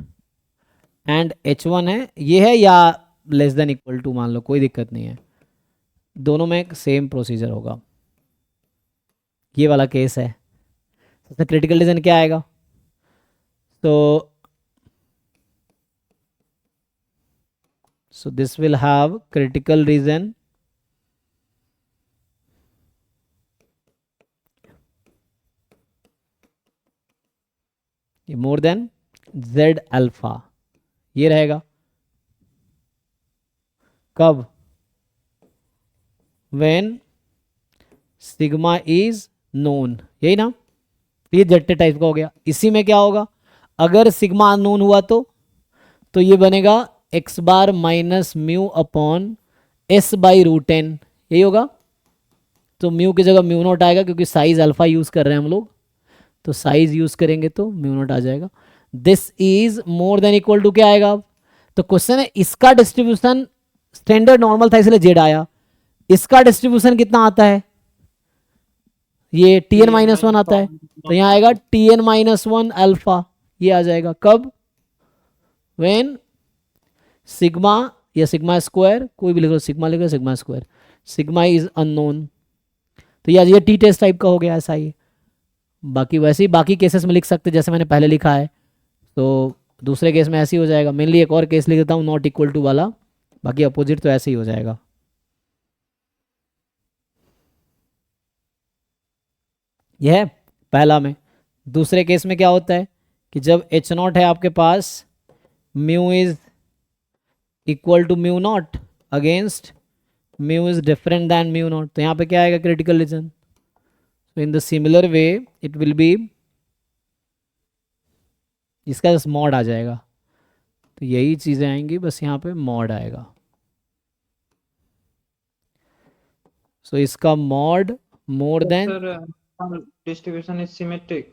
A: and h1 है ये है, या लेस देन इक्वल टू मान लो, कोई दिक्कत नहीं है, दोनों में सेम प्रोसीजर होगा, ये वाला केस है। सबसे क्रिटिकल रीजन क्या आएगा, तो so this will have critical reason more than z alpha, ये रहेगा कब, when sigma is known, यही ना, ये जेट टाइप का हो गया। इसी में क्या होगा, अगर सिग्मा अननोन हुआ तो ये बनेगा x bar minus mu upon s by root n, यही होगा। तो म्यू की जगह म्यू नॉट आएगा, क्योंकि साइज अल्फा यूज कर रहे हैं हम लोग, तो साइज यूज करेंगे तो म्यू नॉट आ जाएगा। This is more than equal to क्या आएगा अब, तो क्वेश्चन है इसका डिस्ट्रीब्यूशन स्टैंडर्ड नॉर्मल था इसलिए जेड आया, इसका डिस्ट्रीब्यूशन कितना आता है, ये टी एन माइनस 1 आता है, तो यहाँ आएगा टी एन माइनस 1 अल्फा, ये आ जाएगा कब, व्हेन सिग्मा या सिग्मा स्क्वायर, कोई भी लिखो, सिग्मा लिखो sigma square, sigma is unknown. तो ये टी टेस्ट टाइप का हो गया, ऐसा ही। बाकी वैसे ही बाकी केसेस में लिख सकते जैसे मैंने पहले लिखा है, तो दूसरे केस में ऐसे ही हो जाएगा। मेनली एक और केस लिख देता हूँ नॉट इक्वल टू वाला, बाकी अपोजिट तो ऐसे ही हो जाएगा। यह है पहला में। दूसरे केस में क्या होता है कि जब एच नॉट है आपके पास, mu is equal to mu naught against mu is different than mu naught, तो यहाँ पे क्या आएगा, critical region. So in the similar way it will be, इसका बस मॉड आ जाएगा, तो यही चीजें आएंगी, बस यहाँ पे मॉड आएगा। सो इसका mod more than,
B: sir distribution is symmetric,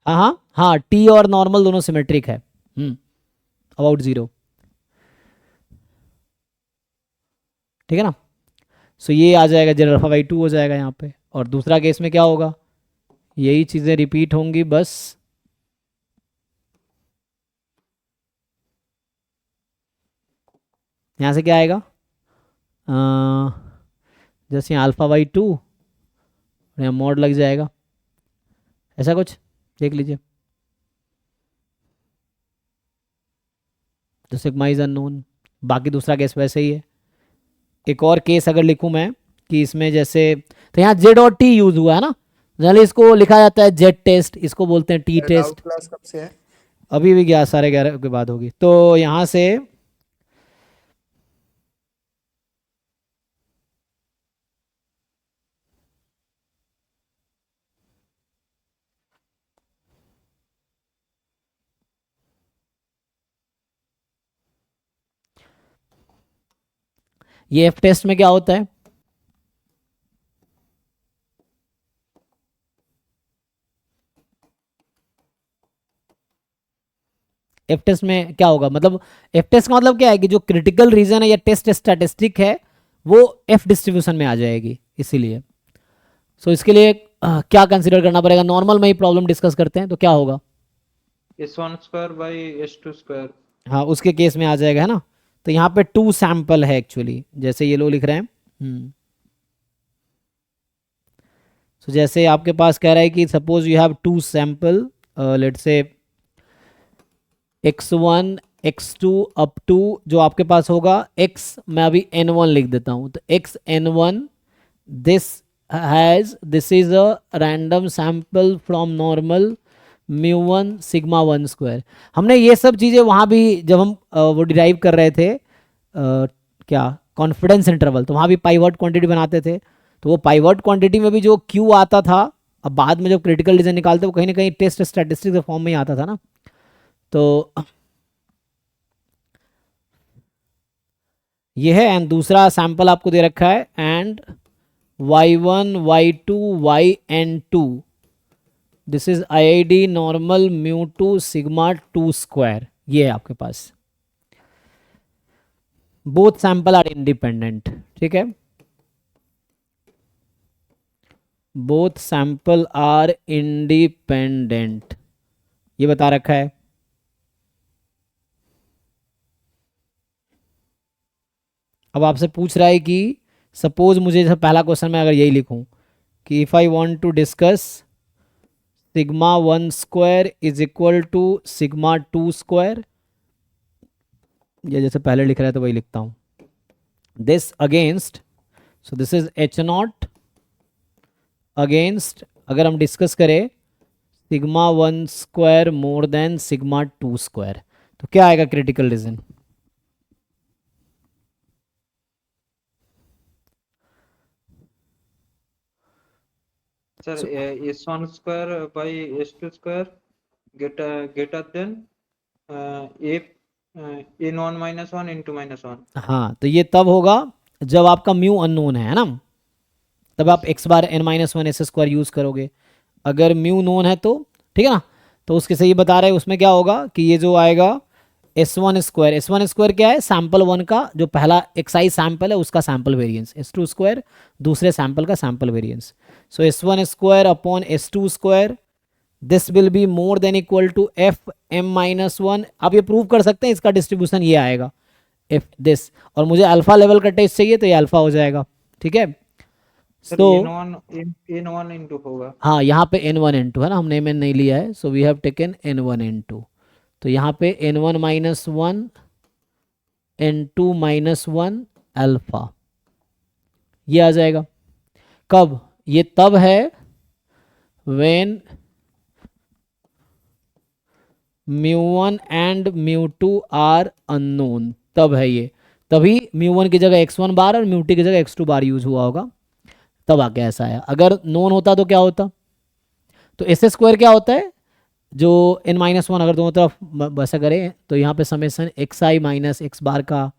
A: हाँ हाँ हाँ, टी और नॉर्मल दोनों सिमेट्रिक है, अबाउट 0, ठीक है ना। सो ये आ जाएगा, जेड अल्फा बाई 2 हो जाएगा यहाँ पे। और दूसरा केस में क्या होगा, यही चीजें रिपीट होंगी, बस यहाँ से क्या आएगा, जैसे यहाँ अल्फा बाई 2, यहाँ मॉड लग जाएगा, ऐसा कुछ देख लीजिए। तो सिग्मा इज अननोन, बाकी दूसरा केस वैसे ही है। एक और केस अगर लिखूं मैं कि इसमें जैसे, तो यहाँ जेड और टी यूज हुआ है ना, जनरली इसको लिखा जाता है जेड टेस्ट, इसको बोलते हैं टी
H: डाउट
A: टेस्ट।
H: क्लास कब से है?
A: अभी भी 11:30 के बाद होगी। तो यहाँ से ये एफ टेस्ट में क्या होता है, एफ टेस्ट में क्या होगा, मतलब एफ टेस्ट का मतलब क्या है कि जो क्रिटिकल रीजन है या टेस्ट स्टैटिस्टिक है वो एफ डिस्ट्रीब्यूशन में आ जाएगी, इसीलिए। सो इसके लिए क्या कंसीडर करना पड़ेगा, नॉर्मल में ही प्रॉब्लम डिस्कस करते हैं, तो क्या होगा,
B: S1 square by S2 square.
A: हाँ उसके केस में आ जाएगा, है ना। तो यहाँ पे 2 सैंपल है एक्चुअली, जैसे ये लोग लिख रहे हैं। सो जैसे आपके पास कह रहा है कि suppose you have 2 sample, let's say x1 x2 up to जो आपके पास होगा x, मैं अभी n1 लिख देता हूँ, तो x n1 this is a random sample from normal μ1 sigma 1 square. हमने ये सब चीज़ें वहाँ भी जब हम वो डिराइव कर रहे थे क्या कॉन्फिडेंस इंटरवल, तो वहाँ भी पाइवट क्वांटिटी बनाते थे, तो वो पाइवट क्वांटिटी में भी जो Q आता था, अब बाद में जब क्रिटिकल रीजन निकालते वो कहीं ना कहीं टेस्ट स्टैटिस्टिक्स के फॉर्म में ही आता था ना। तो ये है, एंड दूसरा सैंपल आपको दे रखा है, and y1 y2 yn2 this is IID normal μ2 sigma 2 square, ये है आपके पास। बोथ सैंपल आर इंडिपेंडेंट, ठीक है, बोथ सैंपल आर इंडिपेंडेंट, ये बता रखा है। अब आपसे पूछ रहा है कि सपोज मुझे जैसे पहला क्वेश्चन में अगर यही लिखूं कि if I want to discuss sigma 1 square is equal to sigma 2 square, ये जैसे पहले लिख रहा है तो वही लिखता हूं, this against, so this is h0 against, अगर हम डिस्कस करें sigma 1 square more than sigma 2 square, तो क्या आएगा critical reason.
B: Sir S1 square by S2 square greater than n1 minus 1 into minus 1।
A: हाँ तो ये तब होगा जब आपका म्यू अननोन है ना, तब आप x बार n-1 एस स्क्वायर यूज करोगे। अगर म्यू नोन है तो ठीक है ना, तो उसके से ये बता रहे हैं उसमें क्या होगा कि ये जो आएगा S1 स्क्वायर क्या है, सैंपल 1 का जो पहला एक्साइज सैंपल है उसका सैंपल वेरिएंस, S2 स्क्वायर दूसरे सैंपल का sample variance. So S1 square upon S2 square this will be more than equal to f m minus 1। आप ये प्रूव कर सकते हैं, इसका डिस्ट्रीब्यूशन ये आएगा इफ दिस, और मुझे अल्फा लेवल का टेस्ट चाहिए तो ये अल्फा हो जाएगा, ठीक है।
B: सर
A: तो
B: n1 into होगा।
A: हाँ यहाँ पे n1 n2 है ना, हमने n नहीं लिया है, सो we have taken n1 n2, तो यहाँ पे n1 minus 1 n2 minus 1 alpha, ये आ जाएगा। कब, ये तब है व्हेन μ1 एंड μ2 आर अननोन, तब है ये, तभी μ1 की जगह x1 बार और μ2 की जगह x2 बार यूज हुआ होगा, तब आके ऐसा आया। अगर नोन होता तो क्या होता, तो एस स्क्वायर क्या होता है, जो n-1 अगर दोनों तरफ ऐसा करें तो यहाँ पे समेसन xi माइनस x बार का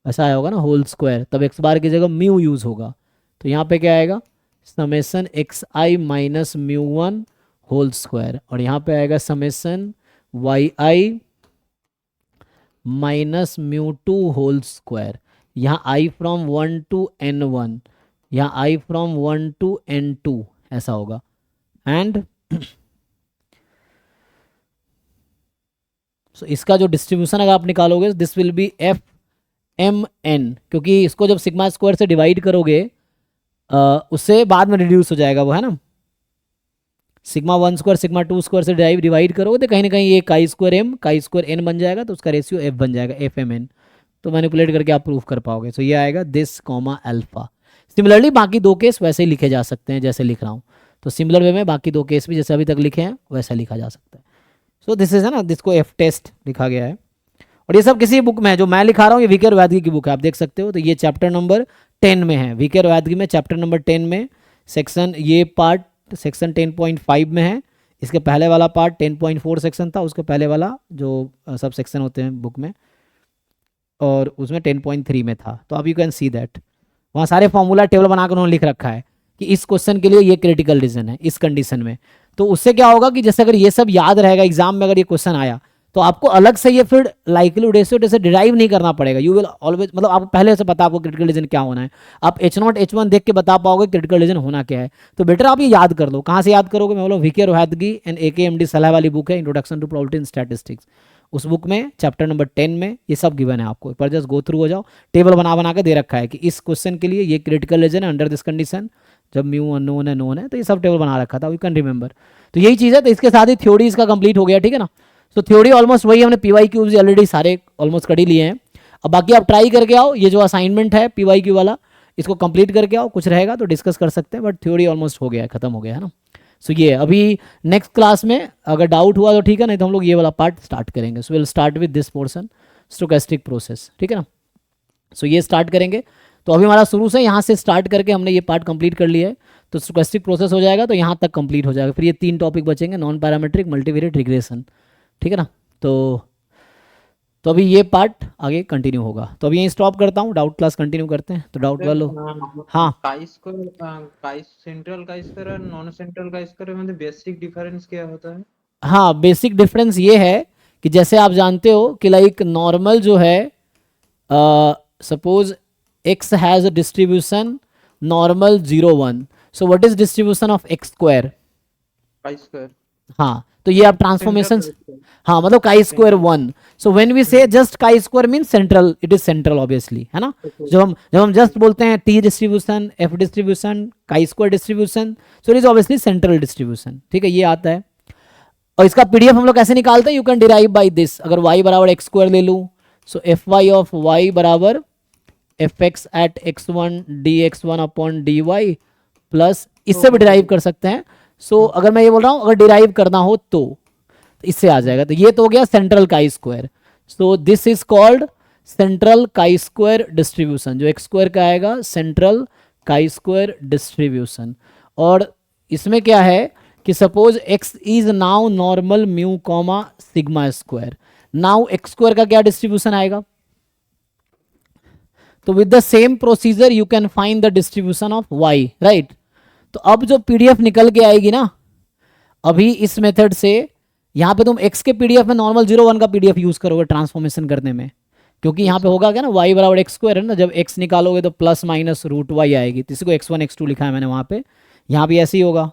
A: ऐसा आया होगा ना होल स्क्वायर, तब x बार की जगह म्यू यूज होगा, तो यहाँ पे क्या आएगा summation xi minus μ1 whole square, और यहाँ पे आएगा summation yi minus μ2 whole square. यहाँ i फ्रॉम 1 टू n1, यहाँ i फ्रॉम 1 टू n2 ऐसा होगा, एंड सो इसका जो डिस्ट्रीब्यूशन अगर आप निकालोगे this will be f m n, क्योंकि इसको जब सिग्मा स्क्वायर से डिवाइड करोगे उससे बाद में रिड्यूस हो जाएगा वो, है ना। सिग्मा 1 स्क्वायर सिग्मा 2 स्क्वायर से डिवाइड करोगे तो कहीं ना कहीं ये chi square m chi square n बन जाएगा, तो उसका रेशियो एफ बन जाएगा, एफ एम एन। तो मैनिपुलेट करके आप प्रूफ कर पाओगे। सो ये आएगा दिस कॉमा अल्फा। सिमिलरली बाकी दो केस वैसे ही लिखे जा सकते हैं जैसे लिख रहा हूँ। तो सिमिलर वे में बाकी दो केस भी जैसे अभी तक लिखे हैं वैसा लिखा जा सकता है। सो दिस इज है ना, जिसको एफ टेस्ट लिखा गया है। और ये सब किसी बुक में है, जो मैं लिखा रहा हूँ ये वीके और वैदगी की बुक है, आप देख सकते हो। तो ये चैप्टर नंबर 10 में है, वीके और वैदगी में चैप्टर नंबर 10 में सेक्शन, ये पार्ट सेक्शन 10.5 में है। इसके पहले वाला पार्ट 10.4 सेक्शन था, उसके पहले वाला जो सब सेक्शन होते हैं बुक में, और उसमें 10.3 में था। तो अब यू कैन सी दैट वहाँ सारे फॉर्मूला टेबल बनाकर उन्होंने लिख रखा है कि इस क्वेश्चन के लिए ये क्रिटिकल रीजन है इस कंडीशन में। तो उससे क्या होगा कि जैसे अगर ये सब याद रहेगा एग्जाम में, अगर ये क्वेश्चन आया तो आपको अलग से ये फिर लाइक्लीहुड रेशियो से डिराइव नहीं करना पड़ेगा। यू विल ऑलवेज, मतलब आपको पहले से पता आपको क्रिटिकल रीजन क्या होना है। आप H0 H1 देख के बता पाओगे क्रिटिकल रीजन होना क्या है। तो बेटर आप ये याद कर लो। कहाँ से याद करोगे? मैं बोला वीके रोहतगी एंड AKMD सलाह वाली बुक है, introduction to probability in statistics. उस बुक में चैप्टर नंबर 10 में ये सब गिवन है आपको, पर जस्ट गो थ्रू हो जाओ। टेबल बना के दे रखा है कि इस क्वेश्चन के लिए ये क्रिटिकल रीजन है अंडर दिस कंडीशन, जब म्यू अननोन है नोन है, तो ये सब टेबल बना रखा था, यू कैन रिमेंबर। तो यही चीज़ है। तो इसके साथ ही थ्योरी इसका कंप्लीट हो गया, ठीक है ना। तो थ्योरी ऑलमोस्ट वही, हमने PYQ ऑलरेडी सारे ऑलमोस्ट कर ही लिए हैं। अब बाकी आप ट्राई करके आओ, ये जो असाइनमेंट है PYQ वाला इसको कंप्लीट करके आओ, कुछ रहेगा तो डिस्कस कर सकते हैं, बट थ्योरी ऑलमोस्ट हो गया है, खत्म हो गया है ना। सो ये अभी नेक्स्ट क्लास में अगर डाउट हुआ तो ठीक है, नहीं तो हम लोग ये वाला पार्ट स्टार्ट करेंगे। So will start with this portion, stochastic process, ठीक है ना। सो ये स्टार्ट करेंगे। तो अभी हमारा शुरू से यहाँ से स्टार्ट करके हमने ये पार्ट कंप्लीट कर लिया है, तो स्टोकेस्टिक प्रोसेस हो जाएगा, तो यहाँ तक कंप्लीट हो जाएगा। फिर ये 3 टॉपिक बचेंगे, नॉन पैरामीट्रिक, मल्टीवेरिएट, रिग्रेशन, ठीक है ना। तो अभी ये पार्ट आगे कंटिन्यू होगा। तो अभी यहीं स्टॉप करता हूँ, डाउट क्लास कंटिन्यू करते हैं। तो डाउट वालों, हाँ
B: काई सेंट्रल काई स्क्वायर और नॉन सेंट्रल काई स्क्वायर में बेसिक डिफरेंस क्या होता है?
A: हाँ, बेसिक डिफरेंस ये है कि जैसे आप जानते हो कि लाइक नॉर्मल जो है, suppose x has a distribution normal 0 1, so what is distribution of x square?
B: Chi square.
A: हाँ, तो ये आप ट्रांसफॉर्मेशन, हाँ मतलब chi square 1। So when we say just chi square mean central, it is central obviously, है ना। जब हम जस्ट बोलते हैं T distribution, F distribution, chi square distribution, so it is obviously central distribution, ठीक है, ये आता है। और इसका PDF हम लोग कैसे निकालते हैं? You can derive by this. अगर y बराबर x स्क्वायर ले लूँ, सो fy ऑफ y बराबर fx at x1 dx1 upon dy plus, इससे भी डिराइव कर सकते हैं। सो अगर मैं ये बोल रहा हूँ अगर डिराइव करना हो तो इससे आ जाएगा। तो ये तो हो गया central chi square. So this is called central chi square distribution. जो x स्क्वायर का आएगा सेंट्रल काई स्क्वायर डिस्ट्रीब्यूशन। और इसमें क्या है कि suppose x is now normal mu comma sigma square, now x square का क्या डिस्ट्रीब्यूशन आएगा? तो with the same procedure you can find the distribution of y, right. तो अब जो PDF निकल के आएगी ना, अभी इस मेथड से यहाँ पे तुम x के PDF में नॉर्मल 0 1 का PDF यूज करोगे ट्रांसफॉर्मेशन करने में, क्योंकि यहाँ पे होगा क्या ना, y बराबर x स्क्वायर है ना, जब x निकालोगे तो प्लस माइनस रूट y आएगी। तो इसी को x1 x2 लिखा है मैंने वहाँ पे, यहाँ भी ऐसे ही होगा।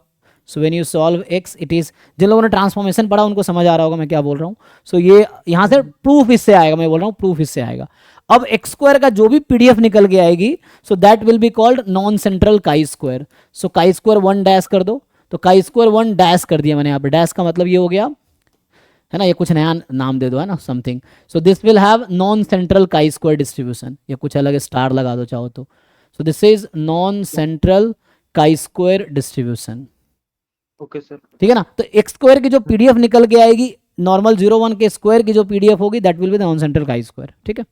A: So when you solve x, it is, जिन लोगों ने ट्रांसफॉर्मेशन पढ़ा उनको समझ आ रहा होगा मैं क्या बोल रहा हूँ। सो ये यहाँ से प्रूफ इससे आएगा, मैं बोल रहा हूँ प्रूफ इससे आएगा। अब x स्क्वायर का जो भी PDF निकल के आएगी, so that will be called non central chi square. सो काई स्क्वायर 1 डैश कर दो, तो काई स्क्वायर 1 डैश कर दिया मैंने यहाँ पे। डैश का मतलब ये हो गया है ना, ये कुछ नया नाम दे दो, है ना, something. So this will have non central chi square distribution, या कुछ अलग स्टार लगा दो चाहो तो। सो this is non central chi square distribution,
B: okay sir,
A: ठीक है ना। तो x स्क्वायर की जो PDF निकल के आएगी, नॉर्मल 0 1 के स्क्वायर की जो PDF होगी, that will be the non central chi square, ठीक है।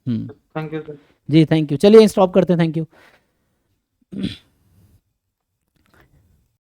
B: Thank you sir.
A: जी थैंक यू। चलिए स्टॉप करते हैं, थैंक यू।